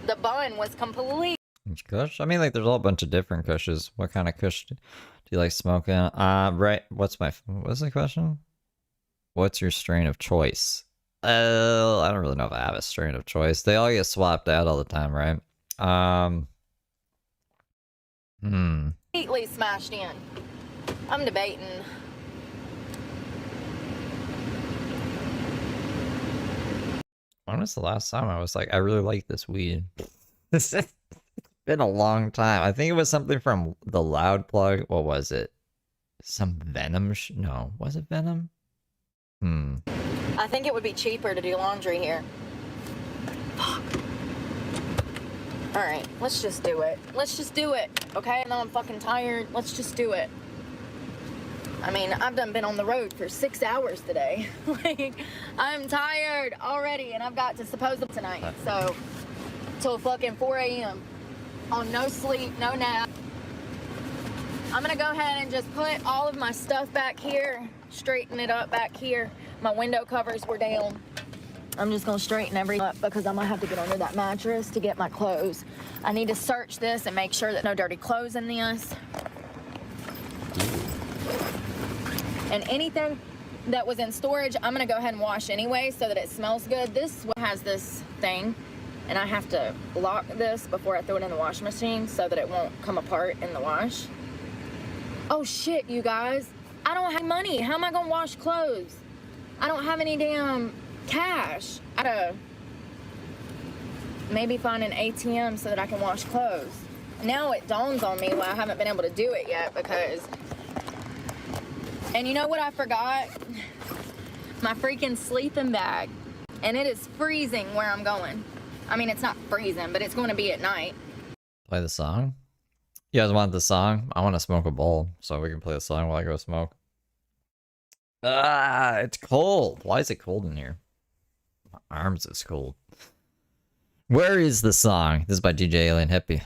The bun was complete. Kush? I mean, like, there's a whole bunch of different Kushes. What kind of Kush do you like smoking? Right. What's the question? What's your strain of choice? I don't really know if I have a strain of choice. They all get swapped out all the time, right? Completely smashed in. I'm debating. When was the last time I was like, I really like this weed? It's been a long time. I think it was something from the Loud Plug. What was it? Some Venom? No, was it Venom? I think it would be cheaper to do laundry here. Fuck. Alright, let's just do it. Let's just do it, okay? I know I'm fucking tired. Let's just do it. I mean, I've been on the road for 6 hours today. Like, I'm tired already, and I've got to supposedly tonight. So, till fucking 4 a.m. on no sleep, no nap. I'm gonna go ahead and just put all of my stuff back here, straighten it up back here. My window covers were down. I'm just gonna straighten everything up because I'm gonna have to get under that mattress to get my clothes. I need to search this and make sure that no dirty clothes in this. And anything that was in storage, I'm gonna go ahead and wash anyway so that it smells good. This one has this thing, and I have to lock this before I throw it in the washing machine so that it won't come apart in the wash. Oh shit, you guys. I don't have money. How am I gonna wash clothes? I don't have any damn cash. I gotta maybe find an ATM so that I can wash clothes. Now it dawns on me why I haven't been able to do it yet because... And you know what I forgot? My freaking sleeping bag. And it is freezing where I'm going. I mean, it's not freezing, but it's going to be at night. Play the song? You guys want the song? I want to smoke a bowl, so we can play the song while I go smoke. It's cold. Why is it cold in here? My arms is cold. Where is the song? This is by DJ Alien Hippie.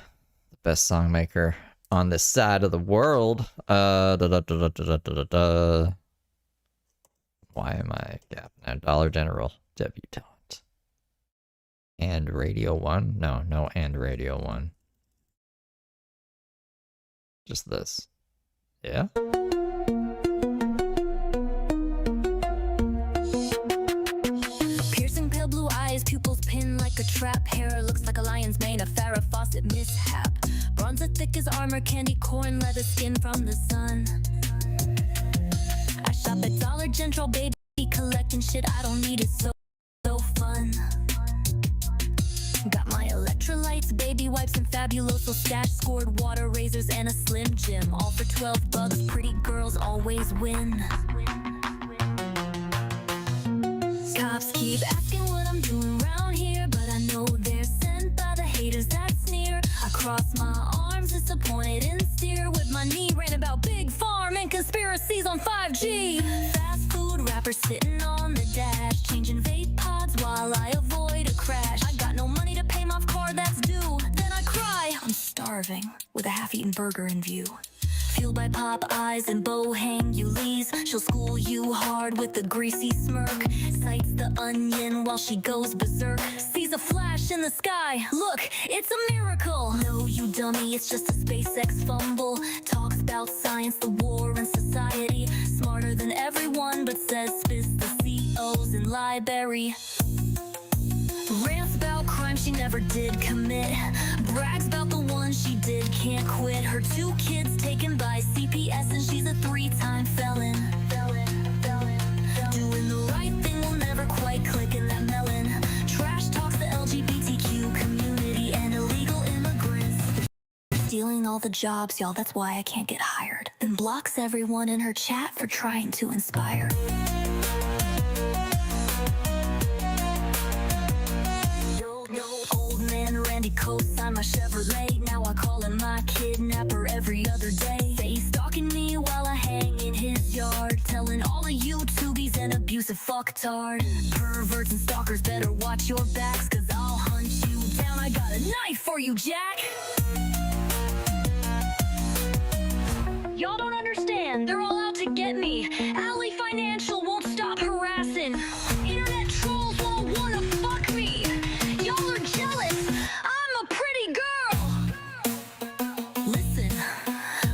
The best song maker on this side of the world. Why am I gapping out? Dollar General debutante. And Radio 1? No, and Radio 1. Just this. Yeah? Piercing pale blue eyes, pupils pinned like a trap. Hair looks like a lion's mane, a Farrah Fawcett mishap. Bronzer thick as armor, candy corn, leather skin from the sun. I shop at Dollar General, baby, collecting shit I don't need, it's so fun. Got my electrolytes, baby wipes, and Fabuloso stash. Scored water razors and a Slim Jim, all for $12. Pretty girls always win. Cops keep asking what I'm doing around here, but I know they're sent by the haters that sneer. I cross my arms, disappointed and steer with my knee, ran about big farm and conspiracies on 5G. Fast food rappers sitting on the dash, changing vape pods while I avoid a crash. I got no money to pay my car that's due. Then I cry, I'm starving with a half-eaten burger in view. Fueled by pop eyes and Bohang Ulis, she'll school you hard with a greasy smirk. Sights the onion while she goes berserk. Sees a flash in the sky, look, it's a miracle. No, you dummy, it's just a SpaceX fumble. Talks about science, the war, and society. Smarter than everyone, but says spits the COs in library. Rants about crime she never did commit. Brags about the one she did, can't quit. Her 2 kids taken by CPS and she's a 3-time felon. Doing the right thing will never quite click in that melon. Trash talks the LGBTQ community and illegal immigrants. Stealing all the jobs, y'all, that's why I can't get hired. And blocks everyone in her chat for trying to inspire. Randy co-signed my Chevrolet. Now I call him my kidnapper every other day. Say he's stalking me while I hang in his yard, telling all of YouTube he's an abusive fucktard. Perverts and stalkers better watch your backs, cause I'll hunt you down. I got a knife for you, Jack. Y'all don't understand, they're all out to get me. Alley Financial won't stop harassing. Internet trolls won't wanna fuck me. Y'all are jealous, I'm a pretty girl. Listen,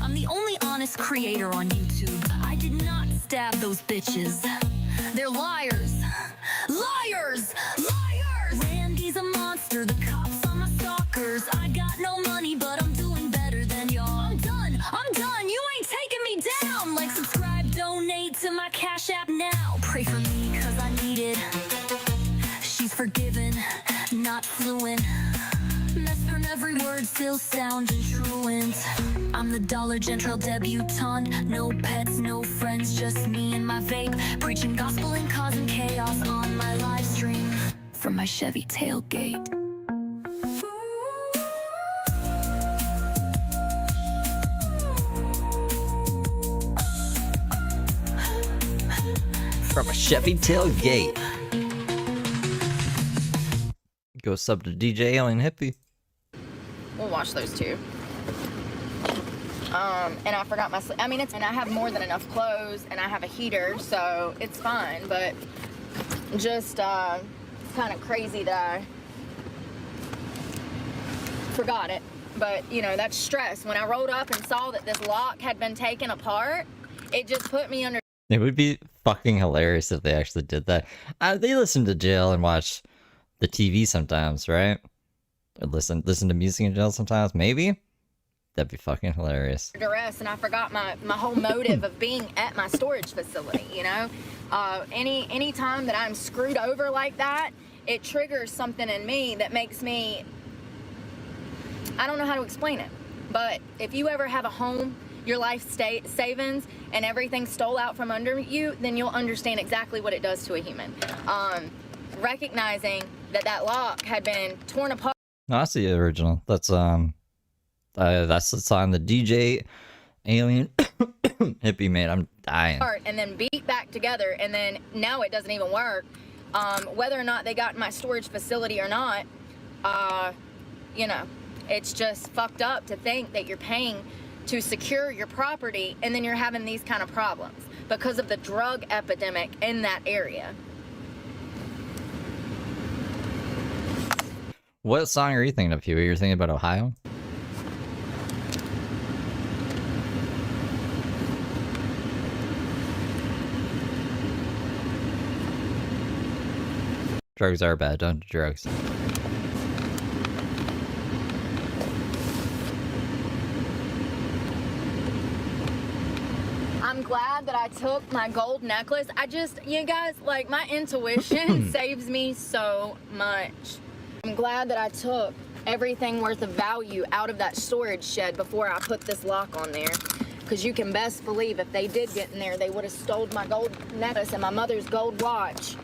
I'm the only honest creator on YouTube. I did not stab those bitches. They're liars. Liars! Liars! Randy's a monster, the cops are my stalkers. I got no money, but I'm doing better than y'all. I'm done, you ain't taking me down. Like, subscribe, donate to my Cash App now. Pray for me, cause I need it. She's forgiven, not fluent. Messed on every word, still sounding truant. I'm the Dollar General debutante. No pets, no friends, just me and my vape. Preaching gospel and causing chaos on my live stream from my Chevy tailgate. From a Chevy tailgate. Go sub to DJ Alien Hippie. We'll watch those 2. And I forgot my, I mean, and I have more than enough clothes, and I have a heater, so it's fine, but just, it's kind of crazy that I forgot it. But, you know, that's stress. When I rolled up and saw that this lock had been taken apart, it just put me under. It would be fucking hilarious if they actually did that. They listen to jail and watch the TV sometimes, right? Or listen to music in jail sometimes, maybe? That'd be fucking hilarious. Duress, and I forgot my whole motive of being at my storage facility, you know? Any time that I'm screwed over like that, it triggers something in me that makes me, I don't know how to explain it, but if you ever have a home, your life savings, and everything stole out from under you, then you'll understand exactly what it does to a human. Recognizing that lock had been torn apart. No, that's the original. That's the song the DJ Alien Hippie made. I'm dying. And then beat back together, and then now it doesn't even work. Whether or not they got in my storage facility or not, you know, it's just fucked up to think that you're paying to secure your property, and then you're having these kind of problems because of the drug epidemic in that area. What song are you thinking of, Huey? You're thinking about Ohio? Drugs are bad. Don't do drugs. I'm glad that I took my gold necklace. You guys, like, my intuition saves me so much. I'm glad that I took everything worth of value out of that storage shed before I put this lock on there. Because you can best believe if they did get in there, they would have stolen my gold necklace and my mother's gold watch.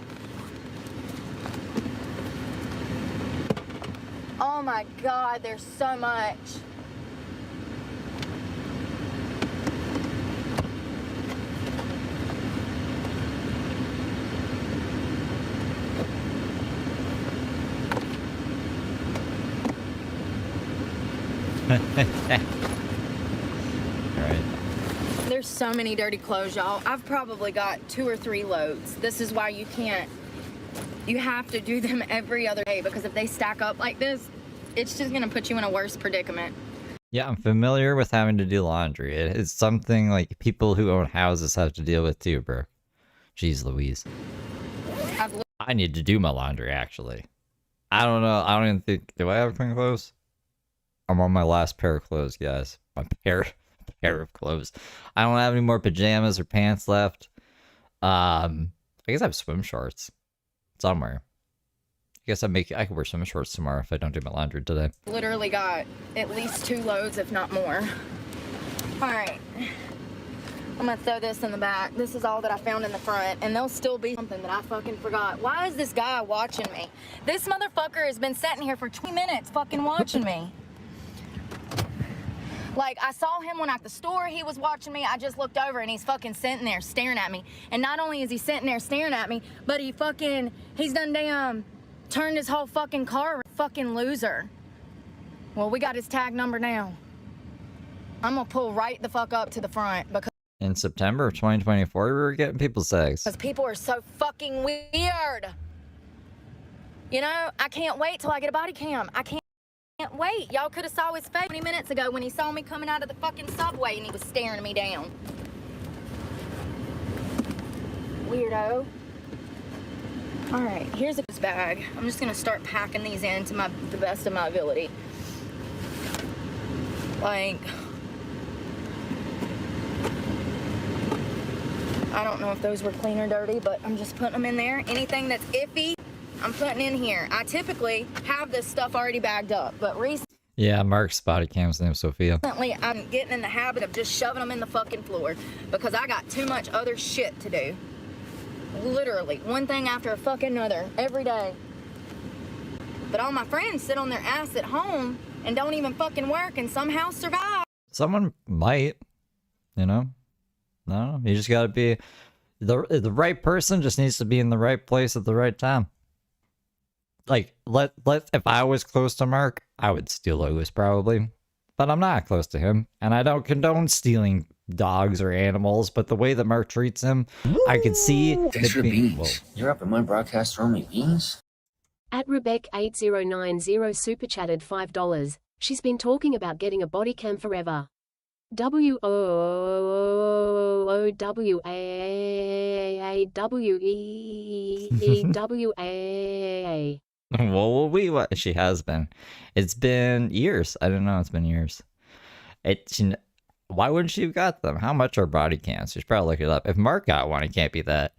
Oh my God, there's so much. Right. There's so many dirty clothes, y'all. I've probably got 2 or 3 loads. This is why you can't. You have to do them every other day, because if they stack up like this, it's just gonna put you in a worse predicament. Yeah, I'm familiar with having to do laundry. It's something like people who own houses have to deal with too, bro. Jeez Louise. I need to do my laundry, actually. I don't know. I don't even think... Do I have clean clothes? I'm on my last pair of clothes, guys. My pair of clothes. I don't have any more pajamas or pants left. I guess I have swim shorts somewhere. I guess I can wear swim shorts tomorrow if I don't do my laundry today. Literally got at least 2 loads, if not more. All right. I'm gonna throw this in the back. This is all that I found in the front, and there'll still be something that I fucking forgot. Why is this guy watching me? This motherfucker has been sitting here for 20 minutes fucking watching me. Like, I saw him when at the store, he was watching me. I just looked over and he's fucking sitting there staring at me. And not only is he sitting there staring at me, but he's done damn turned his whole fucking car. Fucking loser. Well, we got his tag number now. I'm gonna pull right the fuck up to the front because In September of 2024, we were getting people's tags. people are so fucking weird. You know, I can't wait till I get a body cam. I can't wait. Y'all could have saw his face 20 minutes ago when he saw me coming out of the fucking subway and he was staring me down. Weirdo. All right, here's this bag. I'm just gonna start packing these in to the best of my ability. Like, I don't know if those were clean or dirty, but I'm just putting them in there. Anything that's iffy, I'm putting in here. I typically have this stuff already bagged up, but recently, Yeah, Mark's body cam's name is Sophia. I'm getting in the habit of just shoving them in the fucking floor because I got too much other shit to do. Literally, one thing after a fucking another, every day. But all my friends sit on their ass at home and don't even fucking work and somehow survive. Someone might, you know? No, you just gotta be... The right person just needs to be in the right place at the right time. Like, if I was close to Mark, I would steal Louis probably. But I'm not close to him, and I don't condone stealing dogs or animals, but the way that Mark treats him, I could see... Thanks for beans. You're up in my broadcast throwing me beans? At Rebecca8090 super chatted $5. She's been talking about getting a body cam forever. WOWAWEWA. Well, she has been. It's been years. I don't know. It's been years. Why wouldn't she have got them? How much are body cams? She should probably look it up. If Mark got one, it can't be that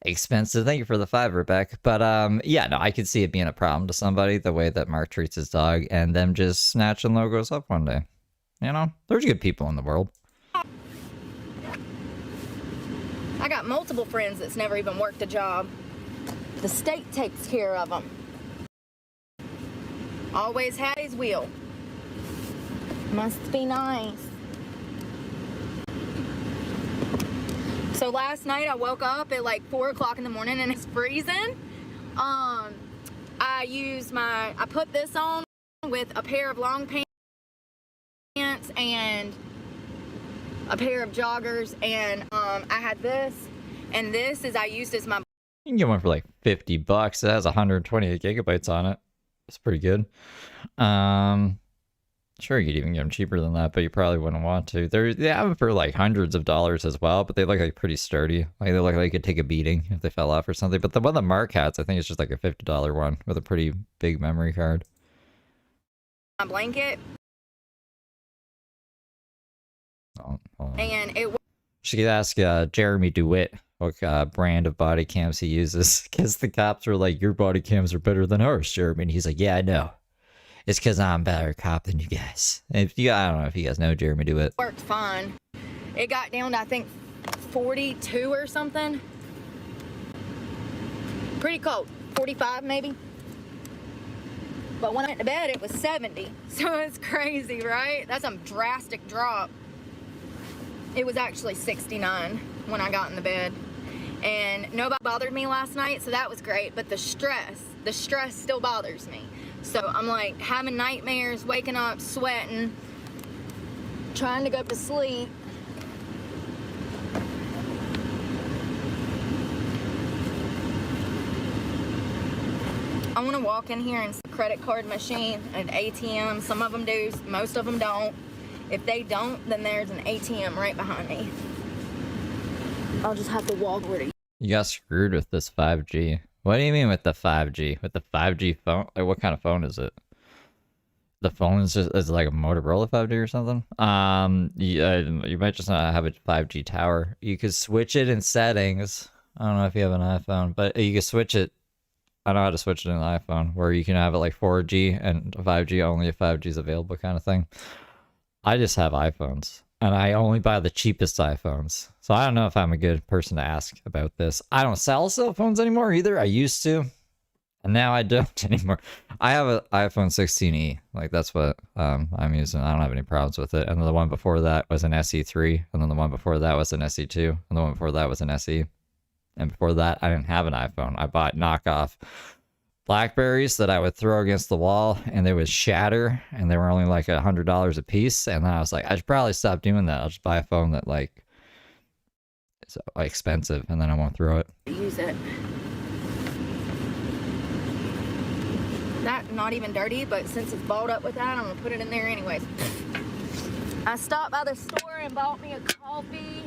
expensive. Thank you for the $5, Rebecca. But yeah, no, I could see it being a problem to somebody, the way that Mark treats his dog, and them just snatching logos up one day. You know, there's good people in the world. I got multiple friends that's never even worked a job. The state takes care of them. Always had his wheel. Must be nice. So last night I woke up at like 4 o'clock in the morning and it's freezing. I put this on with a pair of long pants and a pair of joggers, and I had this, and this is I used as my... You can get one for like $50. It has 128 gigabytes on it. It's pretty good. Sure, you could even get them cheaper than that, but you probably wouldn't want to. They have them for like hundreds of dollars as well, but they look like pretty sturdy. Like they look like they could take a beating if they fell off or something. But the one that Mark has, I think it's just like a $50 one with a pretty big memory card. My blanket. And it... She could ask Jeremy DeWitt what brand of body cams he uses, because the cops were like, your body cams are better than ours, Jeremy. And he's like, yeah, I know. It's because I'm a better cop than you guys. I don't know if you guys know Jeremy DeWitt. Worked fine. It got down to, I think, 42 or something. Pretty cold. 45 maybe. But when I went to bed, it was 70. So it's crazy, right? That's a drastic drop. It was actually 69 when I got in the bed. And nobody bothered me last night, so that was great. But the stress still bothers me. So I'm like having nightmares, waking up, sweating, trying to go to sleep. I want to walk in here and see a credit card machine, an ATM. Some of them do, most of them don't. If they don't, then there's an ATM right behind me. I'll just have to walk over to. You got screwed with this 5G. What do you mean with the 5G? With the 5G phone? Like, what kind of phone is it? The phone is just is like a Motorola 5G or something. You might just not have a 5G tower. You could switch it in settings. I don't know if you have an iPhone, but you can switch it. I know how to switch it in an iPhone, where you can have it like 4G and 5G only if 5G is available, kind of thing. I just have iPhones, and I only buy the cheapest iPhones. So I don't know if I'm a good person to ask about this. I don't sell cell phones anymore either. I used to, and now I don't anymore. I have an iPhone 16e. Like, that's what I'm using. I don't have any problems with it. And then the one before that was an SE3, and then the one before that was an SE2, and the one before that was an SE. And before that, I didn't have an iPhone. I bought knockoff Blackberries that I would throw against the wall, and they would shatter, and they were only like $100 a piece. And then I was like, I should probably stop doing that. I'll just buy a phone that like is expensive, and then I won't throw it. Use it. That not even dirty, but since it's balled up with that, I'm gonna put it in there anyways. I stopped by the store and bought me a coffee.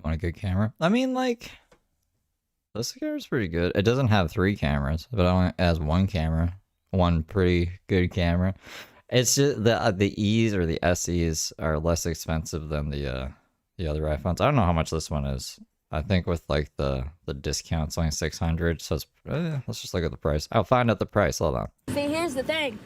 Want a good camera? I mean, like, this camera's pretty good. It doesn't have 3 cameras, but it only has 1 camera, one pretty good camera. It's just the E's or the SEs are less expensive than the other iPhones. I don't know how much this one is. I think with like the discount, it's only $600. So it's, let's just look at the price. I'll find out the price. Hold on. See, here's the thing.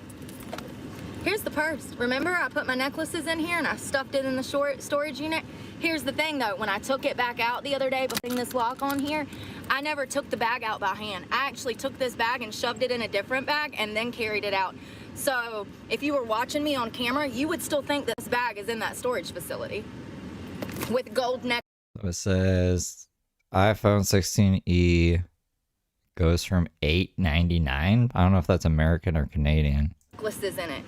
Here's the purse. Remember, I put my necklaces in here and I stuffed it in the storage unit? Here's the thing though, when I took it back out the other day, putting this lock on here, I never took the bag out by hand. I actually took this bag and shoved it in a different bag and then carried it out. So if you were watching me on camera, you would still think this bag is in that storage facility with gold neck. It says iPhone 16e goes from $899. I don't know if that's American or Canadian. Necklaces in it.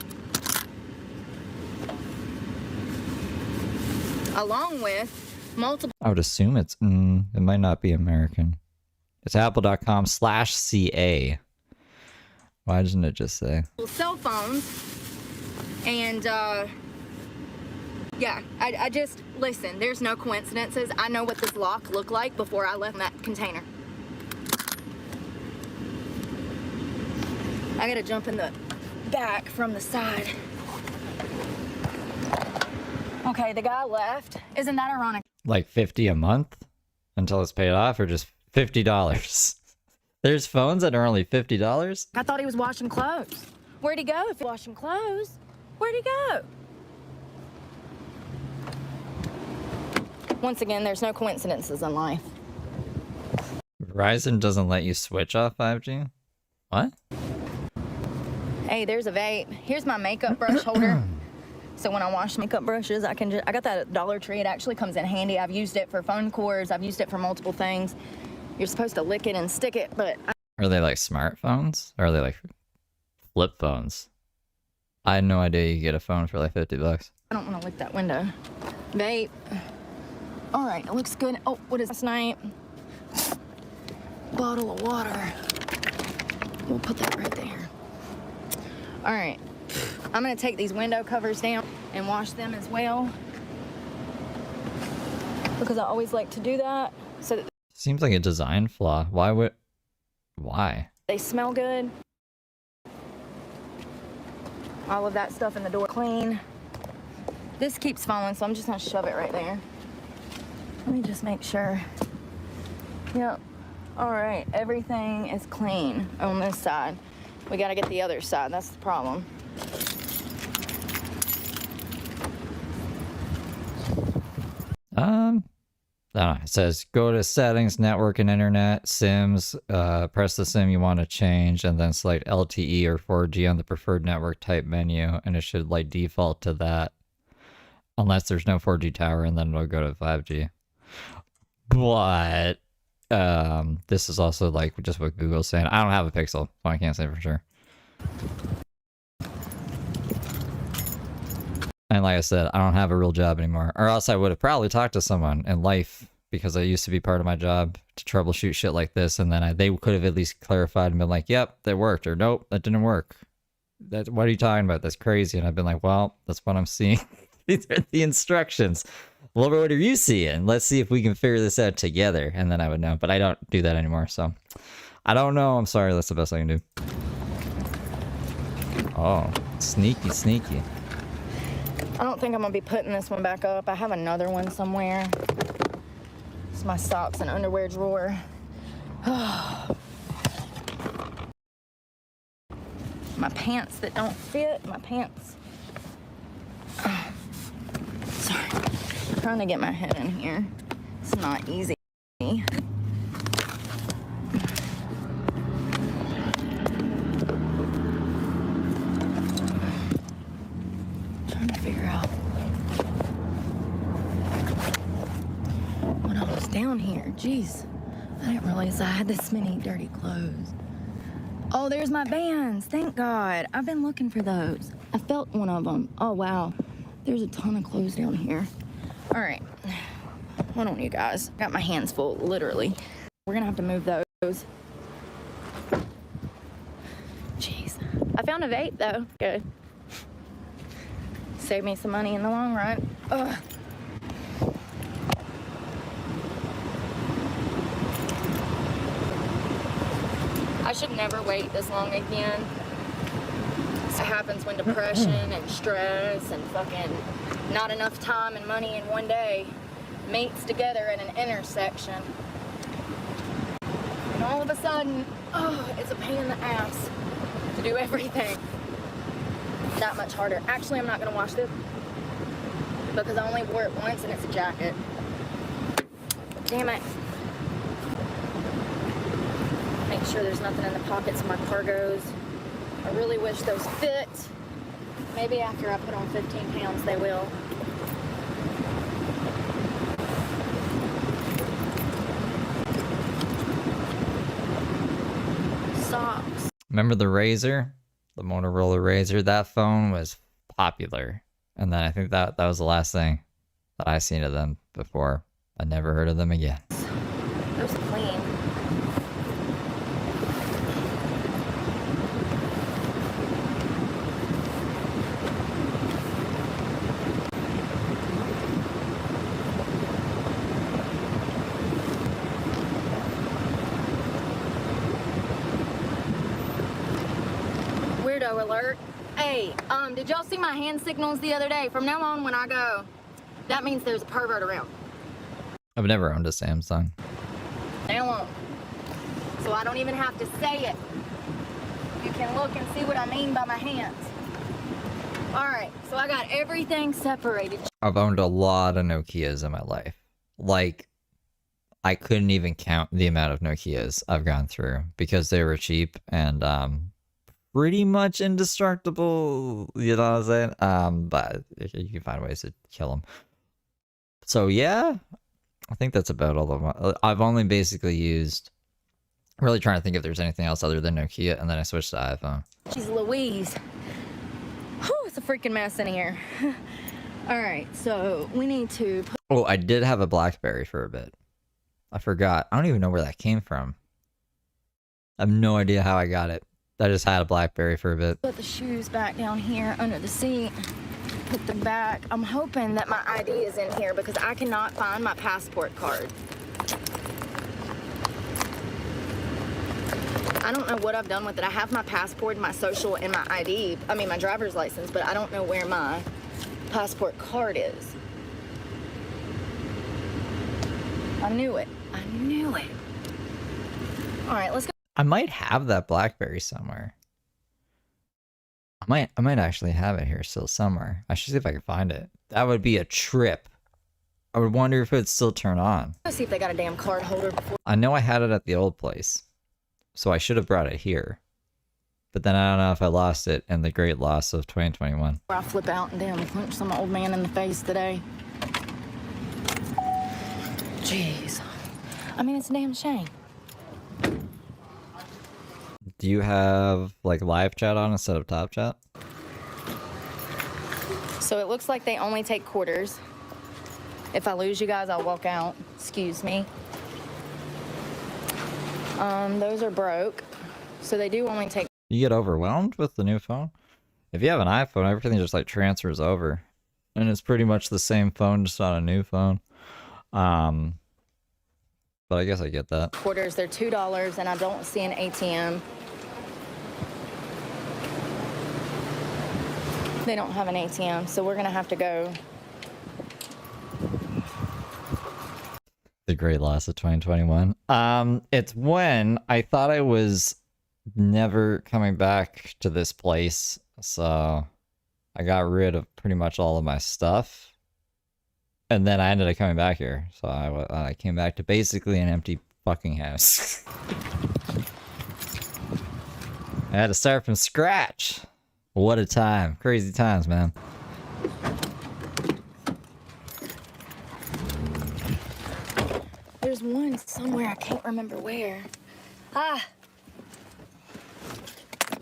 Along with multiple. I would assume it's, it might not be American. It's apple.com/CA. Why doesn't it just say? Cell phones. And, yeah, I just, listen, there's no coincidences. I know what this lock looked like before I left that container. I gotta jump in the back from the side. Okay, the guy left. Isn't that ironic? Like $50 a month until it's paid off, or just $50? There's phones that are only $50? I thought he was washing clothes. Where'd he go? If he washing clothes, where'd he go? Once again, there's no coincidences in life. Verizon doesn't let you switch off 5G? What? Hey, there's a vape. Here's my makeup brush holder. So when I wash makeup brushes, I got that at Dollar Tree. It actually comes in handy. I've used it for phone cords. I've used it for multiple things. You're supposed to lick it and stick it, but... Are they like smartphones? Or are they like flip phones? I had no idea you could get a phone for like $50. I don't want to lick that window. Vape. All right, it looks good. Oh, what is this night? Bottle of water. We'll put that right there. All right. I'm gonna take these window covers down and wash them as well, because I always like to do that so that seems like a design flaw. Why? They smell good. All of that stuff in the door clean. This keeps falling, so I'm just gonna shove it right there. Let me just make sure. Yep. All right, everything is clean on this side. We gotta get the other side, that's the problem. I don't know. It says go to settings, network and internet, SIMs, press the SIM you want to change, and then select LTE or 4G on the preferred network type menu, and it should like default to that unless there's no 4G tower, and then it'll go to 5G. But This is also like just what Google's saying. I don't have a Pixel, so I can't say for sure. And like I said, I don't have a real job anymore, or else I would have probably talked to someone in life, because it used to be part of my job to troubleshoot shit like this, and then they could have at least clarified and been like, "Yep, that worked," or "Nope, that didn't work." What are you talking about? That's crazy. And I've been like, "Well, that's what I'm seeing. These are the instructions. Well, what are you seeing? Let's see if we can figure this out together." And then I would know. But I don't do that anymore, so I don't know. I'm sorry. That's the best I can do. Oh, sneaky, sneaky. I don't think I'm gonna be putting this one back up. I have another one somewhere. It's my socks and underwear drawer. My pants that don't fit. My pants. Sorry. I'm trying to get my head in here. It's not easy. Trying to figure out when I was down here. Jeez, I didn't realize I had this many dirty clothes. Oh, there's my Vans. Thank God. I've been looking for those. I felt one of them. Oh, wow. There's a ton of clothes down here. All right. Hold on, you guys. Got my hands full, literally. We're gonna have to move those. Jeez. I found a vape, though. Good. Save me some money in the long run. Ugh. I should never wait this long again. This happens when depression and stress and fucking not enough time and money in one day meets together at an intersection. And all of a sudden, oh, it's a pain in the ass to do everything that much harder. Actually, I'm not gonna wash this because I only wore it once and it's a jacket. Damn it. Make sure there's nothing in the pockets of my cargos. I really wish those fit. Maybe after I put on 15 pounds, they will. Socks. Remember the Razr? The Motorola Razr? That phone was popular. And then I think that was the last thing that I seen of them before. I never heard of them again. Those are clean. Alert. Hey, did y'all see my hand signals the other day? From now on, when I go, that means there's a pervert around. I've never owned a Samsung. They won't. So I don't even have to say it. You can look and see what I mean by my hands. All right, so I got everything separated. I've owned a lot of Nokias in my life. Like, I couldn't even count the amount of Nokias I've gone through because they were cheap and, pretty much indestructible, you know what I'm saying? But you can find ways to kill them. So yeah, I think that's about all of my. I've only basically used. Really trying to think if there's anything else other than Nokia, and then I switched to iPhone. She's Louise. Whew, it's a freaking mess in here. All right, so we need to. Oh, I did have a BlackBerry for a bit. I forgot. I don't even know where that came from. I have no idea how I got it. I just had a BlackBerry for a bit. Put the shoes back down here under the seat. Put them back. I'm hoping that my ID is in here because I cannot find my passport card. I don't know what I've done with it. I have my passport, my social, and my ID. I mean, my driver's license, but I don't know where my passport card is. I knew it. I knew it. All right, let's go. I might have that BlackBerry somewhere. I might actually have it here still somewhere. I should see if I can find it. That would be a trip. I would wonder if it'd still turn on. Let's see if they got a damn card holder before. I know I had it at the old place, so I should have brought it here. But then I don't know if I lost it in the great loss of 2021. I flip out and damn punch some old man in the face today. Jeez. I mean, it's a damn shame. Do you have like live chat on instead of top chat? So it looks like they only take quarters. If I lose you guys, I'll walk out. Excuse me. Those are broke. So they do only take... You get overwhelmed with the new phone? If you have an iPhone, everything just like transfers over. And it's pretty much the same phone, just on a new phone. But I guess I get that. quarters. They're $2, and I don't see an ATM. They don't have an ATM, so we're gonna have to go. The great loss of 2021. It's when I thought I was never coming back to this place, so I got rid of pretty much all of my stuff, and then I ended up coming back here. So I came back to basically an empty fucking house. I had to start from scratch. What a time. Crazy times, man. There's one somewhere, I can't remember where.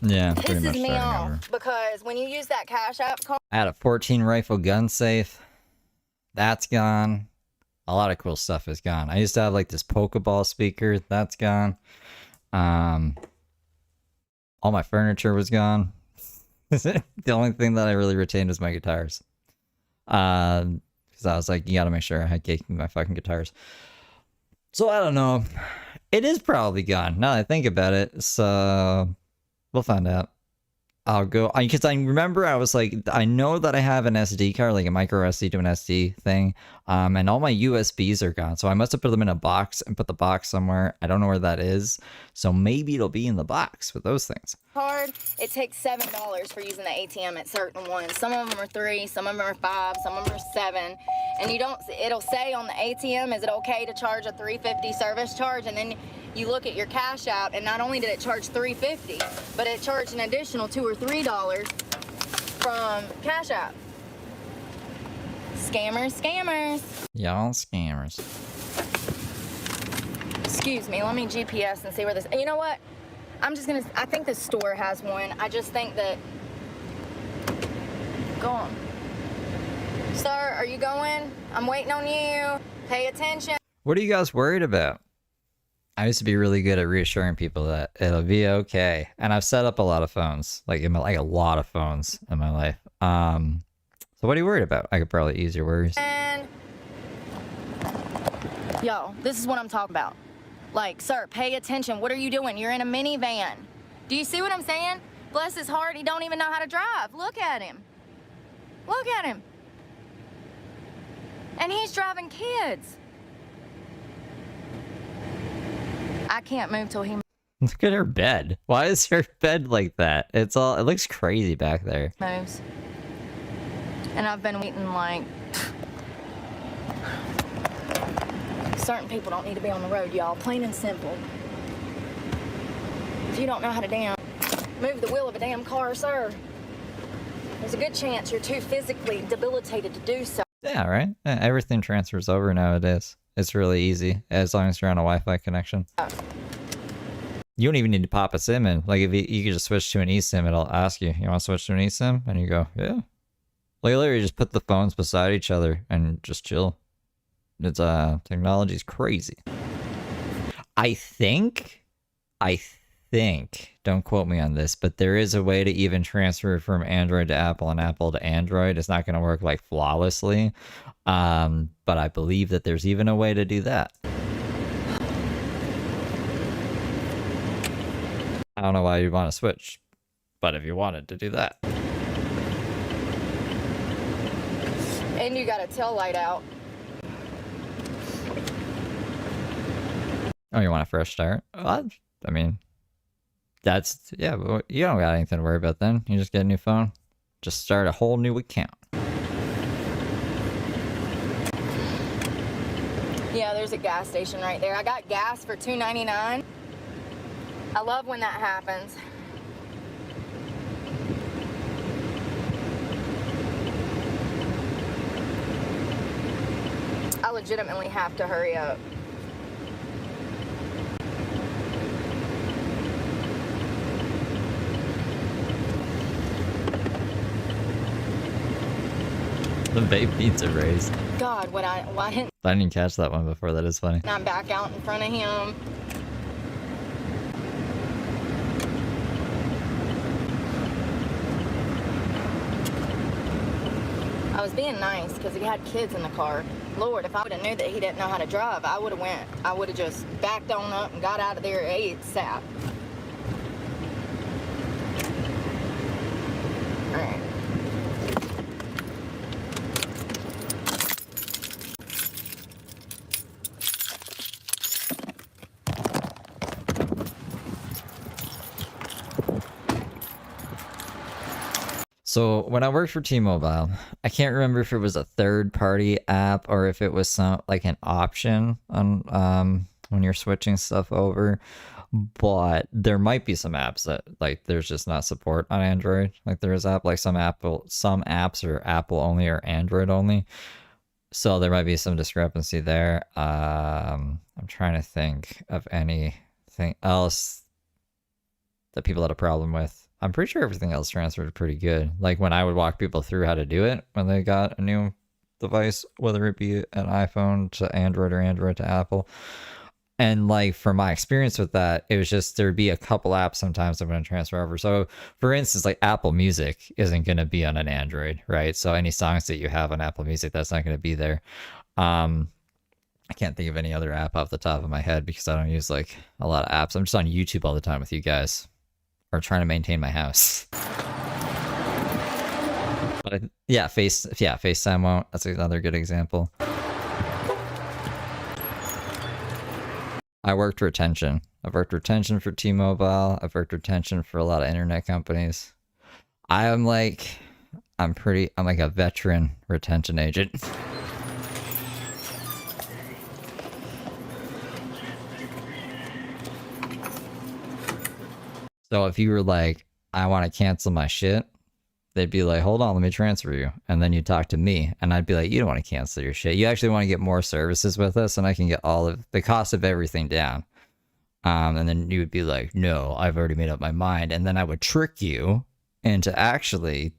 Yeah, pretty much Pisses me starting off over. because when you use that Cash App card, I had a 14 rifle gun safe. That's gone. A lot of cool stuff is gone. I used to have like this Pokeball speaker. That's gone. All my furniture was gone. The only thing that I really retained was my guitars. Because I was like, you gotta make sure I had cake with my fucking guitars. So I don't know. It is probably gone now that I think about it. So we'll find out. I'll go, because I remember I was like, I know that I have an SD card, like a micro SD to an SD thing, and all my USBs are gone. So I must have put them in a box and put the box somewhere. I don't know where that is. So maybe it'll be in the box with those things. it takes $7 for using the ATM at certain ones. Some of them are $3, some of them are $5, some of them are $7. And you don't, it'll say on the ATM, is it okay to charge a $3.50 service charge? And then you look at your Cash App, and not only did it charge $3.50, but it charged an additional $2 or $3 from Cash App. Scammers, scammers. Y'all scammers. Excuse me, let me GPS and see where this, you know what? I'm just gonna, I think the store has one. I just think that, go on. Sir, are you going? I'm waiting on you. Pay attention. What are you guys worried about? I used to be really good at reassuring people that it'll be okay. And I've set up a lot of phones, like a lot of phones in my life. So what are you worried about? I could probably ease your worries. And, yo, this is what I'm talking about. Like, sir, pay attention. What are you doing? You're in a minivan. Do you see what I'm saying? Bless his heart, he don't even know how to drive. Look at him. Look at him. And he's driving kids. I can't move till he Look at her bed. Why is her bed like that? It looks crazy back there. moves. And I've been waiting like... Certain people don't need to be on the road, y'all. Plain and simple. If you don't know how to damn move the wheel of a damn car, sir, there's a good chance you're too physically debilitated to do so. Yeah, right? Yeah, everything transfers over nowadays. It's really easy, as long as you're on a Wi-Fi connection. You don't even need to pop a SIM in. Like, if you could just switch to an eSIM, it'll ask you, you want to switch to an eSIM? And you go, yeah. Like, literally just put the phones beside each other and just chill. It's, technology's crazy. I think, don't quote me on this, but there is a way to even transfer from Android to Apple and Apple to Android. It's not going to work like flawlessly. But I believe that there's even a way to do that. I don't know why you'd want to switch, but if you wanted to do that. And you got a tail light out. Oh, you want a fresh start? Well, I mean, that's, yeah, but you don't got anything to worry about then. You just get a new phone. Just start a whole new account. Yeah, there's a gas station right there. I got gas for $2.99. I love when that happens. I legitimately have to hurry up. The babe needs a raise. God, why didn't I didn't catch that one before. That is funny. I back out in front of him? I was being nice because he had kids in the car. Lord, if I would have knew that he didn't know how to drive, I would have just backed on up and got out of there ASAP. All right. So when I worked for T-Mobile, I can't remember if it was a third-party app or if it was some like an option on when you're switching stuff over. But there might be some apps that like there's just not support on Android. Like there is some apps are Apple only or Android only. So there might be some discrepancy there. I'm trying to think of anything else that people had a problem with. I'm pretty sure everything else transferred pretty good. Like when I would walk people through how to do it when they got a new device, whether it be an iPhone to Android or Android to Apple. And like from my experience with that, it was just there'd be a couple apps sometimes I'm going to transfer over. So for instance, like Apple Music isn't going to be on an Android, right? So any songs that you have on Apple Music, that's not going to be there. I can't think of any other app off the top of my head because I don't use like a lot of apps. I'm just on YouTube all the time with you guys. Or trying to maintain my house. But FaceTime won't. That's another good example. I worked retention. I've worked retention for T-Mobile. I've worked retention for a lot of internet companies. I'm like a veteran retention agent. So if you were like, I want to cancel my shit, they'd be like, hold on, let me transfer you. And then you talk to me and I'd be like, you don't want to cancel your shit. You actually want to get more services with us and I can get all of the cost of everything down. And then you would be like, no, I've already made up my mind. And then I would trick you into actually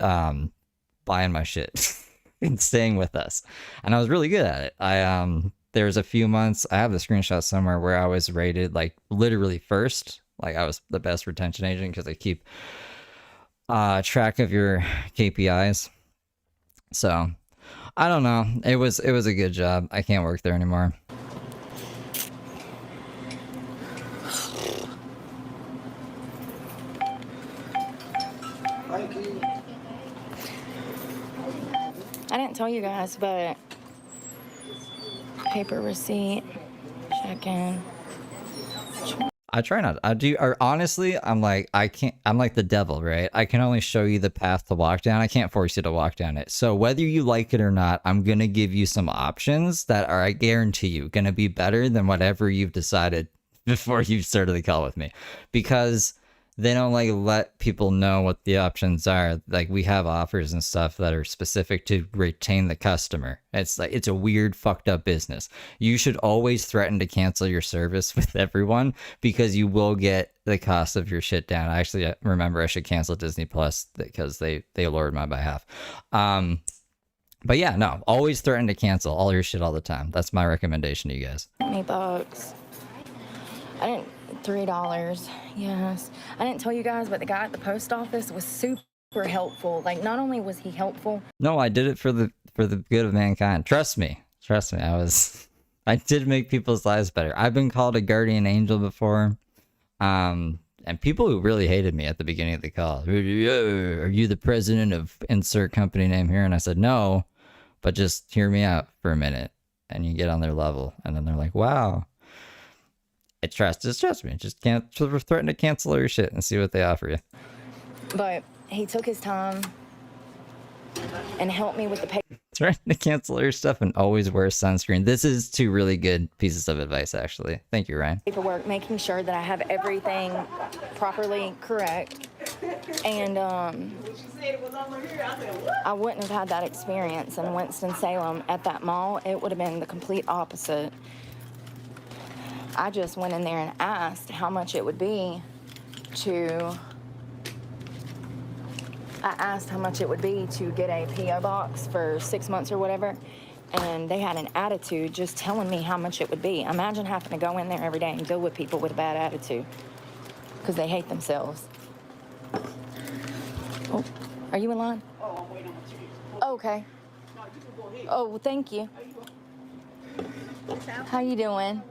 buying my shit and staying with us. And I was really good at it. There's a few months, I have the screenshot somewhere where I was rated like literally first. Like I was the best retention agent because I keep track of your KPIs. So I don't know. It was a good job. I can't work there anymore. I didn't tell you guys, but paper receipt, check-in. I try not. I do. Or honestly, I'm like the devil, right? I can only show you the path to walk down. I can't force you to walk down it. So whether you like it or not, I'm going to give you some options that are, I guarantee you, going to be better than whatever you've decided before you started the call with me. Because they don't like let people know what the options are. Like we have offers and stuff that are specific to retain the customer. It's like, it's a weird fucked up business. You should always threaten to cancel your service with everyone because you will get the cost of your shit down. I actually remember I should cancel Disney Plus because they lowered my behalf. But yeah, no, always threaten to cancel all your shit all the time. That's my recommendation to you guys. $20. I didn't. $3. Yes. I didn't tell you guys, but the guy at the post office was super helpful. Like, not only was he helpful. No, I did it for the good of mankind. Trust me. I did make people's lives better. I've been called a guardian angel before. And people who really hated me at the beginning of the call. Are you the president of insert company name here? And I said, no, but just hear me out for a minute. And you get on their level. And then they're like, wow. Just trust me. Just can't threaten to cancel all your shit and see what they offer you. But he took his time and helped me with the paper. Threaten to cancel all your stuff and always wear sunscreen. This is 2 really good pieces of advice, actually. Thank you, Ryan. Paperwork, making sure that I have everything properly correct. And I wouldn't have had that experience in Winston-Salem at that mall. It would have been the complete opposite. I just went in there and asked how much it would be to I asked how much it would be to get a P.O. box for 6 months or whatever, and they had an attitude just telling me how much it would be. Imagine having to go in there every day and deal with people with a bad attitude because they hate themselves. Oh, are you in line? Oh, I'm waiting on my cheese. Okay. No, you can go ahead. Oh, well, thank you. How you doing?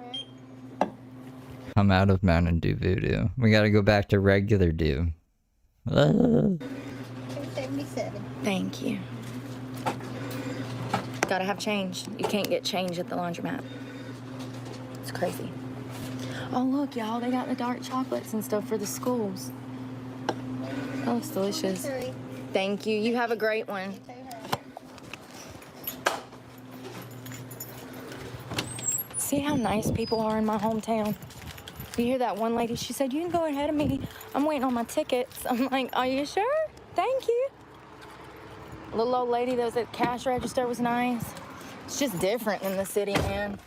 I'm out of Mountain Dew voodoo. We gotta go back to regular dew. $2.77. Thank you. Gotta have change. You can't get change at the laundromat. It's crazy. Oh, look, y'all. They got the dark chocolates and stuff for the schools. That looks delicious. Thank you. You have a great one. See how nice people are in my hometown? You hear that one lady? She said, you can go ahead of me. I'm waiting on my tickets. I'm like, are you sure? Thank you. Little old lady that was at the cash register was nice. It's just different in the city, man.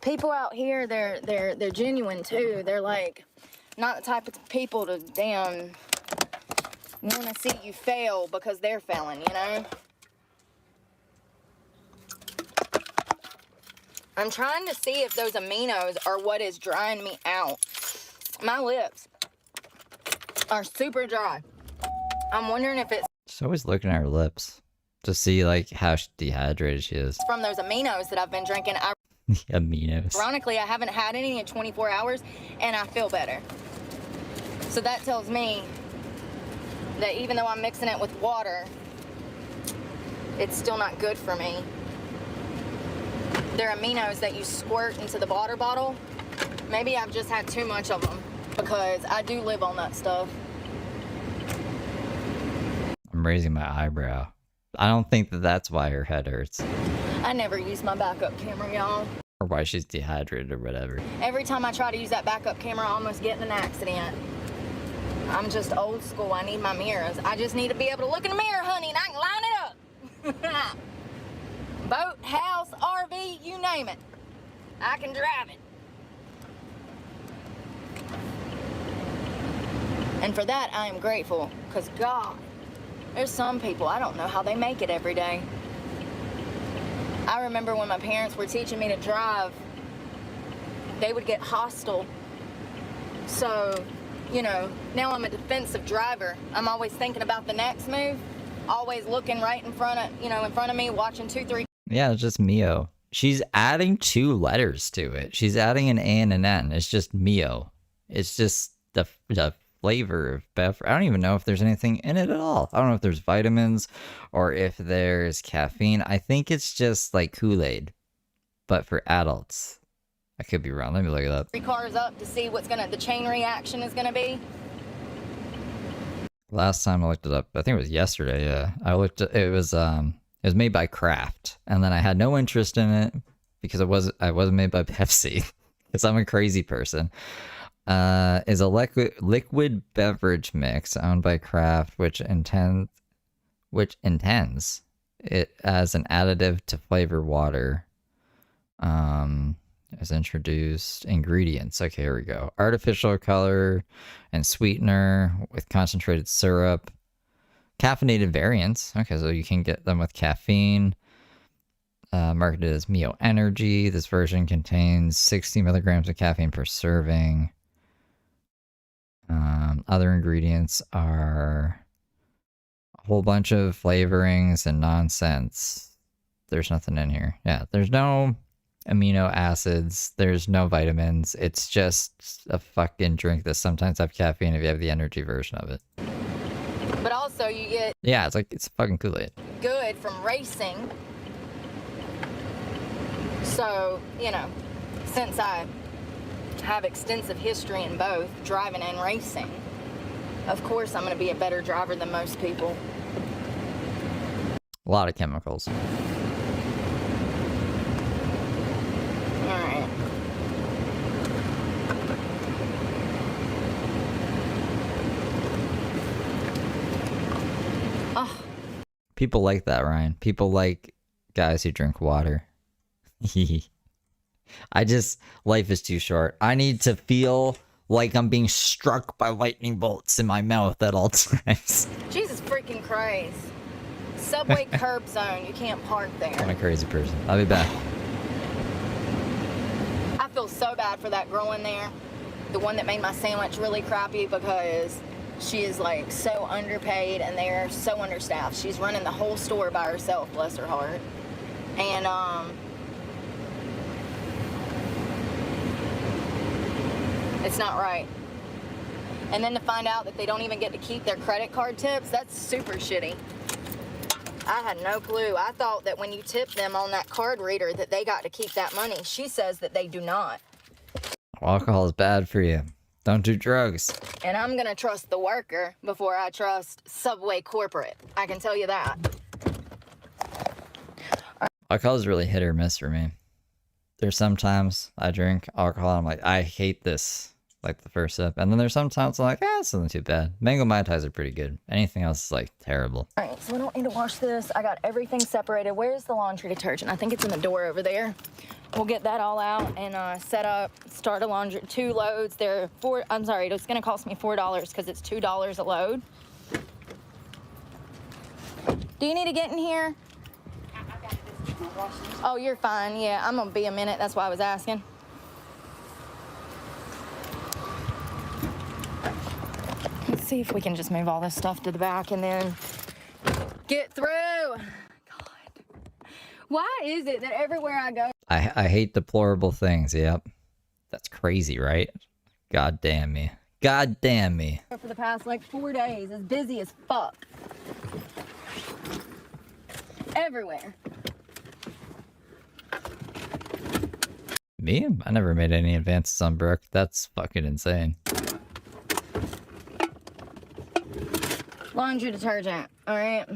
People out here, they're genuine too. They're like not the type of people to damn want to see you fail because they're failing, you know? I'm trying to see if those aminos are what is drying me out. My lips are super dry. I'm wondering if it's She's always looking at her lips to see like how dehydrated she is. from those aminos that I've been drinking. Aminos. Ironically, I haven't had any in 24 hours, and I feel better. So that tells me that even though I'm mixing it with water, it's still not good for me. They're aminos that you squirt into the water bottle. Maybe I've just had too much of them because I do live on that stuff. I'm raising my eyebrow. I don't think that that's why her head hurts. I never use my backup camera, y'all. Or why she's dehydrated or whatever. Every time I try to use that backup camera, I almost get in an accident. I'm just old school. I need my mirrors. I just need to be able to look in the mirror, honey, and I can line it up. Boat, house, RV, you name it. I can drive it. And for that, I am grateful, because God, there's some people, I don't know how they make it every day. I remember when my parents were teaching me to drive, they would get hostile. So, you know, now I'm a defensive driver. I'm always thinking about the next move, always looking right in front of me, watching 2, 3. Yeah, it's just Mio. She's adding 2 letters to it. She's adding an A and an N. It's just Mio. It's just the flavor of beverage. I don't even know if there's anything in it at all. I don't know if there's vitamins or if there's caffeine. I think it's just like Kool-Aid, but for adults. I could be wrong. Let me look it up. 3 cars up to see what's the chain reaction is gonna be. Last time I looked it up, I think it was yesterday. Yeah, I looked. It was made by Kraft, and then I had no interest in it because I wasn't made by Pepsi because I'm a crazy person. Is a liquid beverage mix owned by Kraft, which intends it as an additive to flavor water. As introduced ingredients. Okay, here we go. Artificial color and sweetener with concentrated syrup. Caffeinated variants. Okay, so you can get them with caffeine. Marketed as Mio Energy. This version contains 60 milligrams of caffeine per serving. Other ingredients are a whole bunch of flavorings and nonsense. There's nothing in here. Yeah, there's no amino acids. There's no vitamins. It's just a fucking drink that sometimes have caffeine if you have the energy version of it. But also you get Yeah, it's fucking Kool-Aid. good from racing. So, you know, since I have extensive history in both driving and racing, of course I'm going to be a better driver than most people. A lot of chemicals. Alright. Oh. People like that, Ryan. People like guys who drink water. Life is too short. I need to feel like I'm being struck by lightning bolts in my mouth at all times. Jesus freaking crazy. Subway curb zone. You can't park there. I'm a crazy person. I'll be back. I feel so bad for that girl in there. The one that made my sandwich really crappy because she is like so underpaid and they're so understaffed. She's running the whole store by herself, bless her heart. And it's not right. And then to find out that they don't even get to keep their credit card tips, that's super shitty. I had no clue. I thought that when you tip them on that card reader that they got to keep that money. She says that they do not. Alcohol is bad for you. Don't do drugs. And I'm gonna trust the worker before I trust Subway corporate. I can tell you that. Alcohol is really hit or miss for me. There's sometimes I drink alcohol and I'm like, I hate this. Like the first sip. And then there's sometimes I'm like, it's not too bad. Mango Mai Tais are pretty good. Anything else is like terrible. All right, so we don't need to wash this. I got everything separated. Where's the laundry detergent? I think it's in the door over there. We'll get that all out and set up, start a laundry, 2 loads. It's gonna cost me $4 because it's $2 a load. Do you need to get in here? Oh, you're fine. Yeah, I'm gonna be a minute. That's why I was asking. Let's see if we can just move all this stuff to the back and then get through. God. Why is it that everywhere I go... I hate deplorable things, yep. That's crazy, right? God damn me. God damn me. For the past, like, 4 days, as busy as fuck. Everywhere. Me? I never made any advances on Brooke. That's fucking insane. Laundry detergent, all right?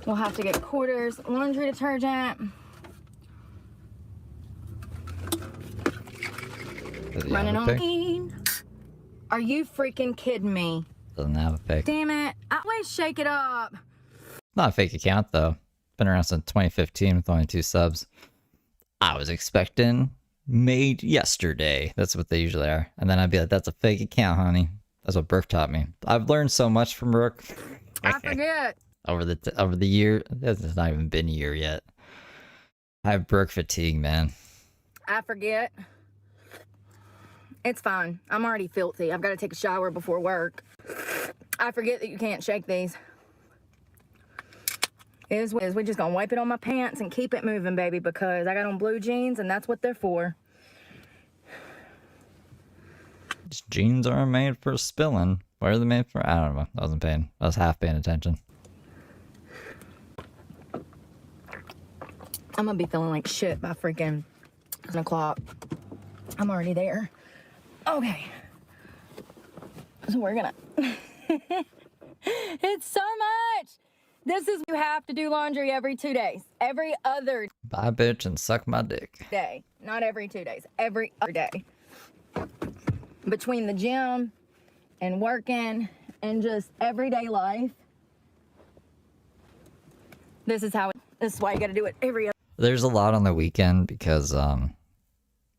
We'll have to get quarters, laundry detergent. Running on clean. Are you freaking kidding me? Doesn't have a fake. Damn it. I always shake it up. Not a fake account, though. Been around since 2015 with only 2 subs. I was expecting made yesterday. That's what they usually are. And then I'd be like, that's a fake account, honey. That's what Brooke taught me. I've learned so much from Brooke. I forget. over the year. It's not even been a year yet. I have Brooke fatigue, man. I forget. It's fine. I'm already filthy. I've got to take a shower before work. I forget that you can't shake these. We're just gonna wipe it on my pants and keep it moving, baby, because I got on blue jeans and that's what they're for. These jeans aren't made for spilling. What are they made for? I don't know. I wasn't paying. I was half paying attention. I'm gonna be feeling like shit by freaking 10 o'clock. I'm already there. Okay. So we're gonna... It's so much! This is, you have to do laundry every 2 days. Every other Bye, bitch, and suck my dick. day. Not every 2 days. Every other day. Between the gym and working and just everyday life. This is why you gotta do it every other. There's a lot on the weekend because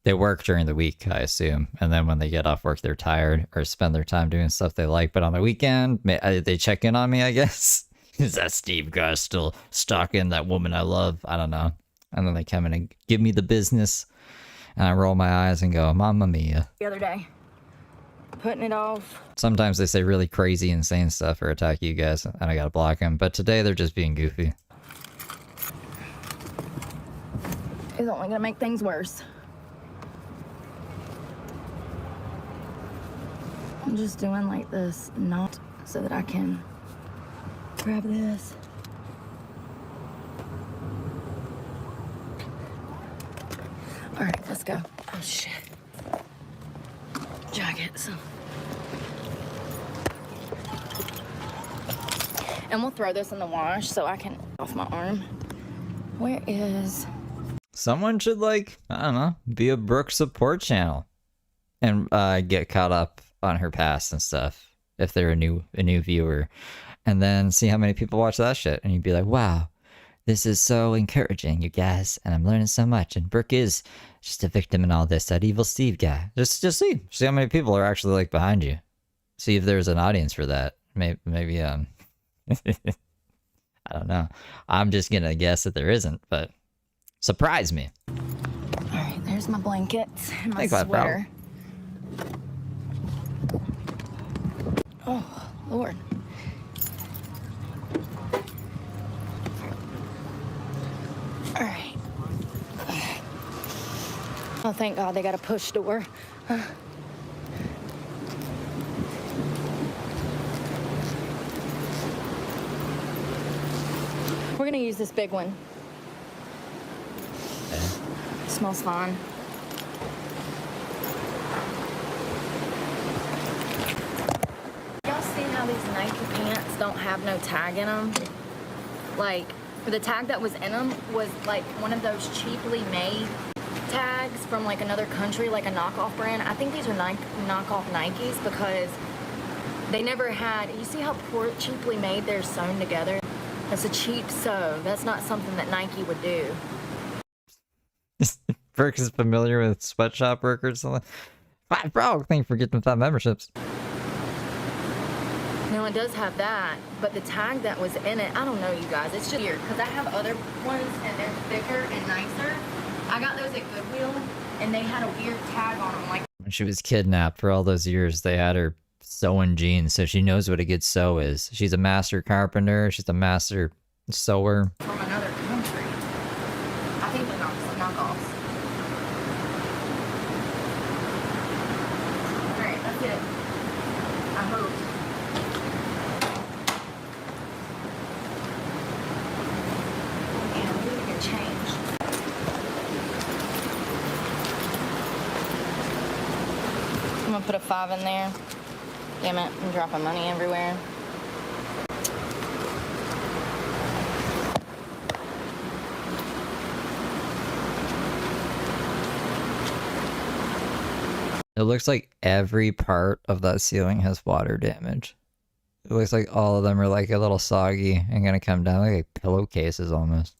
they work during the week, I assume. And then when they get off work, they're tired or spend their time doing stuff they like. But on the weekend, they check in on me, I guess. Is that Steve guy still stalking that woman I love? I don't know. And then they come in and give me the business. And I roll my eyes and go, Mamma mia. The other day. Putting it off. Sometimes they say really crazy, insane stuff or attack you guys. And I gotta block them. But today they're just being goofy. It's only gonna make things worse. I'm just doing like this knot so that I can grab this. All right, let's go. Oh shit. Jackets. And we'll throw this in the wash so I can off my arm. Where is... Someone should, like, I don't know, be a Brooke support channel and get caught up on her past and stuff if they're a new viewer, and then see how many people watch that shit, and you'd be like, wow, This is so encouraging, you guys, and I'm learning so much. And Brooke is just a victim in all this. That evil Steve guy. Just see how many people are actually like behind you. See if there's an audience for that. Maybe I don't know. I'm just gonna guess that there isn't, but surprise me. All right, there's my blankets and my Thanks, sweater. Oh, Lord. All right. Oh, thank God they got a push door. We're gonna use this big one. Okay. Smells fine. Y'all see how these Nike pants don't have no tag in them? Like, the tag that was in them was like one of those cheaply made tags from like another country, like a knockoff brand. I think these are knockoff Nikes because they never had, you see how poor, cheaply made they're sewn together? That's a cheap sew. That's not something that Nike would do. Brooke is familiar with sweatshop workers. Bro, thank you for getting 5 memberships. No, it does have that, but the tag that was in it, I don't know, you guys. It's just weird because I have other ones and they're thicker and nicer. I got those at Goodwill and they had a weird tag on them. Like When she was kidnapped for all those years, they had her sewing jeans, so she knows what a good sew is. She's a master carpenter. She's a master sewer. From another country. I think they're knockoffs. All right, that's it. I hope. Yeah, we need to get changed. I'm gonna put a 5 in there. Damn it, I'm dropping money everywhere. It looks like every part of that ceiling has water damage. It looks like all of them are like a little soggy and gonna come down like pillowcases almost.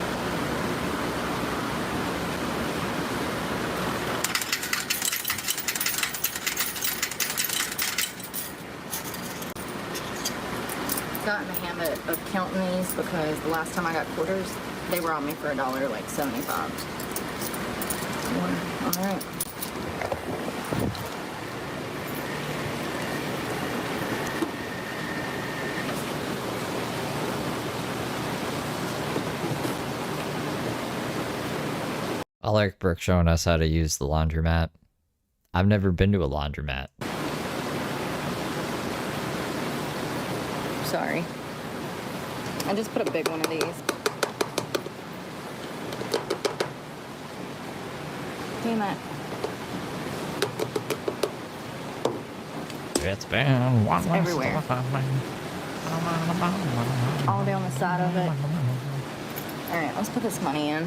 Got in the habit of counting these because the last time I got quarters, they were on me for $1, like 75. All right. I like Brooke showing us how to use the laundromat. I've never been to a laundromat. Sorry. I just put a big one of these. Damn it. It's been one It's everywhere. All down the side of it. All right, let's put this money in.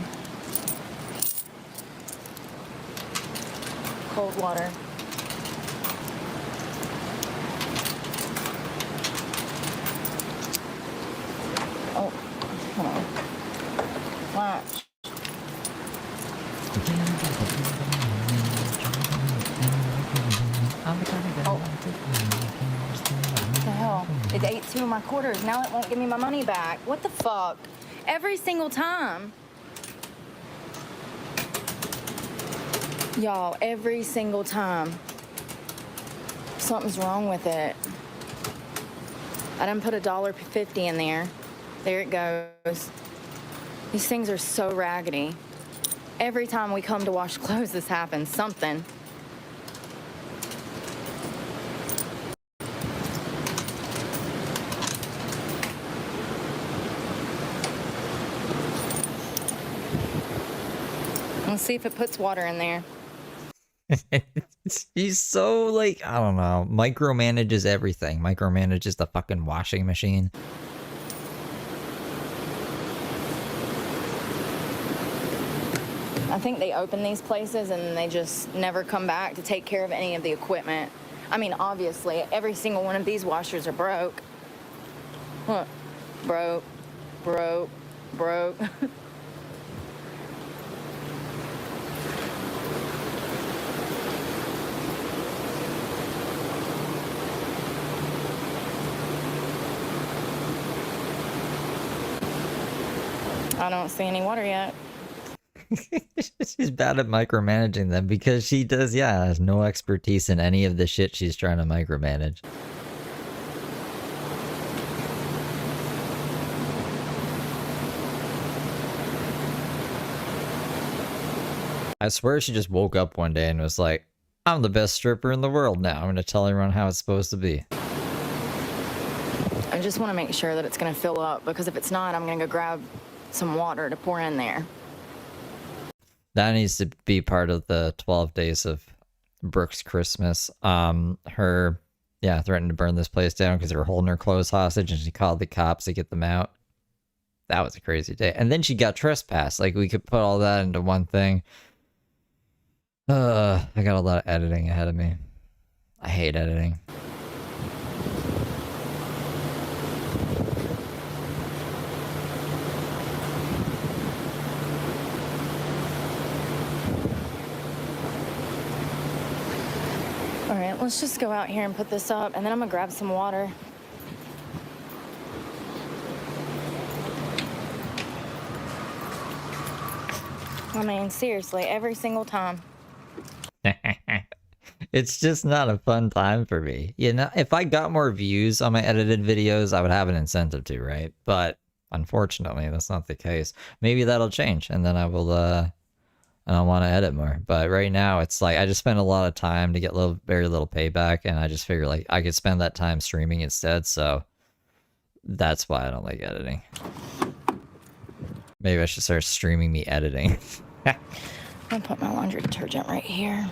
Cold water. Oh, hold on. Watch. Oh. What the hell? It ate 2 of my quarters. Now it won't give me my money back. What the fuck? Every single time. Y'all, every single time. Something's wrong with it. I done put $1.50 in there. There it goes. These things are so raggedy. Every time we come to wash clothes, this happens. Something. Let's see if it puts water in there. He's so like, I don't know, micromanages everything. Micromanages the fucking washing machine. I think they open these places and they just never come back to take care of any of the equipment. I mean, obviously, every single one of these washers are broke. Look, broke, broke, broke. I don't see any water yet. She's bad at micromanaging them because she does, yeah, has no expertise in any of the shit she's trying to micromanage. I swear she just woke up one day and was like, I'm the best stripper in the world now. I'm going to tell everyone how it's supposed to be. I just want to make sure that it's going to fill up, because if it's not, I'm going to go grab some water to pour in there. That needs to be part of the 12 days of Brooke's Christmas. Her, yeah, threatened to burn this place down because they were holding her clothes hostage, and she called the cops to get them out. That was a crazy day. And then she got trespassed. Like, we could put all that into one thing. I got a lot of editing ahead of me. I hate editing. All right, let's just go out here and put this up, and then I'm gonna grab some water. I mean, seriously, every single time. It's just not a fun time for me. You know, if I got more views on my edited videos, I would have an incentive to, right? But unfortunately, that's not the case. Maybe that'll change, and then I will, and I'll want to edit more. But right now, it's like I just spend a lot of time to get very little payback, and I just figure like I could spend that time streaming instead. So that's why I don't like editing. Maybe I should start streaming me editing. I'll put my laundry detergent right here.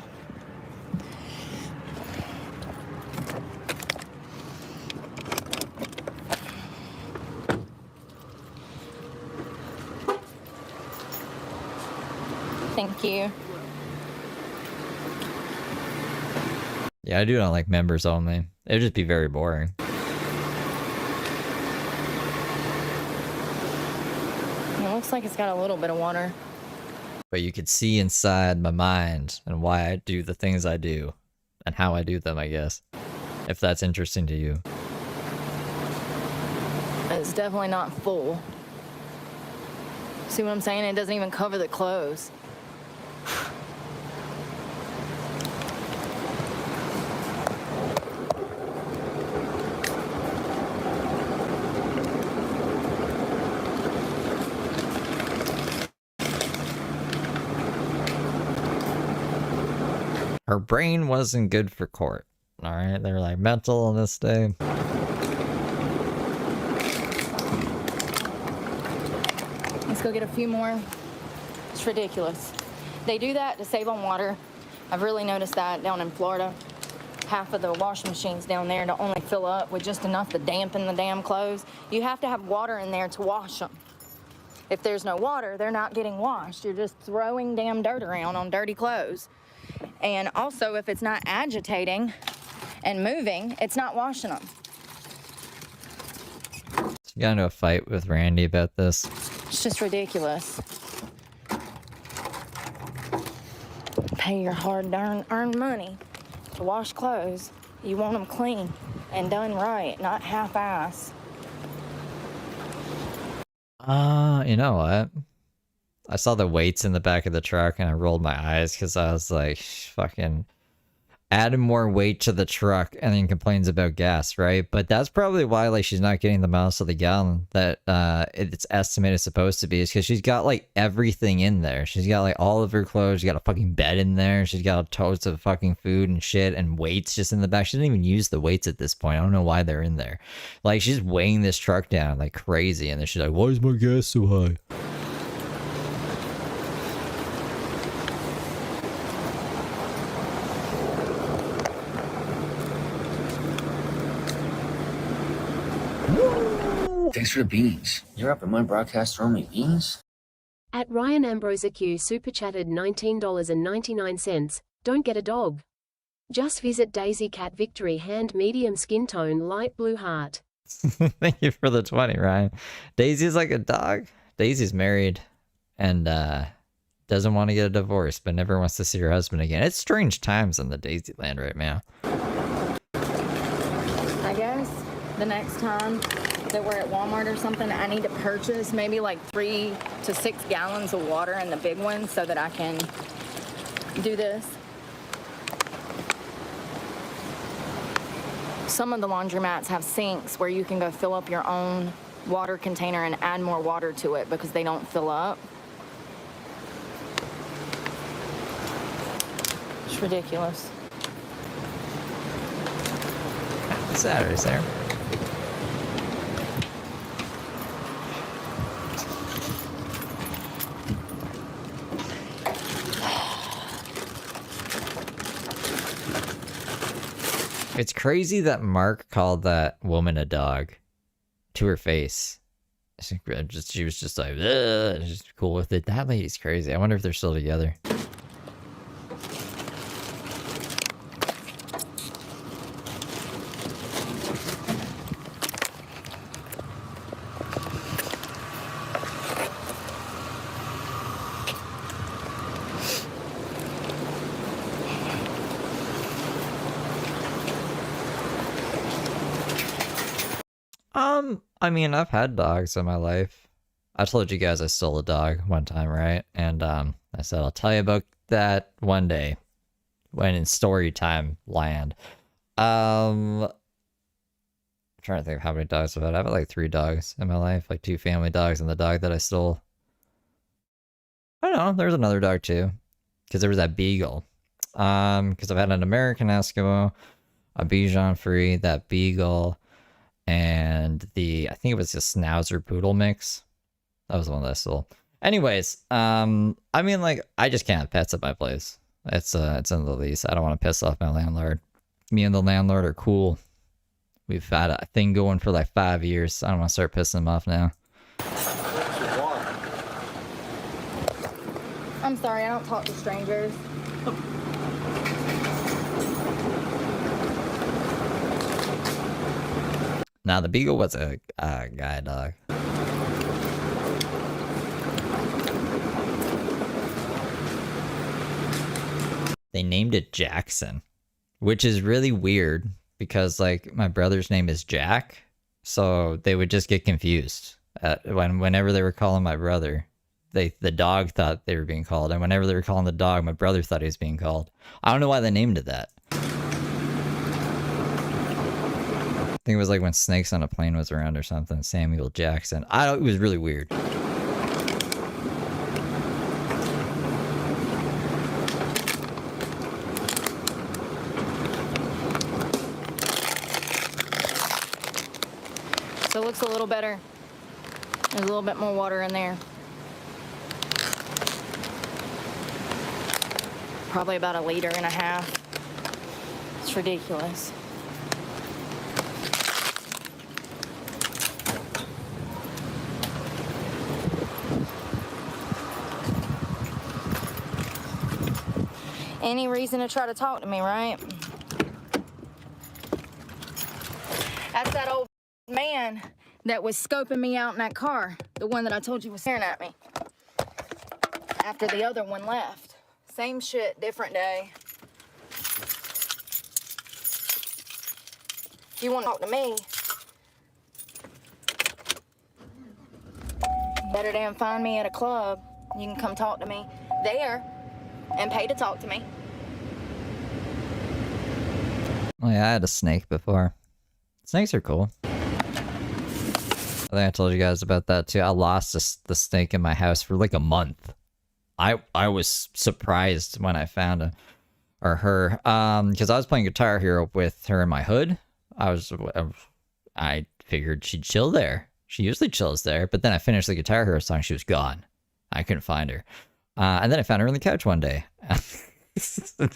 Thank you. Yeah, I do not like members only. It would just be very boring. It looks like it's got a little bit of water. But you could see inside my mind and why I do the things I do and how I do them, I guess. If that's interesting to you. It's definitely not full. See what I'm saying? It doesn't even cover the clothes. Her brain wasn't good for court. Alright, they were like mental on this day. Let's go get a few more. It's ridiculous. They do that to save on water. I've really noticed that down in Florida. Half of the washing machines down there to only fill up with just enough to dampen the damn clothes. You have to have water in there to wash them. If there's no water, they're not getting washed. You're just throwing damn dirt around on dirty clothes. And also, if it's not agitating and moving, it's not washing them. She got into a fight with Randy about this. It's just ridiculous. Pay your hard-earned money to wash clothes. You want them clean and done right, not half-ass. You know what? I saw the weights in the back of the truck and I rolled my eyes because I was like, fucking adding more weight to the truck and then complains about gas, right? But that's probably why like she's not getting the miles to the gallon that it's estimated supposed to be, is because she's got like everything in there. She's got like all of her clothes, she's got a fucking bed in there, she's got totes of fucking food and shit and weights just in the back. She doesn't even use the weights at this point. I don't know why they're in there. Like she's weighing this truck down like crazy, and then she's like, why is my gas so high? Thanks for the beans. You're up in my broadcast throwing me beans? At Ryan Ambrose Q super chatted $19.99. Don't get a dog. Just visit Daisy Cat Victory hand medium skin tone light blue heart. Thank you for the 20, Ryan. Daisy's like a dog. Daisy's married and doesn't want to get a divorce, but never wants to see her husband again. It's strange times in the Daisy land right now. I guess the next time that we're at Walmart or something, I need to purchase maybe like 3 to 6 gallons of water in the big ones so that I can do this. Some of the laundromats have sinks where you can go fill up your own water container and add more water to it because they don't fill up. It's ridiculous. Saturday, Sarah. It's crazy that Mark called that woman a dog to her face. She was just like, ugh, just cool with it. That lady's crazy. I wonder if they're still together. I mean, I've had dogs in my life. I told you guys I stole a dog one time, right? And I said I'll tell you about that one day when in story time land. I'm trying to think of how many dogs I've had. I've had like 3 dogs in my life, like 2 family dogs and the dog that I stole. I don't know, there's another dog too, because there was that beagle. Because I've had an American Eskimo, a Bichon Frise, that beagle, and I think it was a Schnauzer Poodle mix. That was the one that I stole. Anyways, I mean, like, I just can't have pets at my place. It's in the lease. I don't want to piss off my landlord. Me and the landlord are cool. We've had a thing going for like 5 years. I don't want to start pissing him off now. I'm sorry, I don't talk to strangers. Now, the beagle was a guy dog. They named it Jackson, which is really weird because, like, my brother's name is Jack, so they would just get confused whenever they were calling my brother. The dog thought they were being called, and whenever they were calling the dog, my brother thought he was being called. I don't know why they named it that. I think it was like when Snakes on a Plane was around or something. Samuel Jackson. It was really weird. So it looks a little better. There's a little bit more water in there. Probably about 1.5 liters. It's ridiculous. Any reason to try to talk to me, right? That's that old man that was scoping me out in that car. The one that I told you was staring at me. After the other one left. Same shit, different day. If you want to talk to me, better damn find me at a club. You can come talk to me there and pay to talk to me. Oh yeah, I had a snake before. Snakes are cool. I think I told you guys about that too. I lost the snake in my house for like a month. I was surprised when I found her. Because I was playing Guitar Hero with her in my hood. I figured she'd chill there. She usually chills there, but then I finished the Guitar Hero song. She was gone. I couldn't find her. And then I found her on the couch one day.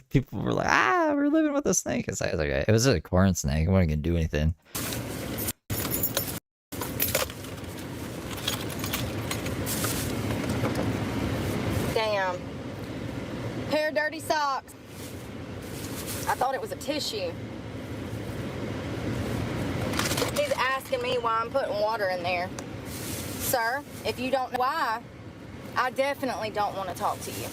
People were like, we're living with a snake. I was like, it was a corn snake. I wasn't going to do anything. Damn. Pair of dirty socks. I thought it was a tissue. He's asking me why I'm putting water in there. Sir, if you don't know why, I definitely don't want to talk to you.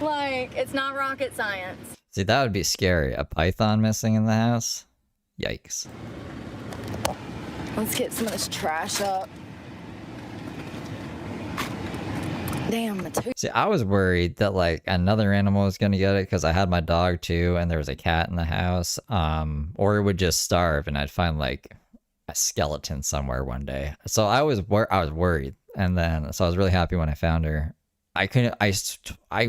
Like, it's not rocket science. See, that would be scary. A python missing in the house? Yikes. Let's get some of this trash up. Damn, the tooth. See, I was worried that like another animal was gonna get it because I had my dog too, and there was a cat in the house. Or it would just starve, and I'd find like a skeleton somewhere one day. So I was worried, and then so I was really happy when I found her. I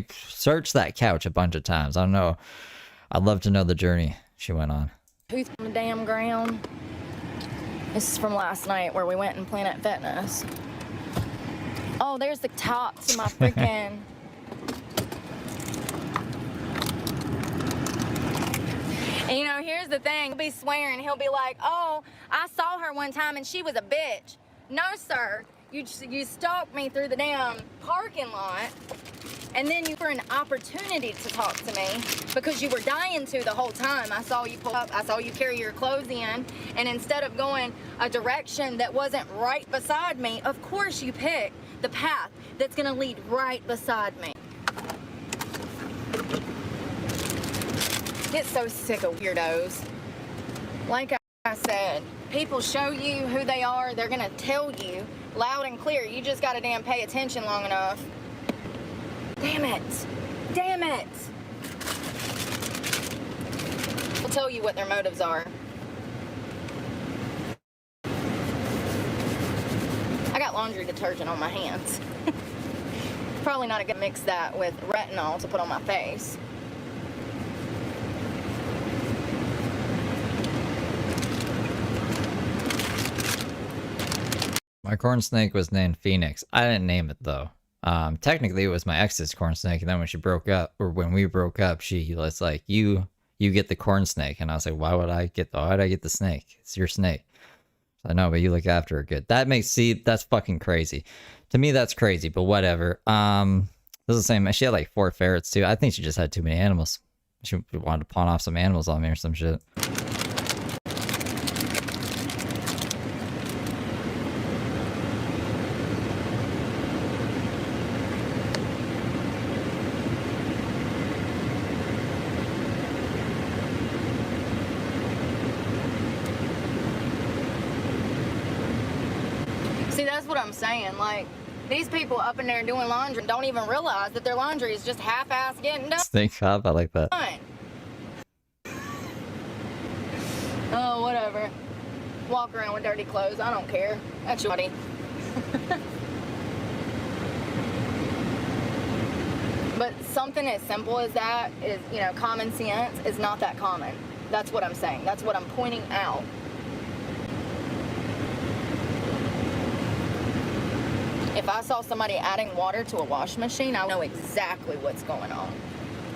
searched that couch a bunch of times. I don't know. I'd love to know the journey she went on. Tooth on the damn ground. This is from last night where we went in Planet Fitness. Oh, there's the top to my freaking... And you know, here's the thing. He'll be swearing. He'll be like, oh, I saw her one time and she was a bitch. No, sir. You stalked me through the damn parking lot, and then you were an opportunity to talk to me because you were dying to the whole time. I saw you pull up, I saw you carry your clothes in, and instead of going a direction that wasn't right beside me, of course you picked the path that's gonna lead right beside me. Get so sick of weirdos. Like I said, people show you who they are, they're gonna tell you loud and clear. You just gotta damn pay attention long enough. Damn it. Damn it. I'll tell you what their motives are. I got laundry detergent on my hands. Probably not gonna mix that with retinol to put on my face. My corn snake was named Phoenix. I didn't name it though. Technically it was my ex's corn snake, and then when she broke up, or when we broke up, she was like, you get the corn snake. And I was like, why'd I get the snake? It's your snake. I know, but you look after her good. That's fucking crazy. To me, that's crazy, but whatever. This is the same. She had like 4 ferrets too. I think she just had too many animals. She wanted to pawn off some animals on me or some shit. See, that's what I'm saying. Like, these people up in there doing laundry don't even realize that their laundry is just half-ass getting done. Snake up, I like that. Oh, whatever. Walk around with dirty clothes. I don't care. That's your body. But something as simple as that is, you know, common sense is not that common. That's what I'm saying. That's what I'm pointing out. If I saw somebody adding water to a wash machine, I know exactly what's going on.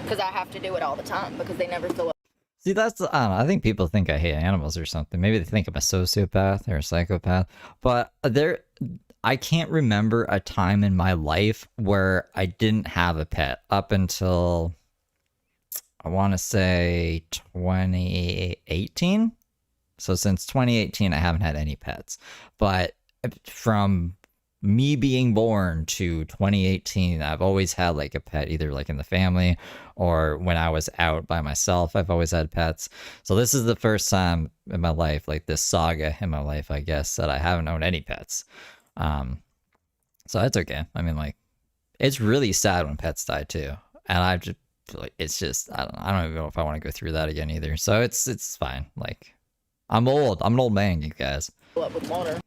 Because I have to do it all the time because they never fill up. See, that's, I don't know, I think people think I hate animals or something. Maybe they think I'm a sociopath or a psychopath. But I can't remember a time in my life where I didn't have a pet up until, I want to say 2018. So since 2018, I haven't had any pets. But from me being born to 2018, I've always had like a pet, either like in the family or when I was out by myself. I've always had pets. So this is the first time in my life, like this saga in my life, I guess, that I haven't owned any pets. So that's okay. I mean, like, it's really sad when pets die too, and I just feel like it's just, I don't even know if I want to go through that again either. So it's fine. Like, I'm old. I'm an old man, you guys. Up with water.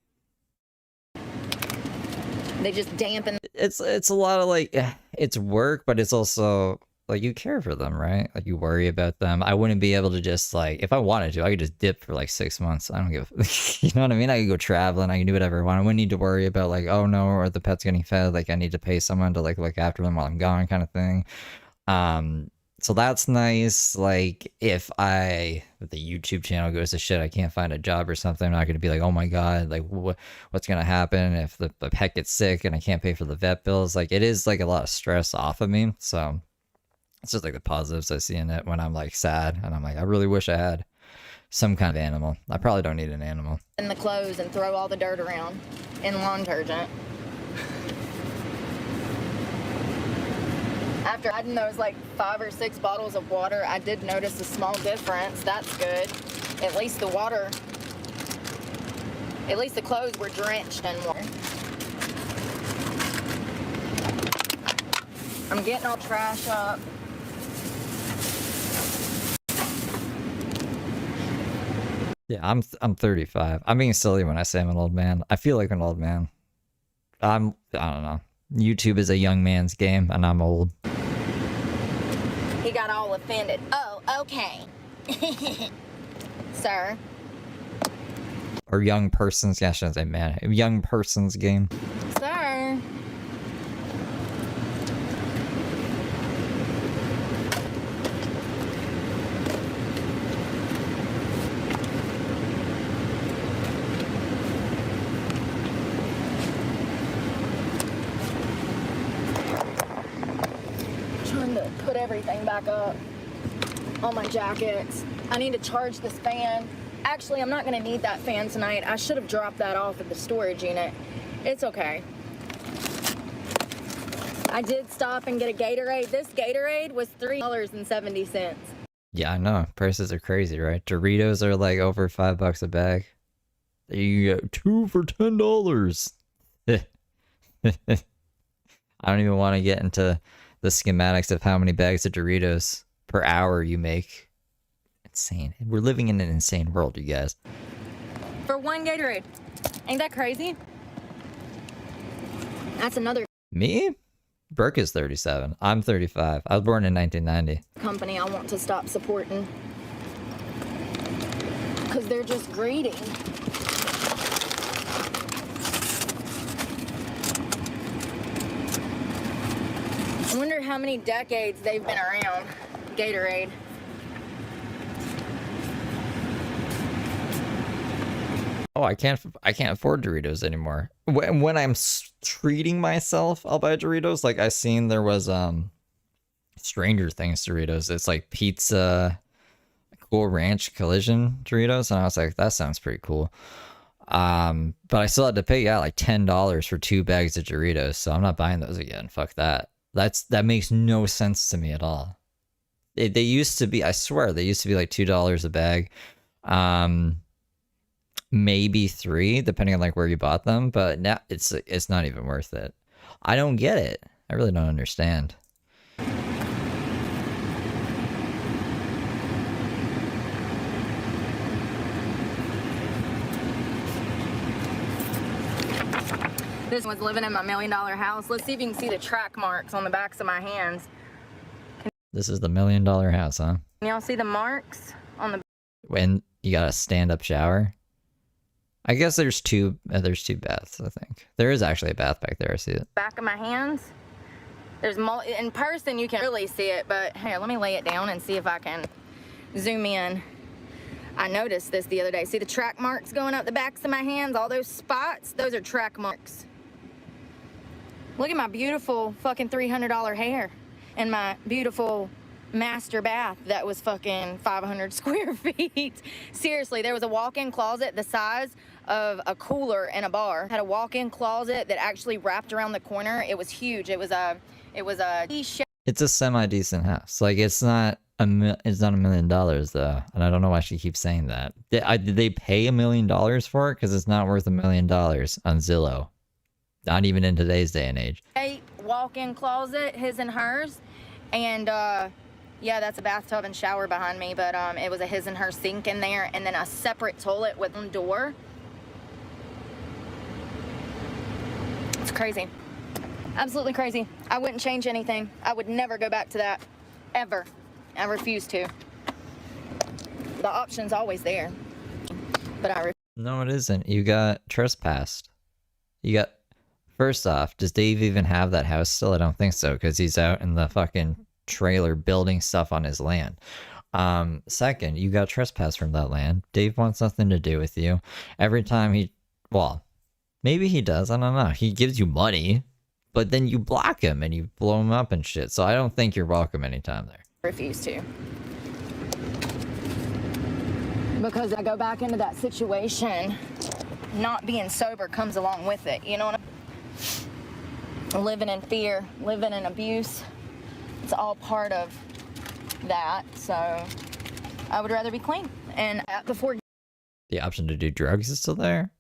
They just dampen. It's a lot of like, it's work, but it's also like you care for them, right? Like you worry about them. I wouldn't be able to just like, if I wanted to, I could just dip for like 6 months. I don't give you know what I mean? I could go traveling. I can do whatever I want. I wouldn't need to worry about like, oh no, or the pet's getting fed. Like I need to pay someone to like look after them while I'm gone, kind of thing. So that's nice. Like if the YouTube channel goes to shit, I can't find a job or something, I'm not going to be like, oh my God, like what's going to happen if the pet gets sick and I can't pay for the vet bills? Like it is like a lot of stress off of me. So it's just like the positives I see in it when I'm like sad and I'm like, I really wish I had some kind of animal. I probably don't need an animal. In the clothes and throw all the dirt around. in lawn detergent. After adding those like 5 or 6 bottles of water, I did notice a small difference. That's good. At least the water, at least the clothes were drenched in water. I'm getting all trash up. Yeah, I'm 35. I'm being silly when I say I'm an old man. I feel like an old man. I don't know. YouTube is a young man's game, and I'm old. He got all offended. Oh, okay. Sir. Or young person's, yeah, I shouldn't say man. Young person's game. Sir. Trying to put everything back up on my jackets. I need to charge this fan. Actually, I'm not gonna need that fan tonight. I should have dropped that off at the storage unit. It's okay. I did stop and get a Gatorade. This Gatorade was $3.70. Yeah, I know. Prices are crazy, right? Doritos are like over $5 a bag. You get 2 for $10. I don't even want to get into the schematics of how many bags of Doritos per hour you make. Insane. We're living in an insane world, you guys. For 1 Gatorade. Ain't that crazy? That's another Me? Brooke is 37. I'm 35. I was born in 1990. company I want to stop supporting. Because they're just greedy. I wonder how many decades they've been around. Gatorade. Oh, I can't afford Doritos anymore. When I'm treating myself, I'll buy Doritos. Like I seen there was Stranger Things Doritos. It's like pizza, Cool Ranch Collision Doritos, and I was like, that sounds pretty cool. But I still had to pay like $10 for 2 bags of Doritos, so I'm not buying those again. Fuck that. That makes no sense to me at all. They used to be, I swear, they used to be like $2 a bag. Maybe 3, depending on like where you bought them, but now it's not even worth it. I don't get it. I really don't understand. This was living in my $1 million house. Let's see if you can see the track marks on the backs of my hands. This is the $1 million house, huh? Can y'all see the marks on the When you got a stand-up shower? I guess there's two baths, I think. There is actually a bath back there, I see it. back of my hands? There's in person you can really see it, but here, let me lay it down and see if I can zoom in. I noticed this the other day. See the track marks going up the backs of my hands? All those spots, those are track marks. Look at my beautiful fucking $300 hair and my beautiful master bath that was fucking 500 square feet. Seriously, there was a walk-in closet the size of a cooler in a bar. Had a walk-in closet that actually wrapped around the corner. It was huge. It was a It's a semi-decent house. Like it's not $1 million though, and I don't know why she keeps saying that. Did they pay $1 million for it? Because it's not worth $1 million on Zillow. Not even in today's day and age. a walk-in closet, his and hers, and yeah, that's a bathtub and shower behind me, but it was a his and her sink in there, and then a separate toilet with one door. It's crazy. Absolutely crazy. I wouldn't change anything. I would never go back to that. Ever. I refuse to. The option's always there. But I refuse. No, it isn't. You got trespassed. You got... First off, does Dave even have that house still? I don't think so, because he's out in the fucking trailer building stuff on his land. Second, you got trespassed from that land. Dave wants nothing to do with you. Every time he... Well, maybe he does. I don't know. He gives you money, but then you block him and you blow him up and shit. So I don't think you're welcome anytime there. Refuse to. Because I go back into that situation not being sober comes along with it, you know what I mean? Living in fear, living in abuse, it's all part of that. So I would rather be clean. And before The option to do drugs is still there?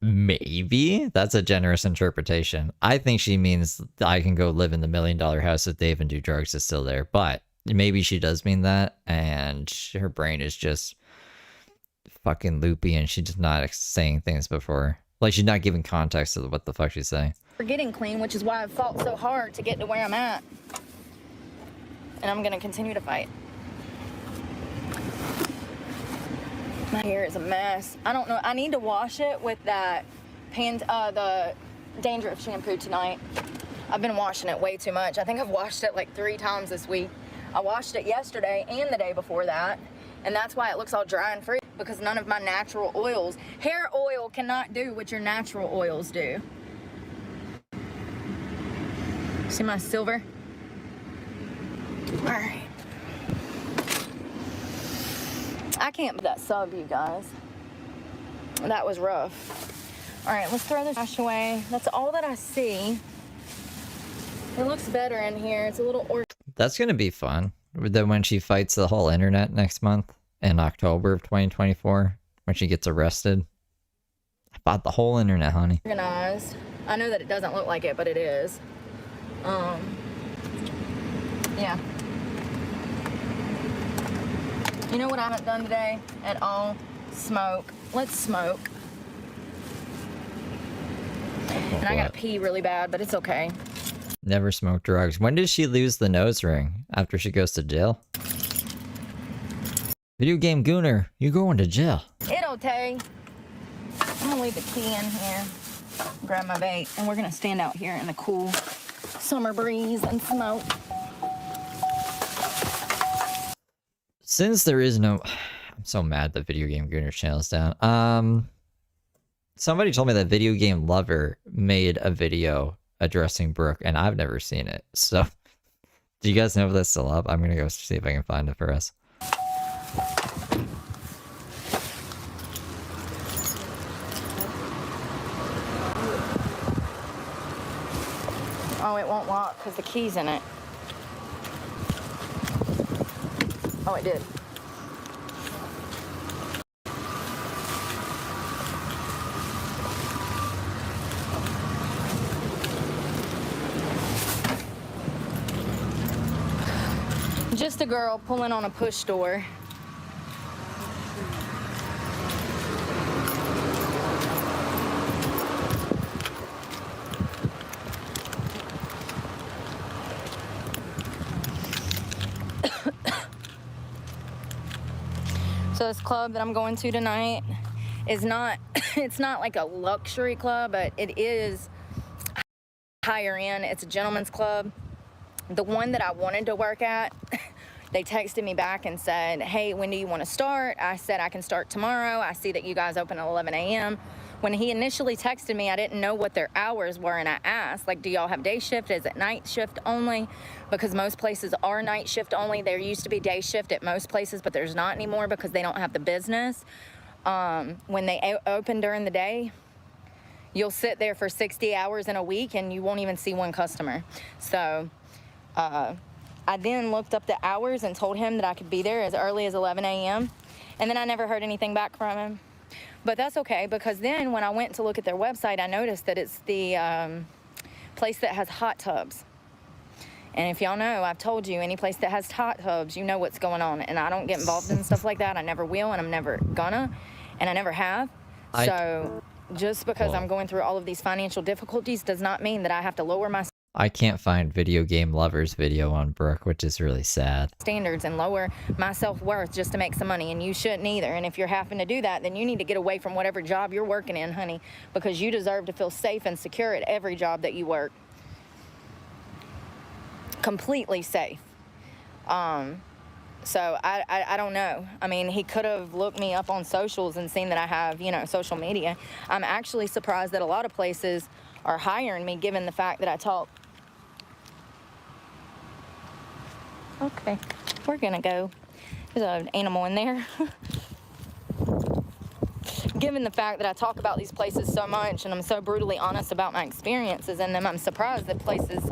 Maybe. That's a generous interpretation. I think she means I can go live in the $1 million house with Dave and do drugs is still there. But maybe she does mean that, and her brain is just fucking loopy and she's just not saying things before. Like, she's not giving context to what the fuck she's saying. we're getting clean, which is why I've fought so hard to get to where I'm at. And I'm gonna continue to fight. My hair is a mess. I don't know. I need to wash it with that the dandruff shampoo tonight. I've been washing it way too much. I think I've washed it like 3 times this week. I washed it yesterday and the day before that. And that's why it looks all dry and free, because none of my natural oils. Hair oil cannot do what your natural oils do. See my silver? All right. I can't put that sub, you guys. That was rough. All right, let's throw this trash away. That's all that I see. It looks better in here. It's a little That's gonna be fun. Then when she fights the whole internet next month in October of 2024, when she gets arrested. I bought the whole internet, honey. organized. I know that it doesn't look like it, but it is. Yeah. You know what I haven't done today at all? Smoke. Let's smoke. And I gotta pee really bad, but it's okay. Never smoke drugs. When did she lose the nose ring? After she goes to jail? Video game gooner, you going to jail. It'll take. I'm gonna leave the key in here. Grab my vape, and we're gonna stand out here in the cool summer breeze and smoke. Since there is no... I'm so mad that Video Game Gooner's channel is down. Somebody told me that Video Game Lover made a video addressing Brooke, and I've never seen it. So, do you guys know if that's still up? I'm gonna go see if I can find it for us. Oh, it won't lock because the key's in it. Oh, it did. Just a girl pulling on a push door. So this club that I'm going to tonight is not, it's not like a luxury club, but it is higher end. It's a gentleman's club. The one that I wanted to work at, they texted me back and said, hey, when do you want to start? I said, I can start tomorrow. I see that you guys open at 11 a.m. When he initially texted me, I didn't know what their hours were, and I asked, like, do y'all have day shift? Is it night shift only? Because most places are night shift only. There used to be day shift at most places, but there's not anymore because they don't have the business. When they open during the day, you'll sit there for 60 hours in a week and you won't even see one customer. So I then looked up the hours and told him that I could be there as early as 11 a.m. And then I never heard anything back from him. But that's okay, because then when I went to look at their website, I noticed that it's the place that has hot tubs. And if y'all know, I've told you, any place that has hot tubs, you know what's going on. And I don't get involved in stuff like that. I never will, and I'm never gonna, and I never have. So just because I'm going through all of these financial difficulties does not mean that I have to lower my I can't find Video Game Lover's video on Brooke, which is really sad. standards and lower my self-worth just to make some money, and you shouldn't either. And if you're having to do that, then you need to get away from whatever job you're working in, honey, because you deserve to feel safe and secure at every job that you work. Completely safe. So I don't know. I mean, he could have looked me up on socials and seen that I have, you know, social media. I'm actually surprised that a lot of places are hiring me, given the fact that I talk. Okay, we're gonna go. There's an animal in there. given the fact that I talk about these places so much and I'm so brutally honest about my experiences in them, I'm surprised that places...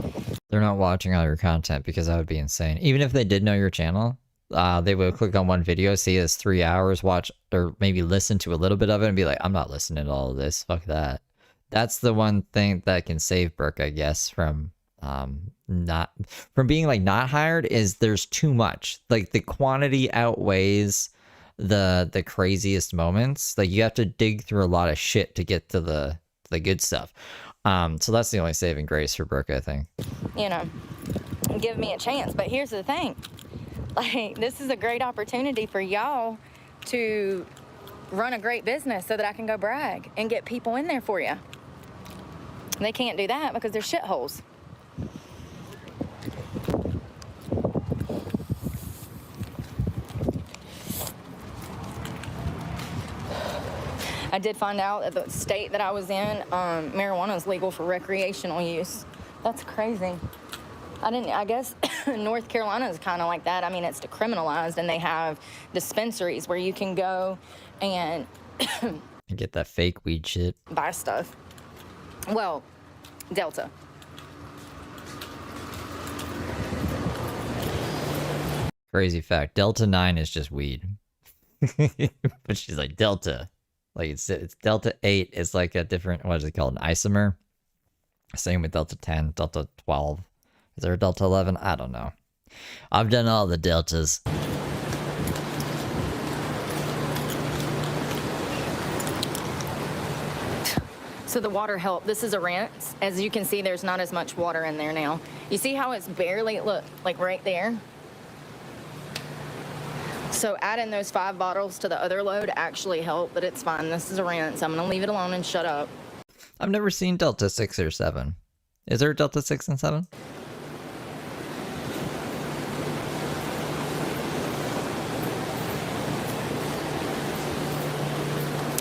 They're not watching all your content because that would be insane. Even if they did know your channel, they would click on one video, see it's 3 hours, watch, or maybe listen to a little bit of it and be like, I'm not listening to all of this. Fuck that. That's the one thing that can save Brooke, I guess, from being like not hired, is there's too much. Like the quantity outweighs the craziest moments. Like you have to dig through a lot of shit to get to the good stuff. So that's the only saving grace for Brooke, I think. You know, give me a chance. But here's the thing. Like, this is a great opportunity for y'all to run a great business so that I can go brag and get people in there for you. They can't do that because they're shitholes. I did find out that the state that I was in, marijuana is legal for recreational use. That's crazy. I guess North Carolina is kind of like that. I mean, it's decriminalized and they have dispensaries where you can go and get that fake weed shit. Buy stuff. Well, Delta. Crazy fact. Delta 9 is just weed. But she's like, Delta. Like it's Delta 8 is like a different, what is it called? An isomer. Same with Delta 10, Delta 12. Is there a Delta 11? I don't know. I've done all the Deltas. So the water helped. This is a rinse. As you can see, there's not as much water in there now. You see how it's barely, look, like right there? So adding those 5 bottles to the other load actually helped, but it's fine. This is a rinse. I'm going to leave it alone and shut up. I've never seen Delta 6 or 7. Is there a Delta 6 and 7?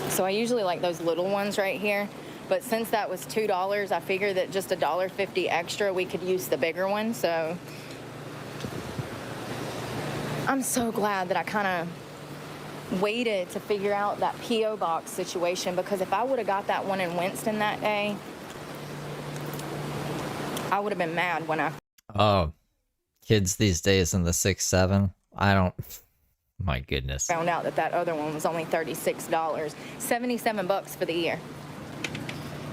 So I usually like those little ones right here, but since that was $2, I figured that just $1.50 extra, we could use the bigger one. So I'm so glad that I kind of waited to figure out that P.O. box situation, because if I would have got that one in Winston that day, I would have been mad when I... Oh, kids these days in the 6-7, I don't... My goodness. Found out that that other one was only $36, $77 for the year.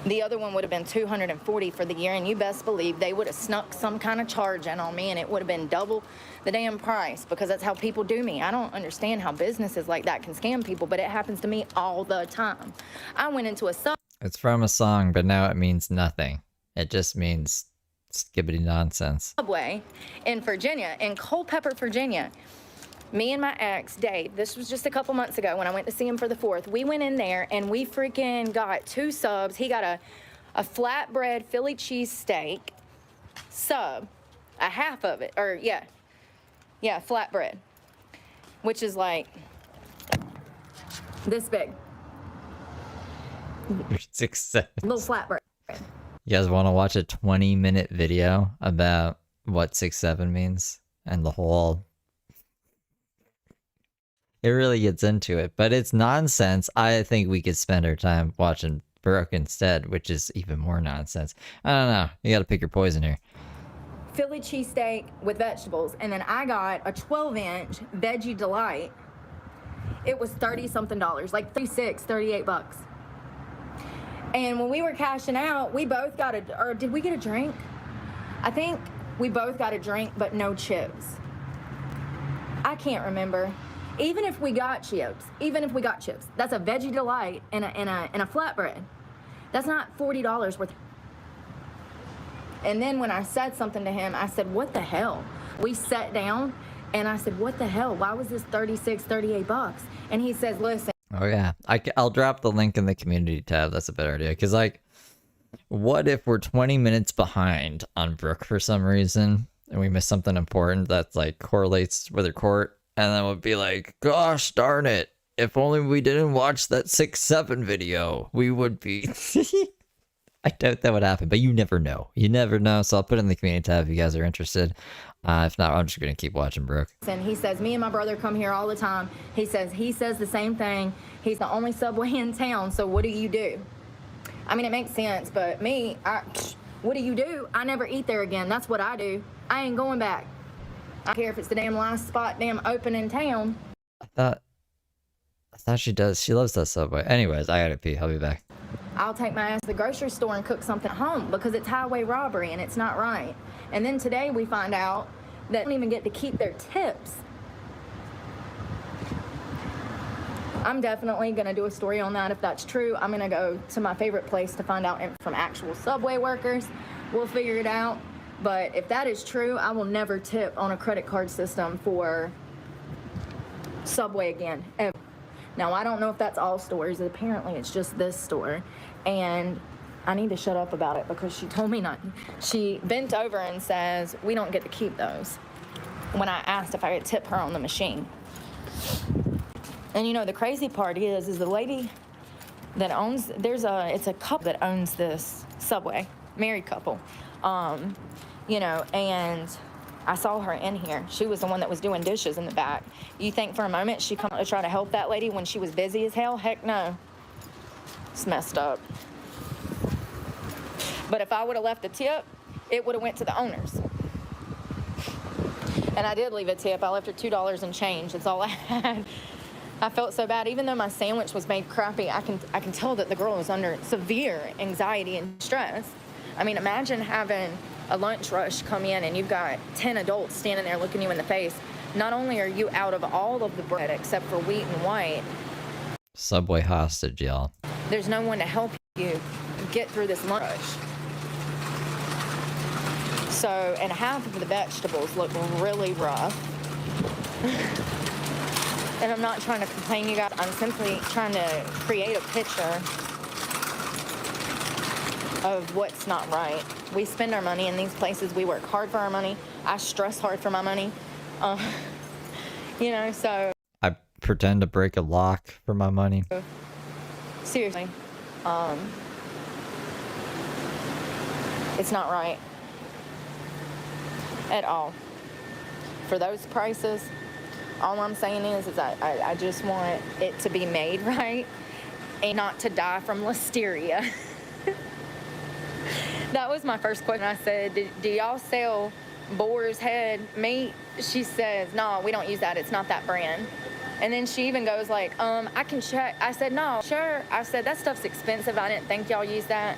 The other one would have been $240 for the year, and you best believe they would have snuck some kind of charge in on me, and it would have been double the damn price, because that's how people do me. I don't understand how businesses like that can scam people, but it happens to me all the time. I went into a It's from a song, but now it means nothing. It just means skibbity nonsense. Subway in Virginia, in Culpeper, Virginia. Me and my ex, Dave, this was just a couple months ago when I went to see him for the 4th. We went in there and we freaking got 2 subs. He got a flatbread Philly cheesesteak sub, a half of it, or yeah, flatbread, which is like this big. 6-7. Little flatbread. You guys want to watch a 20-minute video about what 6-7 means and the whole... It really gets into it, but it's nonsense. I think we could spend our time watching Brooke instead, which is even more nonsense. I don't know. You got to pick your poison here. Philly cheesesteak with vegetables, and then I got a 12-inch Veggie Delight. It was $30-something, like $38. And when we were cashing out, we both got or did we get a drink? I think we both got a drink, but no chips. I can't remember. Even if we got chips, that's a Veggie Delight and a flatbread. That's not $40 worth. And then when I said something to him, I said, what the hell? We sat down and I said, what the hell? Why was this $38? And he says, listen. Oh yeah, I'll drop the link in the community tab. That's a better idea. Because like, what if we're 20 minutes behind on Brooke for some reason and we miss something important that's like correlates with her court? And then we'll be like, gosh darn it, if only we didn't watch that 6-7 video, we would be... I doubt that would happen, but you never know. You never know, so I'll put it in the community tab if you guys are interested. If not, I'm just going to keep watching Brooke. And he says, me and my brother come here all the time. He says the same thing. He's the only Subway in town, so what do you do? I mean, it makes sense, but me, what do you do? I never eat there again. That's what I do. I ain't going back. I don't care if it's the damn last spot damn open in town. I thought she does. She loves that Subway. Anyways, I gotta pee. I'll be back. I'll take my ass to the grocery store and cook something at home because it's highway robbery and it's not right. And then today we find out that they don't even get to keep their tips. I'm definitely going to do a story on that if that's true. I'm going to go to my favorite place to find out from actual Subway workers. We'll figure it out. But if that is true, I will never tip on a credit card system for Subway again, ever. Now, I don't know if that's all stores. Apparently, it's just this store. And I need to shut up about it because she told me not. She bent over and says, we don't get to keep those, when I asked if I could tip her on the machine. And you know, the crazy part is the lady that owns, it's a couple that owns this Subway, married couple. You know, and I saw her in here. She was the one that was doing dishes in the back. You think for a moment she'd come to try to help that lady when she was busy as hell? Heck no. It's messed up. But if I would have left a tip, it would have went to the owners. And I did leave a tip. I left her $2 and change. That's all I had. I felt so bad. Even though my sandwich was made crappy, I can tell that the girl was under severe anxiety and stress. I mean, imagine having a lunch rush come in and you've got 10 adults standing there looking you in the face. Not only are you out of all of the bread except for wheat and white. Subway hostage, y'all. There's no one to help you get through this lunch rush. So, and half of the vegetables look really rough. And I'm not trying to complain, you guys. I'm simply trying to create a picture of what's not right. We spend our money in these places. We work hard for our money. I stress hard for my money. You know, so. I pretend to break a lock for my money. Seriously. It's not right. At all. For those prices, all I'm saying is I just want it to be made right and not to die from listeria. That was my first question. I said, do y'all sell boar's head meat? She says, no, we don't use that. It's not that brand. And then she even goes like, I can check. I said, no, sure. I said, that stuff's expensive. I didn't think y'all use that.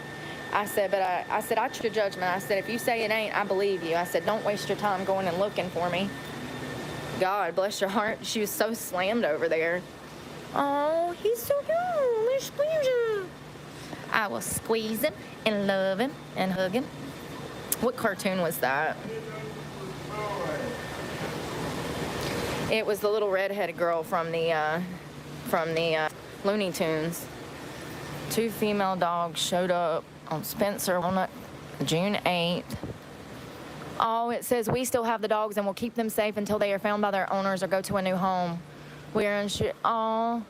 I said, but I trust your judgment. I said, if you say it ain't, I believe you. I said, don't waste your time going and looking for me. God bless your heart. She was so slammed over there. Oh, he's so cute. Let's squeeze him. I will squeeze him and love him and hug him. What cartoon was that? It was the little redheaded girl from the Looney Tunes. 2 female dogs showed up on Spencer on June 8th. Oh, it says we still have the dogs and we'll keep them safe until they are found by their owners or go to a new home. We're unsure. Oh,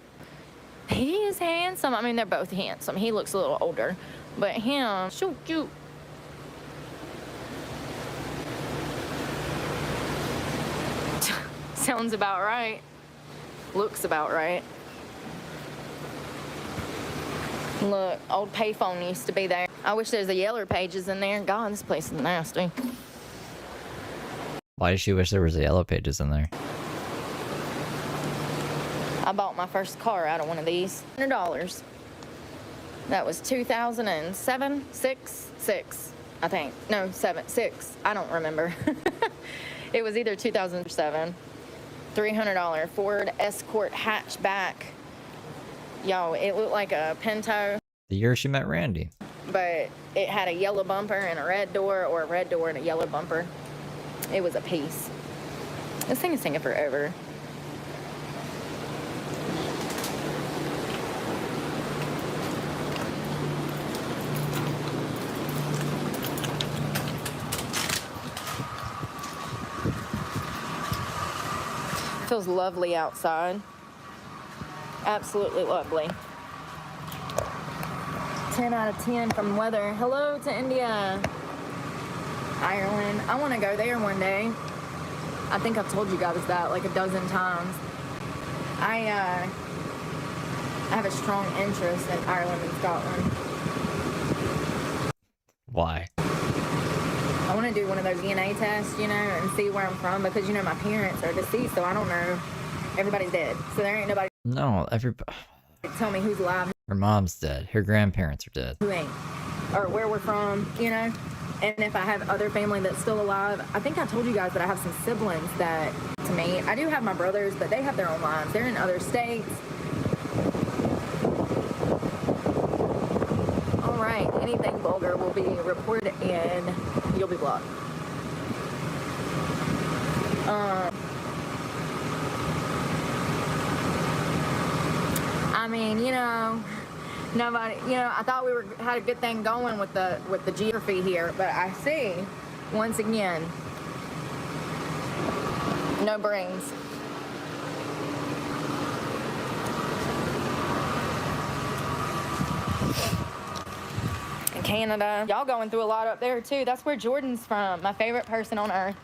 he is handsome. I mean, they're both handsome. He looks a little older, but him, so cute. Sounds about right. Looks about right. Look, old payphone used to be there. I wish there's a Yeller Pages in there. God, this place is nasty. Why does she wish there was a Yellow Pages in there? I bought my first car out of one of these. $100. That was 2007, 6, I think. No, 6. I don't remember. It was either 2007. $300 Ford Escort hatchback. Yo, it looked like a Pinto. The year she met Randy. But it had a yellow bumper and a red door, or a red door and a yellow bumper. It was a piece. This thing is taking forever. Feels lovely outside. Absolutely lovely. 10 out of 10 from weather. Hello to India. Ireland. I want to go there one day. I think I've told you guys that like a dozen times. I have a strong interest in Ireland and Scotland. Why? I want to do one of those DNA tests, you know, and see where I'm from because, you know, my parents are deceased, so I don't know. Everybody's dead. So there ain't nobody No, everybody. tell me who's alive, Her mom's dead. Her grandparents are dead. who ain't, or where we're from, you know. And if I have other family that's still alive, I think I told you guys that I have some siblings that, to me, I do have my brothers, but they have their own lives. They're in other states. All right, anything vulgar will be reported and you'll be blocked. I mean, you know, nobody, you know, I thought we had a good thing going with the geography here, but I see, once again, no brains. In Canada, y'all going through a lot up there too. That's where Jordan's from, my favorite person on earth.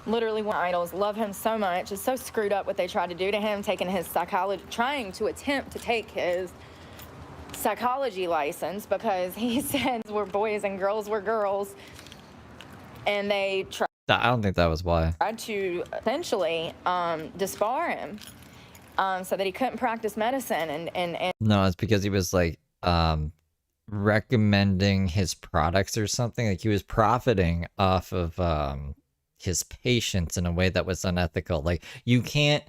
Literally one of my idols, love him so much. It's so screwed up what they tried to do to him, taking his psychology, trying to attempt to take his psychology license because he said we're boys and girls were girls, and they tried I don't think that was why. to essentially disbar him so that he couldn't practice medicine and No, it's because he was like recommending his products or something. Like he was profiting off of his patients in a way that was unethical. Like you can't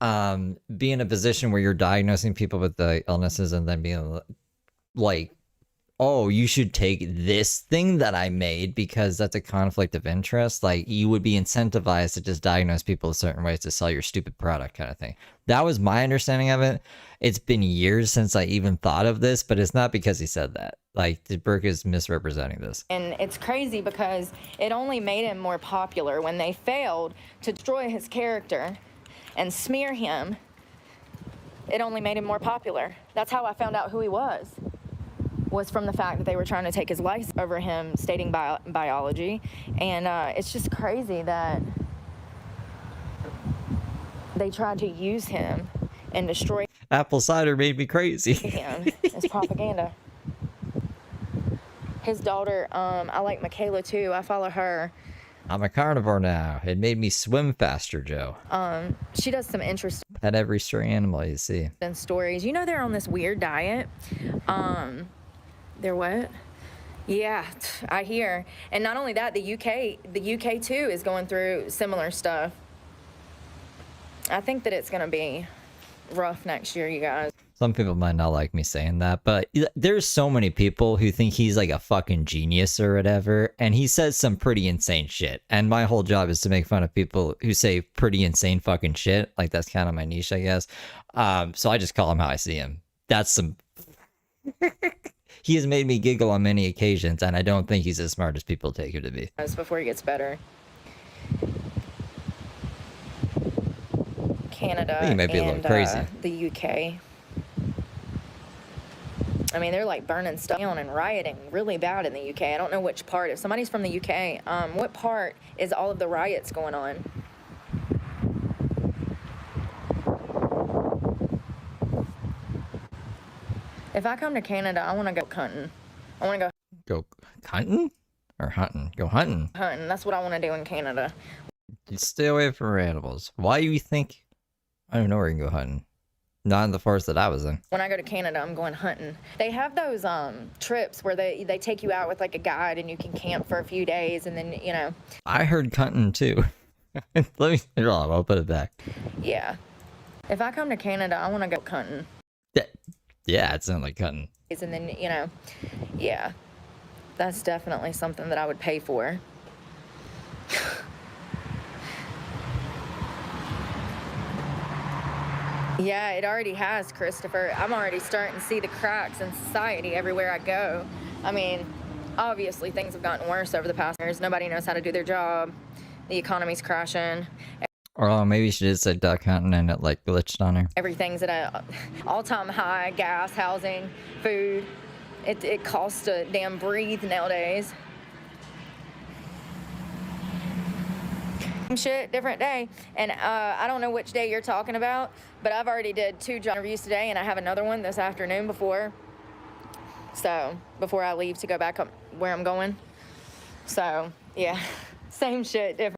be in a position where you're diagnosing people with the illnesses and then being like, oh, you should take this thing that I made because that's a conflict of interest. Like you would be incentivized to just diagnose people a certain ways to sell your stupid product kind of thing. That was my understanding of it. It's been years since I even thought of this, but it's not because he said that. Like Brooke is misrepresenting this. and it's crazy because it only made him more popular when they failed to destroy his character and smear him. It only made him more popular. That's how I found out who he was from the fact that they were trying to take his life over him stating biology. And it's just crazy that they tried to use him and destroy Apple cider made me crazy. him as propaganda. His daughter, I like Michaela too. I follow her. I'm a carnivore now. It made me swim faster, Joe. She does some interesting Pet every stray animal you see. stories. You know they're on this weird diet. They're what? Yeah, I hear. And not only that, the UK too is going through similar stuff. I think that it's gonna be rough next year, you guys. Some people might not like me saying that, but there's so many people who think he's like a fucking genius or whatever, and he says some pretty insane shit. And my whole job is to make fun of people who say pretty insane fucking shit. Like that's kind of my niche, I guess. So I just call him how I see him. That's some... He has made me giggle on many occasions, and I don't think he's as smart as people take him to be. Before he gets better. Canada I think he might be a little crazy. The UK. I mean, they're like burning stuff down and rioting really bad in the UK. I don't know which part. If somebody's from the UK, what part is all of the riots going on? If I come to Canada, I want to go hunting. I want to Go hunting? Or hunting? Go hunting. hunting. That's what I want to do in Canada. You stay away from animals. Why do you think... I don't know where you can go hunting. Not in the forest that I was in. When I go to Canada, I'm going hunting. They have those trips where they take you out with like a guide and you can camp for a few days and then, you know. I heard hunting too. Let me... Hold on, I'll put it back. Yeah. If I come to Canada, I want to go hunting. Yeah, it sounded like hunting. And then, you know, yeah. That's definitely something that I would pay for. Yeah, it already has, Christopher. I'm already starting to see the cracks in society everywhere I go. I mean, obviously things have gotten worse over the past years. Nobody knows how to do their job. The economy's crashing. Or maybe she did say duck hunting and it like glitched on her. Everything's at a all-time high. Gas, housing, food. It costs to damn breathe nowadays. Shit, different day. And I don't know which day you're talking about, but I've already did 2 job interviews today, and I have another one this afternoon before I leave to go back up where I'm going. So, yeah, same shit, different.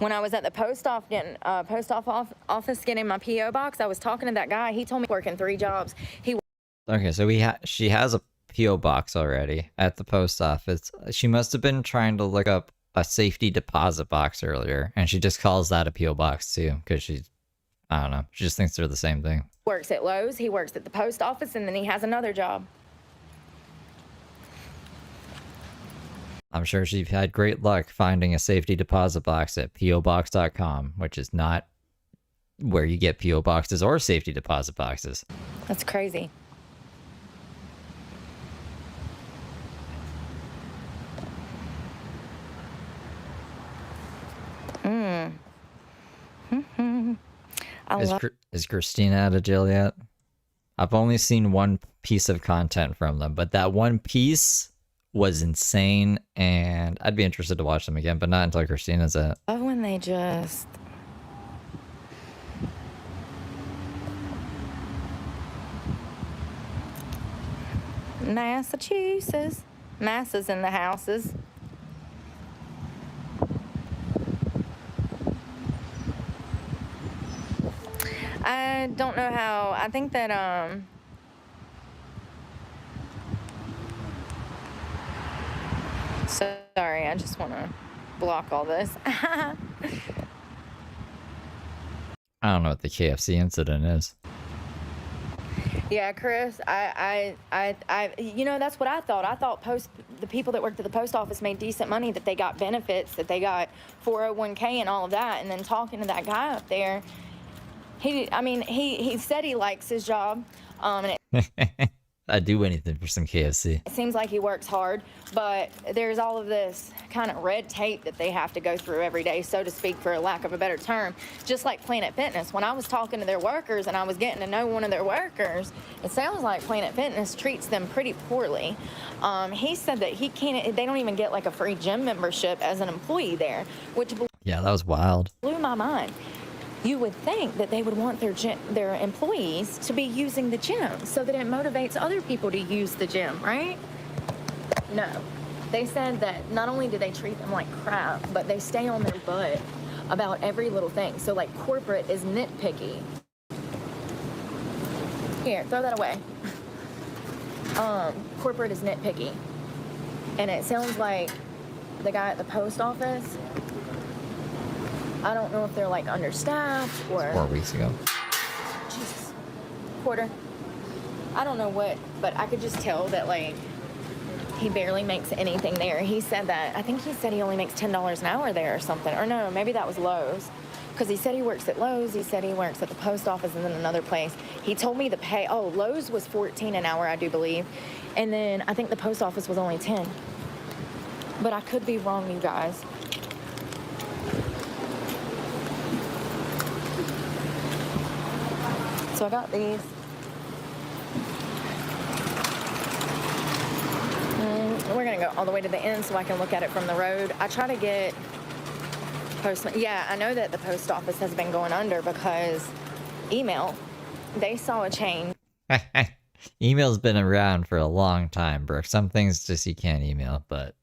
When I was at the post office getting my P.O. box, I was talking to that guy. He told me working 3 jobs. Okay, so she has a P.O. box already at the post office. She must have been trying to look up a safety deposit box earlier, and she just calls that a P.O. box too, because I don't know, she just thinks they're the same thing. Works at Lowe's, he works at the post office, and then he has another job. I'm sure she had great luck finding a safety deposit box at PObox.com, which is not where you get P.O. boxes or safety deposit boxes. That's crazy. Is Christina out of jail yet? I've only seen one piece of content from them, but that one piece was insane, and I'd be interested to watch them again, but not until Christina's out. I love when they just... Massachusetts. Masses in the houses. I don't know how. I think that, sorry, I just want to block all this. I don't know what the KFC incident is. Yeah, Chris, I you know, that's what I thought. I thought the people that worked at the post office made decent money, that they got benefits, that they got 401k and all of that. And then talking to that guy up there, he said he likes his job. And I'd do anything for some KFC. it seems like he works hard, but there's all of this kind of red tape that they have to go through every day, so to speak, for lack of a better term. Just like Planet Fitness. When I was talking to their workers and I was getting to know one of their workers, it sounds like Planet Fitness treats them pretty poorly. He said that they don't even get like a free gym membership as an employee there, which Yeah, that was wild. blew my mind. You would think that they would want their employees to be using the gym so that it motivates other people to use the gym, right? No. They said that not only do they treat them like crap, but they stay on their butt about every little thing. So, like, corporate is nitpicky. Here, throw that away. Corporate is nitpicky. And it sounds like the guy at the post office, I don't know if they're like understaffed or... 4 weeks ago. Jesus. Quarter. I don't know what, but I could just tell that, like, he barely makes anything there. He said that, I think he said he only makes $10 an hour there or something. Or no, maybe that was Lowe's. Because he said he works at Lowe's, he said he works at the post office and then another place. He told me the pay, Lowe's was $14 an hour, I do believe. And then I think the post office was only 10. But I could be wrong, you guys. So I got these. We're gonna go all the way to the end so I can look at it from the road. I try to get postman. Yeah, I know that the post office has been going under because email, they saw a change. Email's been around for a long time, Brooke. Some things just you can't email, but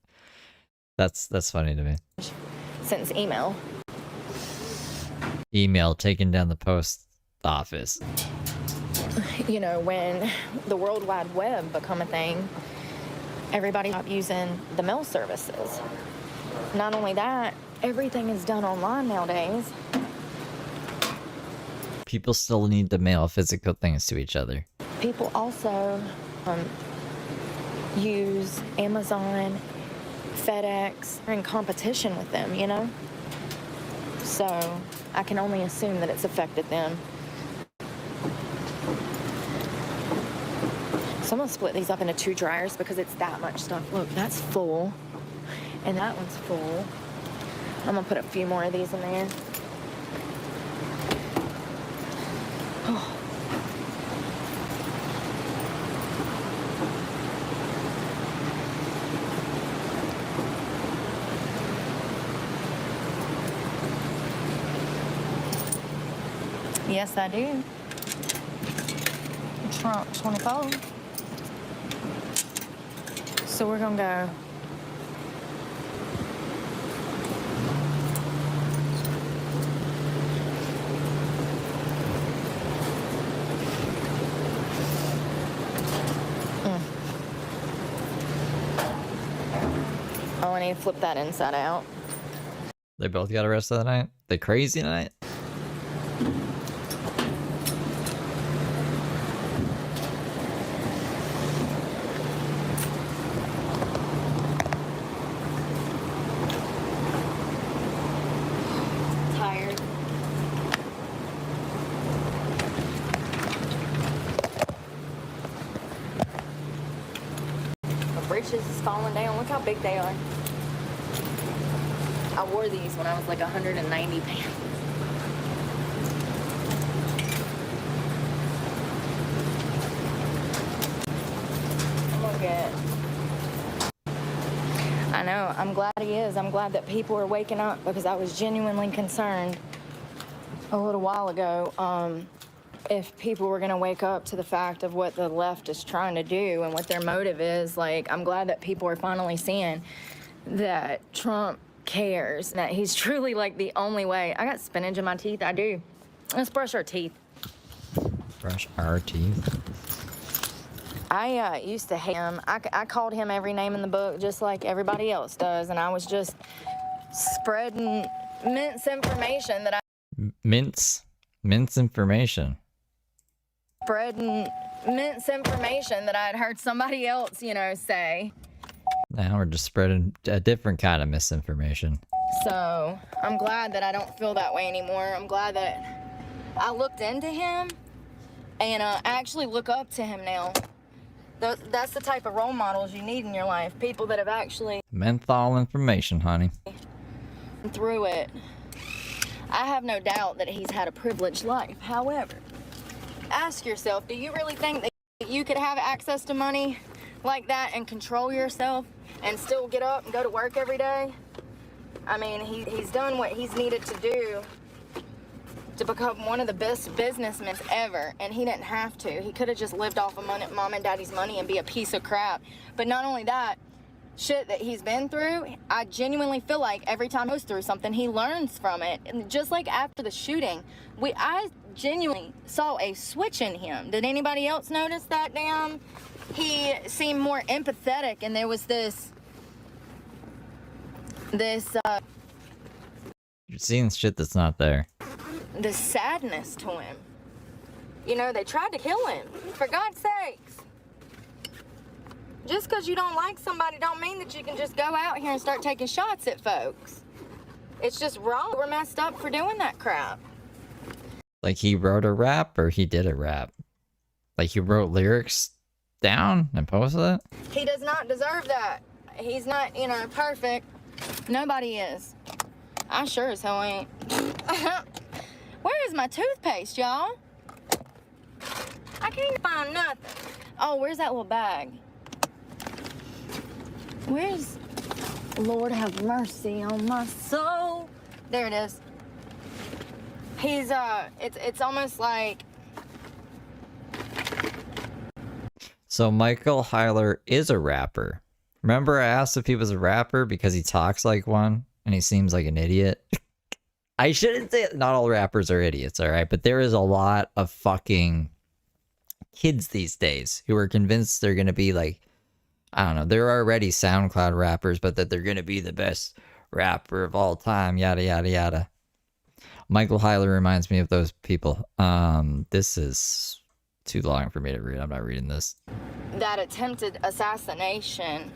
that's funny to me. Since email. Email taking down the post office. You know, when the World Wide Web become a thing, everybody stopped using the mail services. Not only that, everything is done online nowadays. People still need to mail physical things to each other. People also use Amazon, FedEx, are in competition with them, you know? So I can only assume that it's affected them. So I'm gonna split these up into 2 dryers because it's that much stuff. Look, that's full, and that one's full. I'm gonna put a few more of these in there. Oh. Yes, I do. Trump 24. So we're gonna go. Oh, I need to flip that inside out. They both got arrested that night? The crazy night? Tired. My britches is falling down. Look how big they are. I wore these when I was like 190 pounds. I'm gonna get. I know, I'm glad he is. I'm glad that people are waking up because I was genuinely concerned a little while ago if people were gonna wake up to the fact of what the left is trying to do and what their motive is. Like, I'm glad that people are finally seeing that Trump cares, that he's truly like the only way. I got spinach in my teeth. I do. Let's brush our teeth. Brush our teeth? I used to hate him. I called him every name in the book just like everybody else does, and I was just spreading mince information that I Mince information. spreading mince information that I had heard somebody else, you know, say. Now we're just spreading a different kind of misinformation. So I'm glad that I don't feel that way anymore. I'm glad that I looked into him and actually look up to him now. That's the type of role models you need in your life. People that have actually Menthol information, honey. been through it. I have no doubt that he's had a privileged life. However, ask yourself, do you really think that you could have access to money like that and control yourself and still get up and go to work every day? I mean, he's done what he's needed to do to become one of the best businessmen ever, and he didn't have to. He could have just lived off of mom and daddy's money and be a piece of crap. But not only that, shit that he's been through, I genuinely feel like every time he goes through something, he learns from it. And just like after the shooting, I genuinely saw a switch in him. Did anybody else notice that? Damn, he seemed more empathetic, and there was this You're seeing shit that's not there. the sadness to him. You know, they tried to kill him, for God's sakes. Just because you don't like somebody don't mean that you can just go out here and start taking shots at folks. It's just wrong. We're messed up for doing that crap. Like he wrote a rap or he did a rap? Like he wrote lyrics down and posted it? He does not deserve that. He's not, you know, perfect. Nobody is. I sure as hell ain't. Where is my toothpaste, y'all? I can't find nothing. Oh, where's that little bag? Where's... Lord have mercy on my soul. There it is. He's, it's almost like... So Michael Heiler is a rapper. Remember I asked if he was a rapper because he talks like one and he seems like an idiot? I shouldn't say not all rappers are idiots, all right? But there is a lot of fucking kids these days who are convinced they're going to be like, I don't know, they're already SoundCloud rappers, but that they're going to be the best rapper of all time, yada, yada, yada. Michael Heiler reminds me of those people. This is too long for me to read. I'm not reading this. That attempted assassination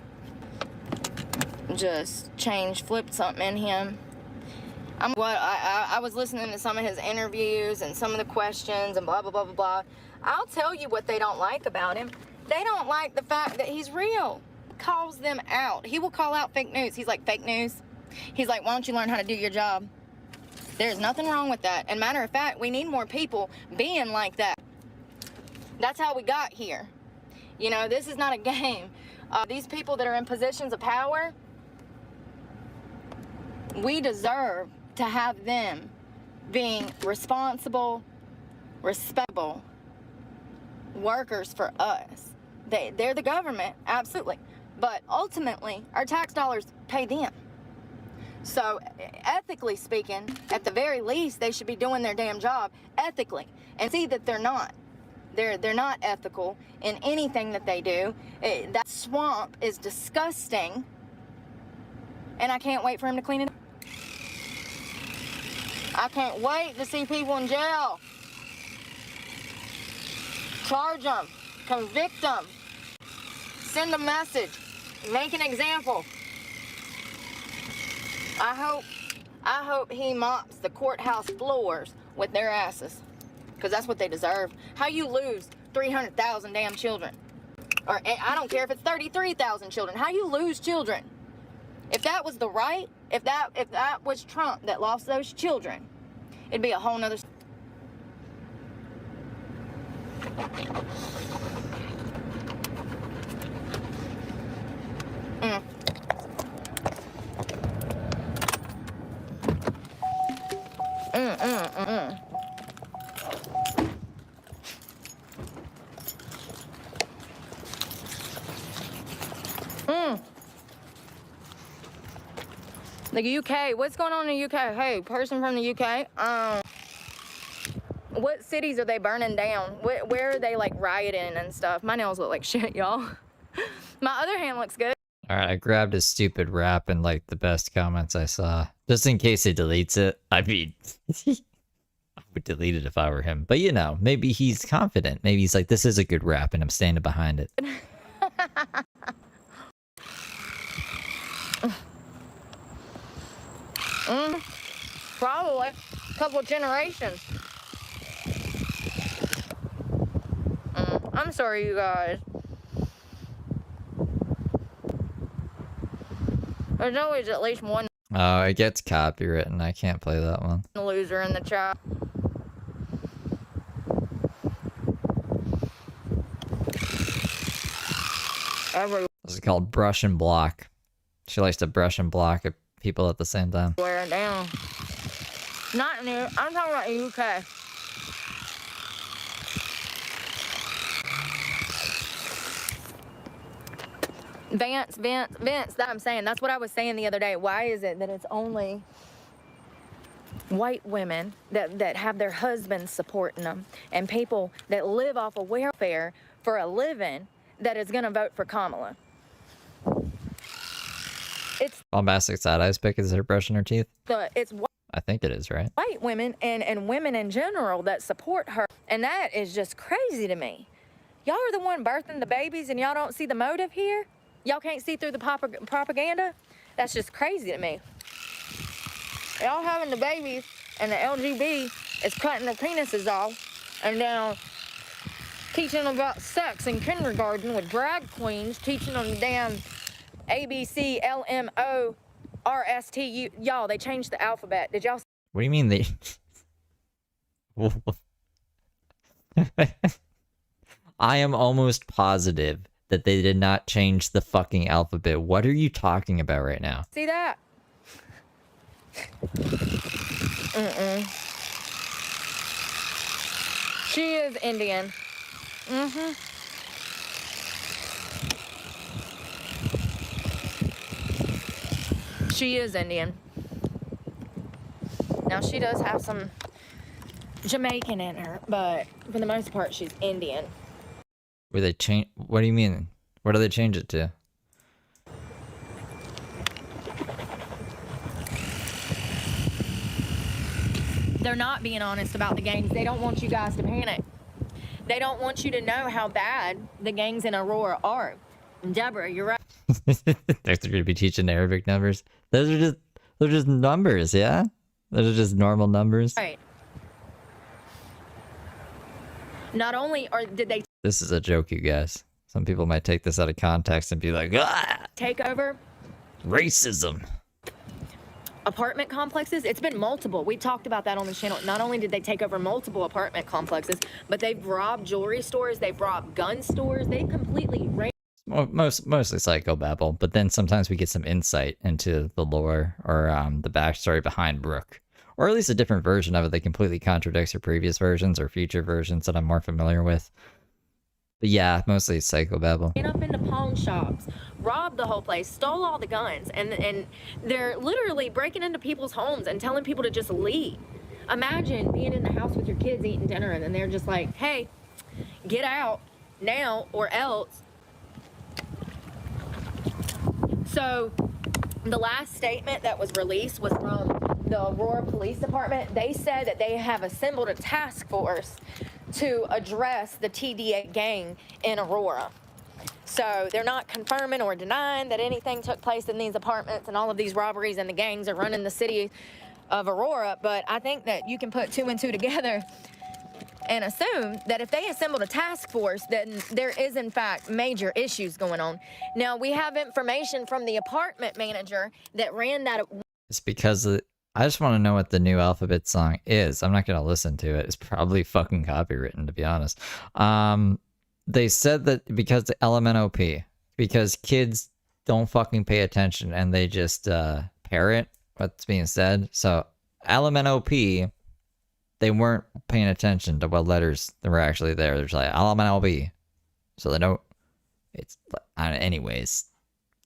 just flipped something in him. I was listening to some of his interviews and some of the questions and blah, blah, blah, blah, blah. I'll tell you what they don't like about him. They don't like the fact that he's real. Calls them out. He will call out fake news. He's like, fake news. He's like, why don't you learn how to do your job? There's nothing wrong with that. And matter of fact, we need more people being like that. That's how we got here. You know, this is not a game. These people that are in positions of power, we deserve to have them being responsible, respectable workers for us. They're the government, absolutely. But ultimately, our tax dollars pay them. So, ethically speaking, at the very least, they should be doing their damn job ethically. And see that they're not. They're not ethical in anything that they do. That swamp is disgusting. And I can't wait for him to clean it up. I can't wait to see people in jail. Charge them. Convict them. Send a message. Make an example. I hope he mops the courthouse floors with their asses. Because that's what they deserve. How you lose 300,000 damn children? Or I don't care if it's 33,000 children. How you lose children? If that was the right, if that was Trump that lost those children, it'd be a whole nother. The UK, what's going on in the UK? Hey, person from the UK, what cities are they burning down? Where are they like rioting and stuff? My nails look like shit, y'all. My other hand looks good. Alright, I grabbed his stupid rap and like the best comments I saw. Just in case he deletes it. I mean, I would delete it if I were him. But you know, maybe he's confident. Maybe he's like, this is a good rap and I'm standing behind it. Probably a couple of generations. I'm sorry, you guys. There's always at least one Oh, it gets copywritten. I can't play that one. loser in the chat. This is called brush and block. She likes to brush and block at people at the same time. Wear it down. Not new. I'm talking about the UK. Vance, that I'm saying. That's what I was saying the other day. Why is it that it's only white women that have their husbands supporting them and people that live off of welfare for a living that is going to vote for Kamala? It's Bombastic side-eyes pick is her brushing her teeth? it's I think it is, right? white women and women in general that support her. And that is just crazy to me. Y'all are the one birthing the babies and y'all don't see the motive here? Y'all can't see through the propaganda? That's just crazy to me. Y'all having the babies and the LGB is cutting their penises off and now teaching them about sex in kindergarten with drag queens, teaching them damn ABC, LMO, RSTU. Y'all, they changed the alphabet. Did y'all? What do you mean they... I am almost positive that they did not change the fucking alphabet. What are you talking about right now? See that? She is Indian. She is Indian. Now, she does have some Jamaican in her, but for the most part, she's Indian. Where they change... What do you mean? What do they change it to? They're not being honest about the gangs. They don't want you guys to panic. They don't want you to know how bad the gangs in Aurora are. Deborah, you're right. They're going to be teaching Arabic numbers. They're just numbers, yeah? Those are just normal numbers. Right. Not only did they This is a joke, you guys. Some people might take this out of context and be like, ah, take over racism. apartment complexes, it's been multiple. We talked about that on the channel. Not only did they take over multiple apartment complexes, but they've robbed jewelry stores, they've robbed gun stores, they completely Mostly psychobabble, but then sometimes we get some insight into the lore or the backstory behind Brooke. or at least a different version of it that completely contradicts your previous versions or future versions that I'm more familiar with. But yeah, mostly psychobabble. Went up into pawn shops, robbed the whole place, stole all the guns, and they're literally breaking into people's homes and telling people to just leave. Imagine being in the house with your kids eating dinner and then they're just like, hey, get out now or else. So the last statement that was released was from the Aurora Police Department. They said that they have assembled a task force to address the TDA gang in Aurora. So they're not confirming or denying that anything took place in these apartments and all of these robberies and the gangs are running the city of Aurora, but I think that you can put 2 and 2 together and assume that if they assembled a task force, then there is in fact major issues going on. Now we have information from the apartment manager that ran that. It's because I just want to know what the new Alphabet song is. I'm not going to listen to it. It's probably fucking copywritten, to be honest. They said that because the LMNOP, because kids don't fucking pay attention and they just parrot what's being said. So LMNOP, they weren't paying attention to what letters that were actually there. They're just like LMNOP. So they don't, it's, anyways,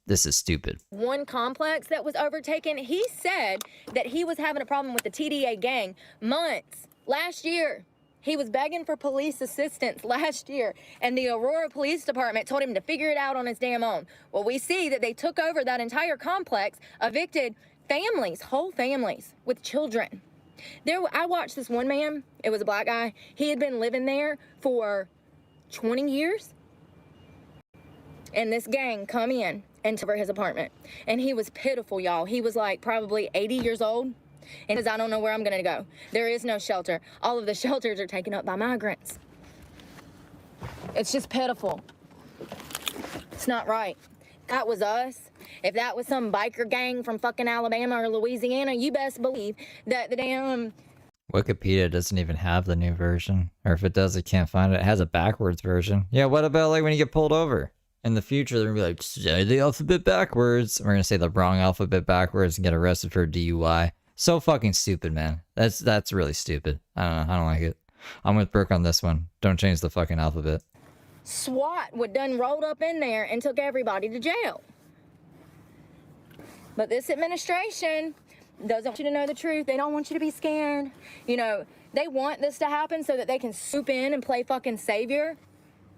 this is stupid. One complex that was overtaken, he said that he was having a problem with the TDA gang months last year. He was begging for police assistance last year, and the Aurora Police Department told him to figure it out on his damn own. Well, we see that they took over that entire complex, evicted families, whole families with children. I watched this one man, it was a black guy. He had been living there for 20 years. And this gang come in and took over his apartment. And he was pitiful, y'all. He was like probably 80 years old. And says, I don't know where I'm gonna go. There is no shelter. All of the shelters are taken up by migrants. It's just pitiful. It's not right. That was us. If that was some biker gang from fucking Alabama or Louisiana, you best believe that the damn... Wikipedia doesn't even have the new version. Or if it does, it can't find it. It has a backwards version. Yeah, what about like when you get pulled over? In the future, they're gonna be like, say the alphabet backwards. We're gonna say the wrong alphabet backwards and get arrested for DUI. So fucking stupid, man. That's really stupid. I don't know. I don't like it. I'm with Brooke on this one. Don't change the fucking alphabet. SWAT would done rolled up in there and took everybody to jail. But this administration doesn't want you to know the truth. They don't want you to be scared. You know, they want this to happen so that they can swoop in and play fucking savior.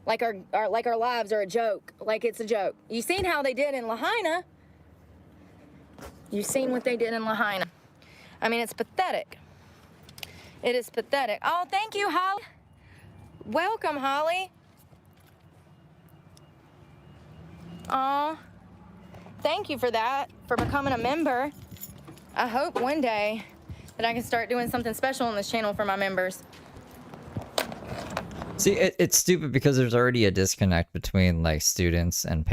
Like our lives are a joke. Like it's a joke. You seen how they did in Lahaina. You seen what they did in Lahaina. I mean, it's pathetic. It is pathetic. Oh, thank you, Holly. Welcome, Holly. Oh, thank you for that, for becoming a member. I hope one day that I can start doing something special on this channel for my members. See, it's stupid because there's already a disconnect between like students and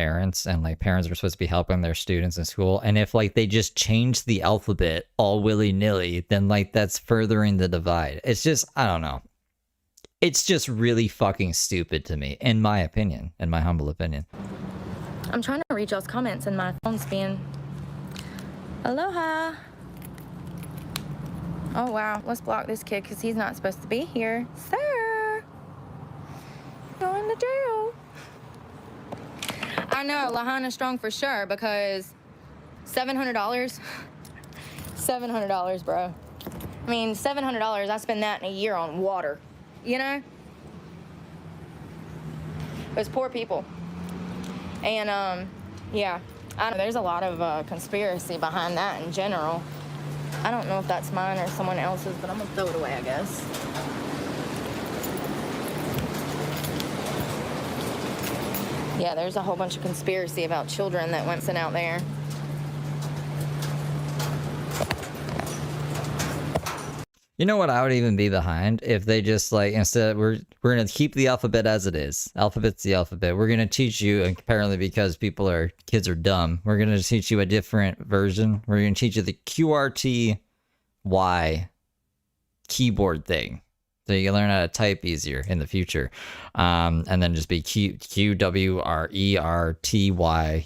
like parents are supposed to be helping their students in school. And if like they just change the alphabet all willy-nilly, then like that's furthering the divide. It's just, I don't know. It's just really fucking stupid to me, in my opinion, in my humble opinion. I'm trying to read y'all's comments and my phone's being... Aloha. Oh, wow. Let's block this kid because he's not supposed to be here. Sir. Going to jail. I know, Lahaina's strong for sure because $700. $700, bro. I mean, $700, I spend that in a year on water. You know? Those poor people. And, yeah, I know there's a lot of conspiracy behind that in general. I don't know if that's mine or someone else's, but I'm gonna throw it away, I guess. Yeah, there's a whole bunch of conspiracy about children that went sent out there. You know what I would even be behind if they just like, instead we're going to keep the alphabet as it is. Alphabet's the alphabet. We're going to teach you, apparently because kids are dumb, we're going to teach you a different version. We're going to teach you the QRTY keyboard thing. So you can learn how to type easier in the future. And then just be QWRERTY.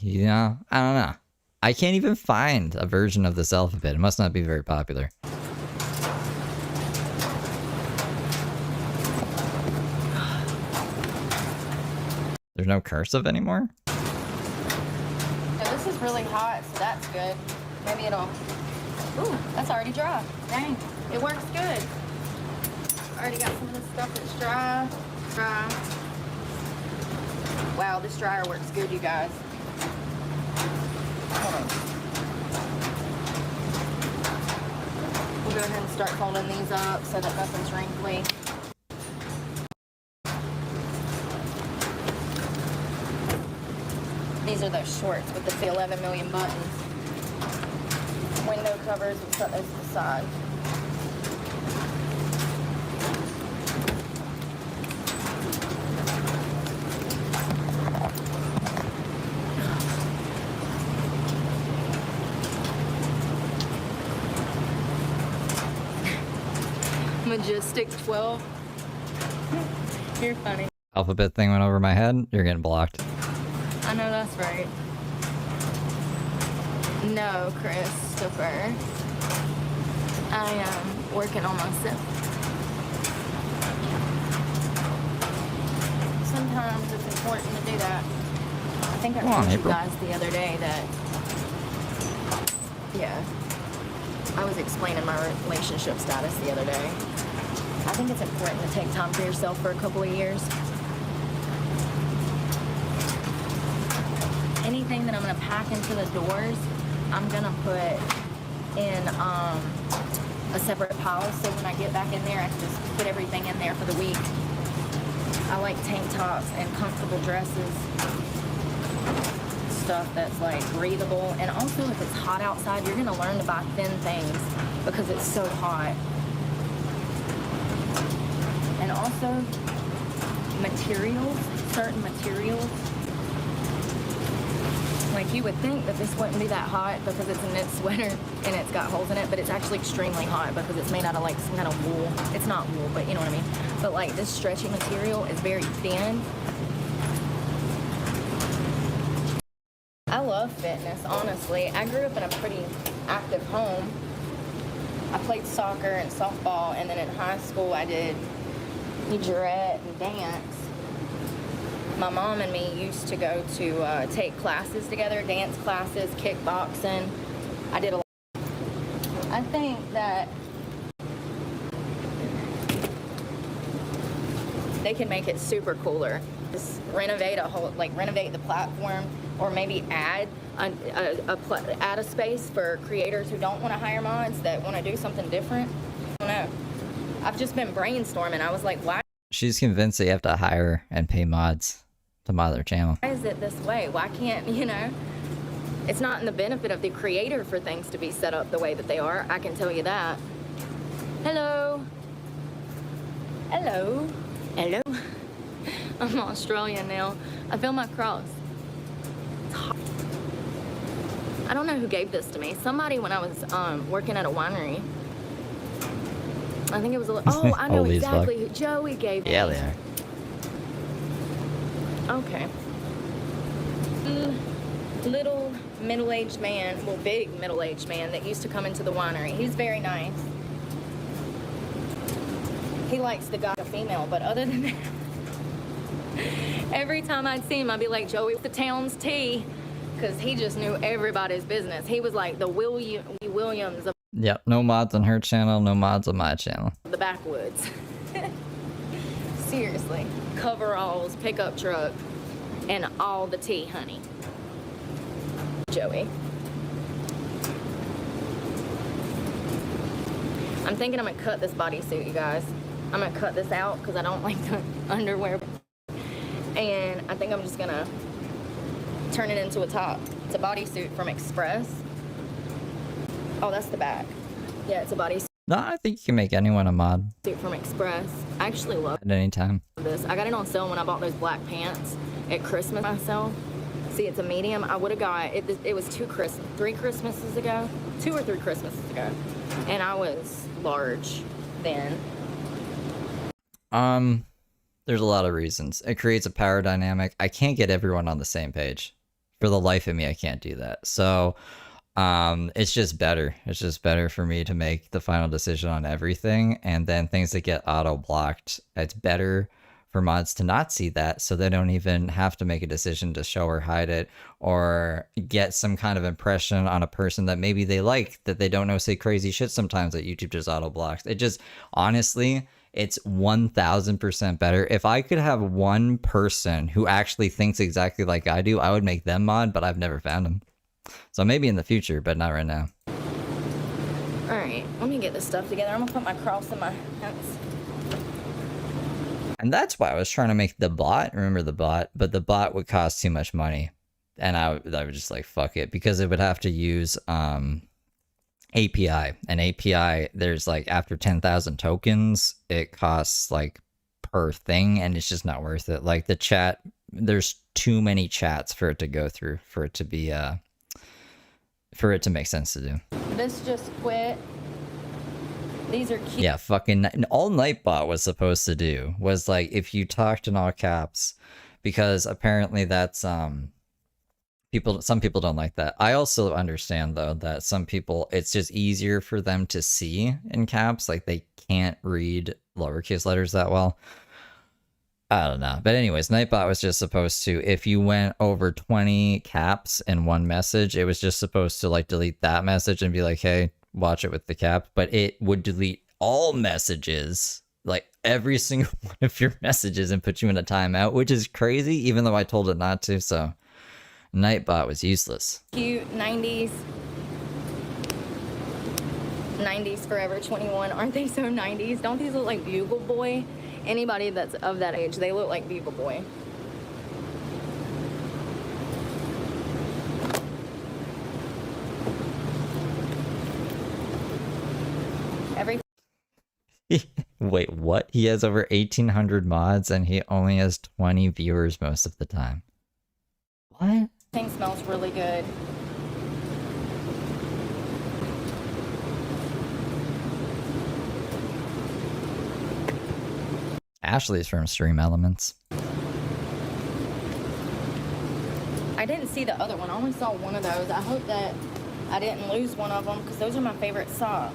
You know, I don't know. I can't even find a version of this alphabet. It must not be very popular. There's no cursive anymore? Now, this is really hot, so that's good. Maybe it'll... Ooh, that's already dry. Dang, it works good. Already got some of this stuff that's dry. Wow, this dryer works good, you guys. Hold on. We'll go ahead and start folding these up so that nothing's wrinkly. These are those shorts with the 11 million buttons. Window covers, we'll set those to the side. Majestic 12. You're funny. Alphabet thing went over my head. You're getting blocked. I know that's right. No, Christopher. I am working on myself. Sometimes it's important to do that. I think I told you guys the other day that, yeah, I was explaining my relationship status the other day. I think it's important to take time for yourself for a couple of years. Anything that I'm gonna pack into the doors, I'm gonna put in a separate pile, so when I get back in there, I can just put everything in there for the week. I like tank tops and comfortable dresses, stuff that's like breathable. And also, if it's hot outside, you're gonna learn to buy thin things because it's so hot. And also, materials, certain materials. Like, you would think that this wouldn't be that hot because it's a knit sweater and it's got holes in it, but it's actually extremely hot because it's made out of like some kind of wool. It's not wool, but you know what I mean. But like, this stretchy material is very thin. I love fitness, honestly. I grew up in a pretty active home. I played soccer and softball, and then in high school I did majorette and dance. My mom and me used to go to take classes together, dance classes, kickboxing. I did a lot. I think that they can make it super cooler. Just renovate renovate the platform, or maybe add a space for creators who don't want to hire mods, that want to do something different. I don't know. I've just been brainstorming. I was like, why? She's convinced that you have to hire and pay mods to mod their channel. Why is it this way? Why can't, you know? It's not in the benefit of the creator for things to be set up the way that they are. I can tell you that. Hello. Hello. Hello. I'm Australian now. I feel my cross. It's hot. I don't know who gave this to me. Somebody when I was working at a winery. I think it was a little, oh, I know exactly who Joey gave me. Yeah, they are. Okay. Little middle-aged man, well, big middle-aged man that used to come into the winery. He's very nice. He likes the guy, a female, but other than that, every time I'd see him, I'd be like, Joey, the town's tea, because he just knew everybody's business. He was like the Williams of Yep, no mods on her channel, no mods on my channel. the backwoods. Seriously. Coveralls, pickup truck, and all the tea, honey. Joey. I'm thinking I'm gonna cut this bodysuit, you guys. I'm gonna cut this out because I don't like the underwear. And I think I'm just gonna turn it into a top. It's a bodysuit from Express. Oh, that's the back. Yeah, it's a bodysuit No, I think you can make anyone a mod from Express. I actually love at any time. this. I got it on sale when I bought those black pants at Christmas myself. See, it's a medium. I would have got it. It was 3 Christmases ago, 2 or 3 Christmases ago, and I was large then. There's a lot of reasons. It creates a power dynamic. I can't get everyone on the same page. For the life of me, I can't do that. So, it's just better. It's just better for me to make the final decision on everything, and then things that get auto blocked. It's better for mods to not see that, so they don't even have to make a decision to show or hide it, or get some kind of impression on a person that maybe they like, that they don't know say crazy shit sometimes that YouTube just auto blocks. It just, honestly, it's 1000% better. If I could have one person who actually thinks exactly like I do, I would make them mod, but I've never found them. So maybe in the future, but not right now. All right, let me get this stuff together. I'm gonna put my cross in my hands. And that's why I was trying to make the bot, remember the bot, but the bot would cost too much money. And I would just like, fuck it, because it would have to use API. And API, there's like, after 10,000 tokens, it costs like per thing, and it's just not worth it. Like the chat, there's too many chats for it to go through, for it to be, for it to make sense to do. This just quit. These are cute. Yeah, fucking all Nightbot was supposed to do was like, if you talked in all caps, because apparently that's some people don't like that. I also understand though that some people, it's just easier for them to see in caps, like they can't read lowercase letters that well. I don't know. But anyways, Nightbot was just supposed to, if you went over 20 caps in one message, it was just supposed to like delete that message and be like, hey, watch it with the cap. But it would delete all messages, like every single one of your messages, and put you in a timeout, which is crazy, even though I told it not to. So Nightbot was useless. Cute 90s. 90s Forever 21. Aren't they so 90s? Don't these look like Bugle Boy? Anybody that's of that age, they look like Bugle Boy. Wait, what? He has over 1,800 mods and he only has 20 viewers most of the time. What? Thing smells really good. Ashley's from Stream Elements. I didn't see the other one. I only saw one of those. I hope that I didn't lose one of them, because those are my favorite socks.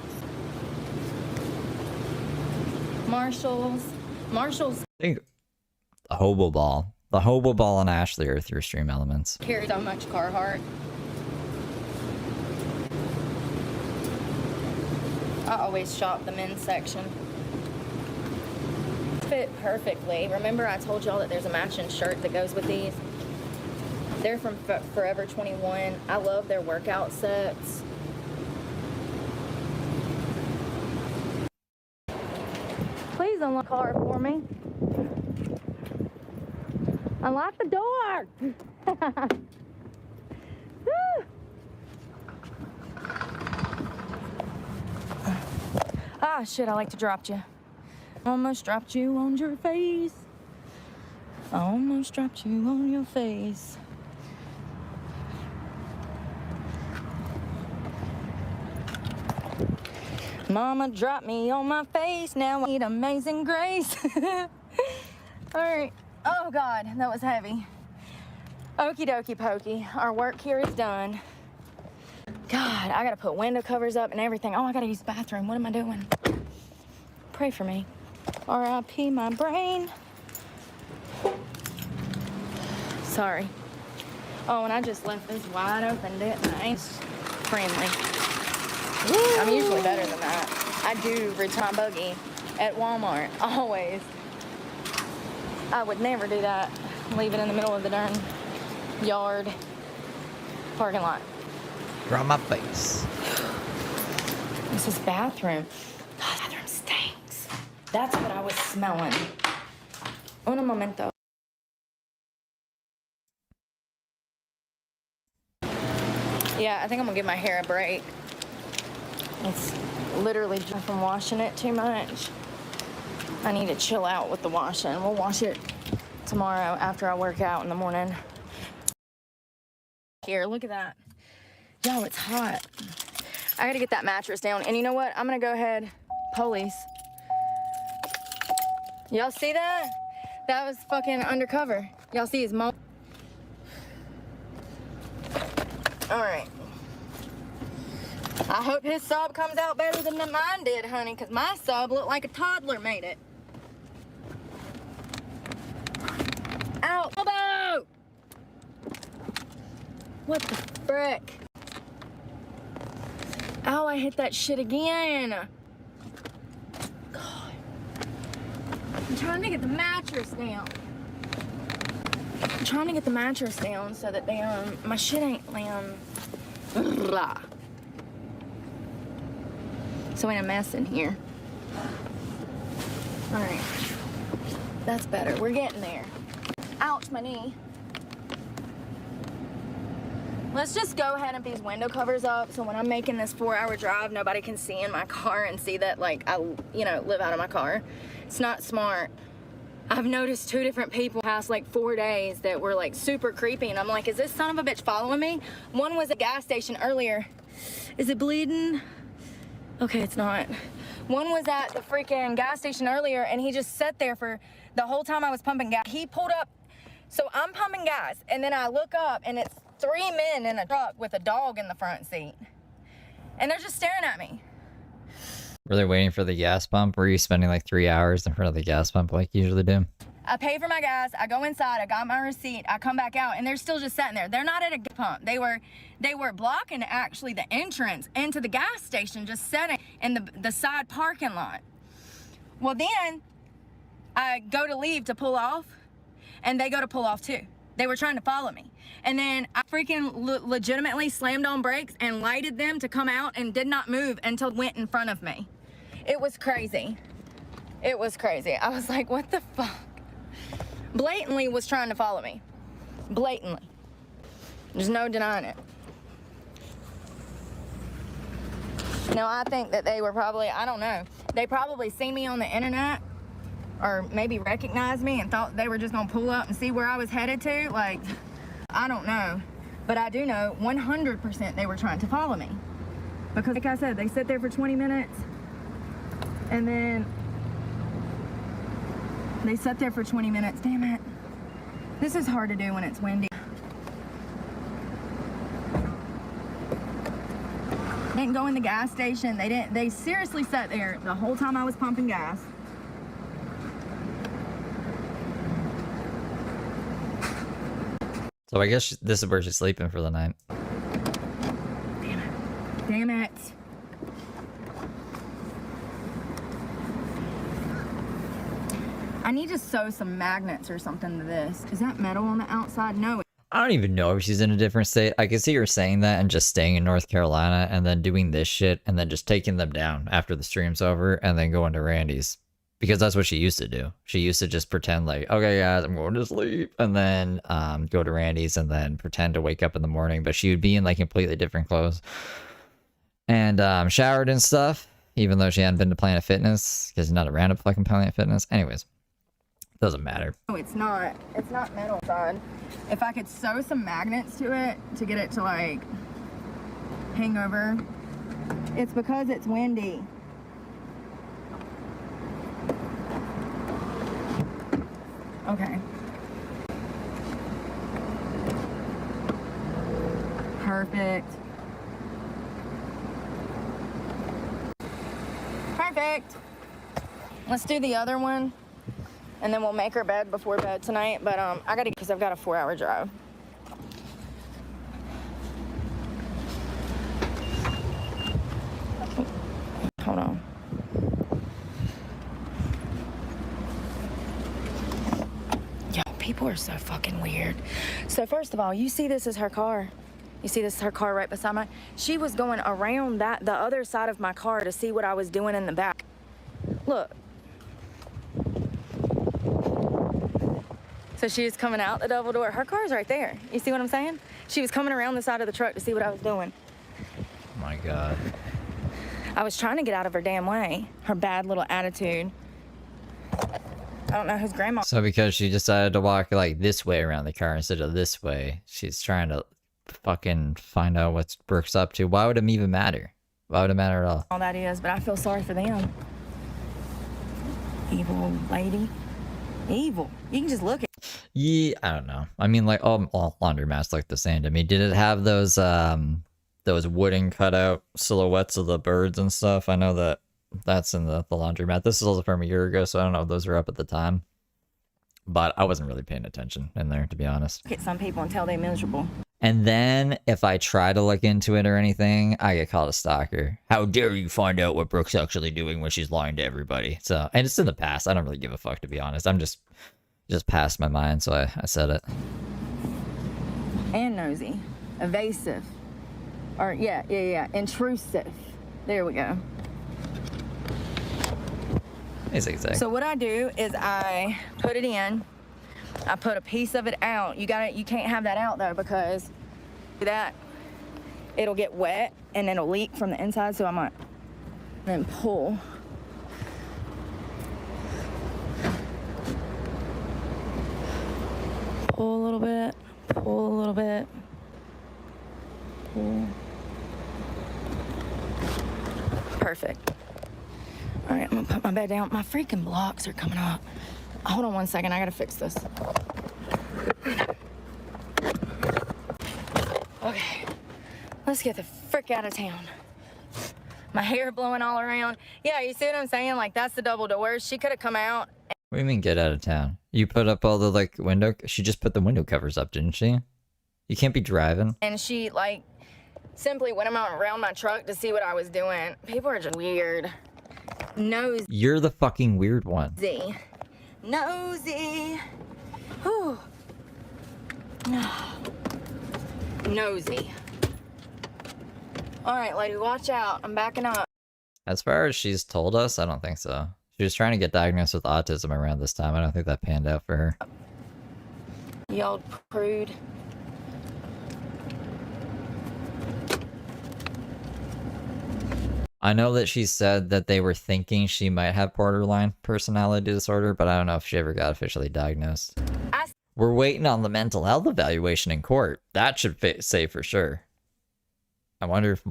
Marshalls. I think the Hobo Ball. The Hobo Ball and Ashley are through Stream Elements. Carry so much Carhartt. I always shop the men's section. Fit perfectly. Remember I told y'all that there's a matching shirt that goes with these? They're from Forever 21. I love their workout sets. Please unlock the car for me. Unlock the door. Ah, shit, I like to drop you. Almost dropped you on your face. Almost dropped you on your face. Mama dropped me on my face. Now I need Amazing Grace. All right. Oh, God, that was heavy. Okie dokie pokey. Our work here is done. God, I gotta put window covers up and everything. Oh, I gotta use the bathroom. What am I doing? Pray for me. R.I.P. my brain. Sorry. Oh, and I just left this wide open, didn't I? It's friendly. Woo! I'm usually better than that. I do return buggy at Walmart, always. I would never do that. Leave it in the middle of the darn yard parking lot. Draw my face. This is bathroom. God, bathroom stinks. That's what I was smelling. Un momento. Yeah, I think I'm gonna give my hair a break. It's literally just from washing it too much. I need to chill out with the washing. We'll wash it tomorrow after I work out in the morning. Here, look at that. Yo, it's hot. I gotta get that mattress down. And you know what? I'm gonna go ahead. Police. Y'all see that? That was fucking undercover. Y'all see his mom? All right. I hope his sub comes out better than mine did, honey, because my sub looked like a toddler made it. What the frick? Oh, I hit that shit again. God. I'm trying to get the mattress down. I'm trying to get the mattress down so that my shit ain't blah. So ain't a mess in here. All right, that's better. We're getting there. Ouch, my knee. Let's just go ahead and put these window covers up so when I'm making this 4-hour drive, nobody can see in my car and see that, like, I, live out of my car. It's not smart. I've noticed 2 different people past, like, 4 days that were, like, super creepy, and I'm like, is this son of a bitch following me? One was at a gas station earlier. Is it bleeding? Okay, it's not. One was at the freaking gas station earlier, and he just sat there for the whole time I was pumping gas. He pulled up, so I'm pumping gas, and then I look up, and it's 3 men in a truck with a dog in the front seat. And they're just staring at me. Were they waiting for the gas pump? Were you spending like 3 hours in front of the gas pump like you usually do? I pay for my gas, I go inside, I got my receipt, I come back out, and they're still just sitting there. They're not at a gas pump. They were blocking actually the entrance into the gas station, just sitting in the side parking lot. Well, then I go to leave to pull off, and they go to pull off too. They were trying to follow me. And then I freaking legitimately slammed on brakes and lighted them to come out and did not move until it went in front of me. It was crazy. It was crazy. I was like, what the fuck? Blatantly was trying to follow me. Blatantly. There's no denying it. Now, I think that they were probably, I don't know, they probably seen me on the internet or maybe recognized me and thought they were just gonna pull up and see where I was headed to. Like, I don't know. But I do know 100% they were trying to follow me. Because like I said, they sit there for 20 minutes and then they sat there for 20 minutes. Damn it. This is hard to do when it's windy. Didn't go in the gas station. They seriously sat there the whole time I was pumping gas. So I guess this is where she's sleeping for the night. Damn it. Damn it. I need to sew some magnets or something to this. Is that metal on the outside? No. I don't even know if she's in a different state. I can see her saying that and just staying in North Carolina and then doing this shit and then just taking them down after the stream's over and then going to Randy's. Because that's what she used to do. She used to just pretend like, okay guys, I'm going to sleep, and then go to Randy's and then pretend to wake up in the morning. But she would be in like completely different clothes and showered and stuff, even though she hadn't been to Planet Fitness because not a random fucking Planet Fitness. Anyways, doesn't matter. No, it's not. It's not metal side. If I could sew some magnets to it to get it to like hang over. It's because it's windy. Okay. Perfect. Perfect. Let's do the other one, and then we'll make her bed before bed tonight. But I gotta, because I've got a 4-hour drive. Hold on. Yo, people are so fucking weird. So first of all, you see this is her car. You see this is her car right beside mine. She was going around the other side of my car to see what I was doing in the back. Look. So she was coming out the double door. Her car's right there. You see what I'm saying? She was coming around the side of the truck to see what I was doing. Oh my God. I was trying to get out of her damn way. Her bad little attitude. I don't know whose grandma. So because she decided to walk like this way around the car instead of this way, she's trying to fucking find out what Brooke's up to. Why would it even matter? Why would it matter at all? All that is, but I feel sorry for them. Evil lady. Evil. You can just look at. Yeah, I don't know. I mean, like all laundromats look the same to me. Did it have those wooden cutout silhouettes of the birds and stuff? I know that that's in the laundromat. This is also from a year ago, so I don't know if those were up at the time. but I wasn't really paying attention in there, to be honest. Look at some people until they're miserable. And then if I try to look into it or anything, I get called a stalker. How dare you find out what Brooke's actually doing when she's lying to everybody? So, and it's in the past. I don't really give a fuck, to be honest. I'm just past my mind, so I said it. And nosy. Evasive. Or, yeah. Intrusive. There we go. Exactly. So what I do is I put it in. I put a piece of it out. You can't have that out though, because that it'll get wet and it'll leak from the inside. So I might then pull. Pull a little bit. Pull a little bit. Pull. Perfect. All right, I'm gonna put my bed down. My freaking blocks are coming up. Hold on one second, I gotta fix this. Okay, let's get the frick out of town. My hair blowing all around. Yeah, you see what I'm saying? Like, that's the double doors. She could have come out. What do you mean get out of town? You put up all the, like, window... She just put the window covers up, didn't she? You can't be driving. And she, like, simply went around my truck to see what I was doing. People are just weird. Nosy. You're the fucking weird one. Nosy. Whew. Nosy. All right, lady, watch out. I'm backing up. As far as she's told us, I don't think so. She was trying to get diagnosed with autism around this time. I don't think that panned out for her. You old prude. I know that she said that they were thinking she might have borderline personality disorder, but I don't know if she ever got officially diagnosed. We're waiting on the mental health evaluation in court. That should say for sure. I wonder if...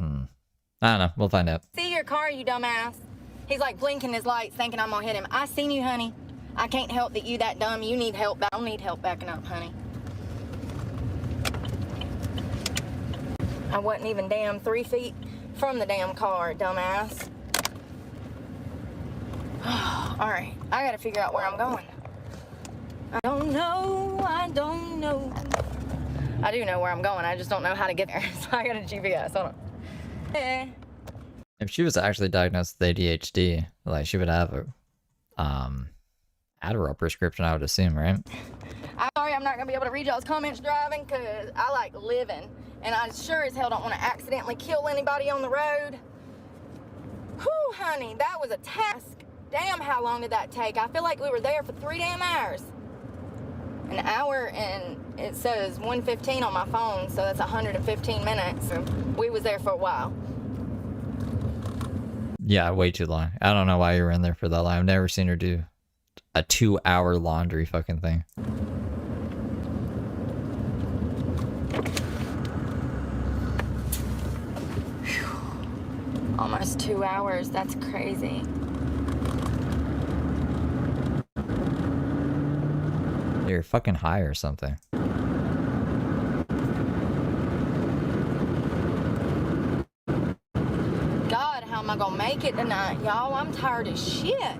I don't know. We'll find out. See your car, you dumbass. He's like blinking his lights thinking I'm gonna hit him. I seen you, honey. I can't help that you that dumb. You need help. I don't need help backing up, honey. I wasn't even damn 3 feet from the damn car, dumbass. All right, I gotta figure out where I'm going. I don't know. I do know where I'm going. I just don't know how to get there. So I got a GPS. Hold on. If she was actually diagnosed with ADHD, like, she would have a Adderall prescription, I would assume, right? I'm sorry I'm not gonna be able to read y'all's comments driving, because I like living. And I sure as hell don't want to accidentally kill anybody on the road. Whew, honey, that was a task. Damn, how long did that take? I feel like we were there for 3 damn hours. An hour, and it says 1:15 on my phone, so that's 115 minutes. We was there for a while. Yeah, way too long. I don't know why you were in there for that long. I've never seen her do a 2-hour laundry fucking thing. Almost 2 hours. That's crazy. You're fucking high or something. God, how am I gonna make it tonight, y'all? I'm tired as shit.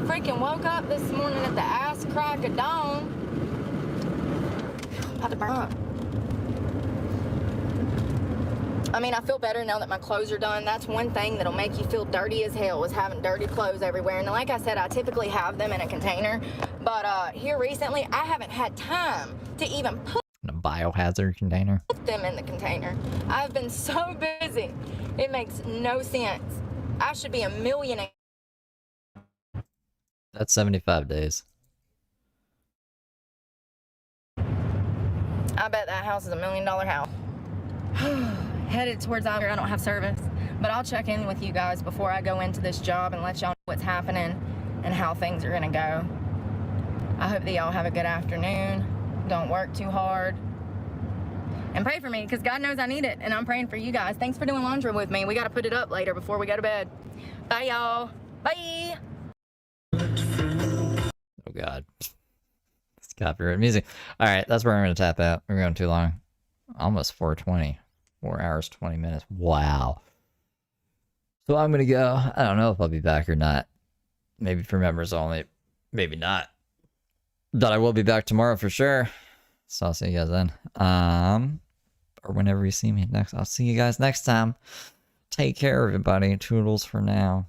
Freaking woke up this morning at the ass crack of dawn. About to burn up. I mean, I feel better now that my clothes are done. That's one thing that'll make you feel dirty as hell, is having dirty clothes everywhere. And like I said, I typically have them in a container. But here recently, I haven't had time to even put In a biohazard container. them in the container. I've been so busy. It makes no sense. I should be a millionaire. That's 75 days. I bet that house is $1 million house. Headed towards I don't have service, but I'll check in with you guys before I go into this job and let y'all know what's happening and how things are gonna go. I hope that y'all have a good afternoon. Don't work too hard. And pray for me, because God knows I need it, and I'm praying for you guys. Thanks for doing laundry with me. We gotta put it up later before we go to bed. Bye, y'all. Bye. Oh god. It's copyright music. Alright, that's where I'm gonna tap out. We're going too long. Almost 4:20. 4 hours, 20 minutes. Wow. So I'm gonna go. I don't know if I'll be back or not. Maybe for members only. Maybe not. But I will be back tomorrow for sure. So I'll see you guys then. Or whenever you see me next. I'll see you guys next time. Take care, everybody. Toodles for now.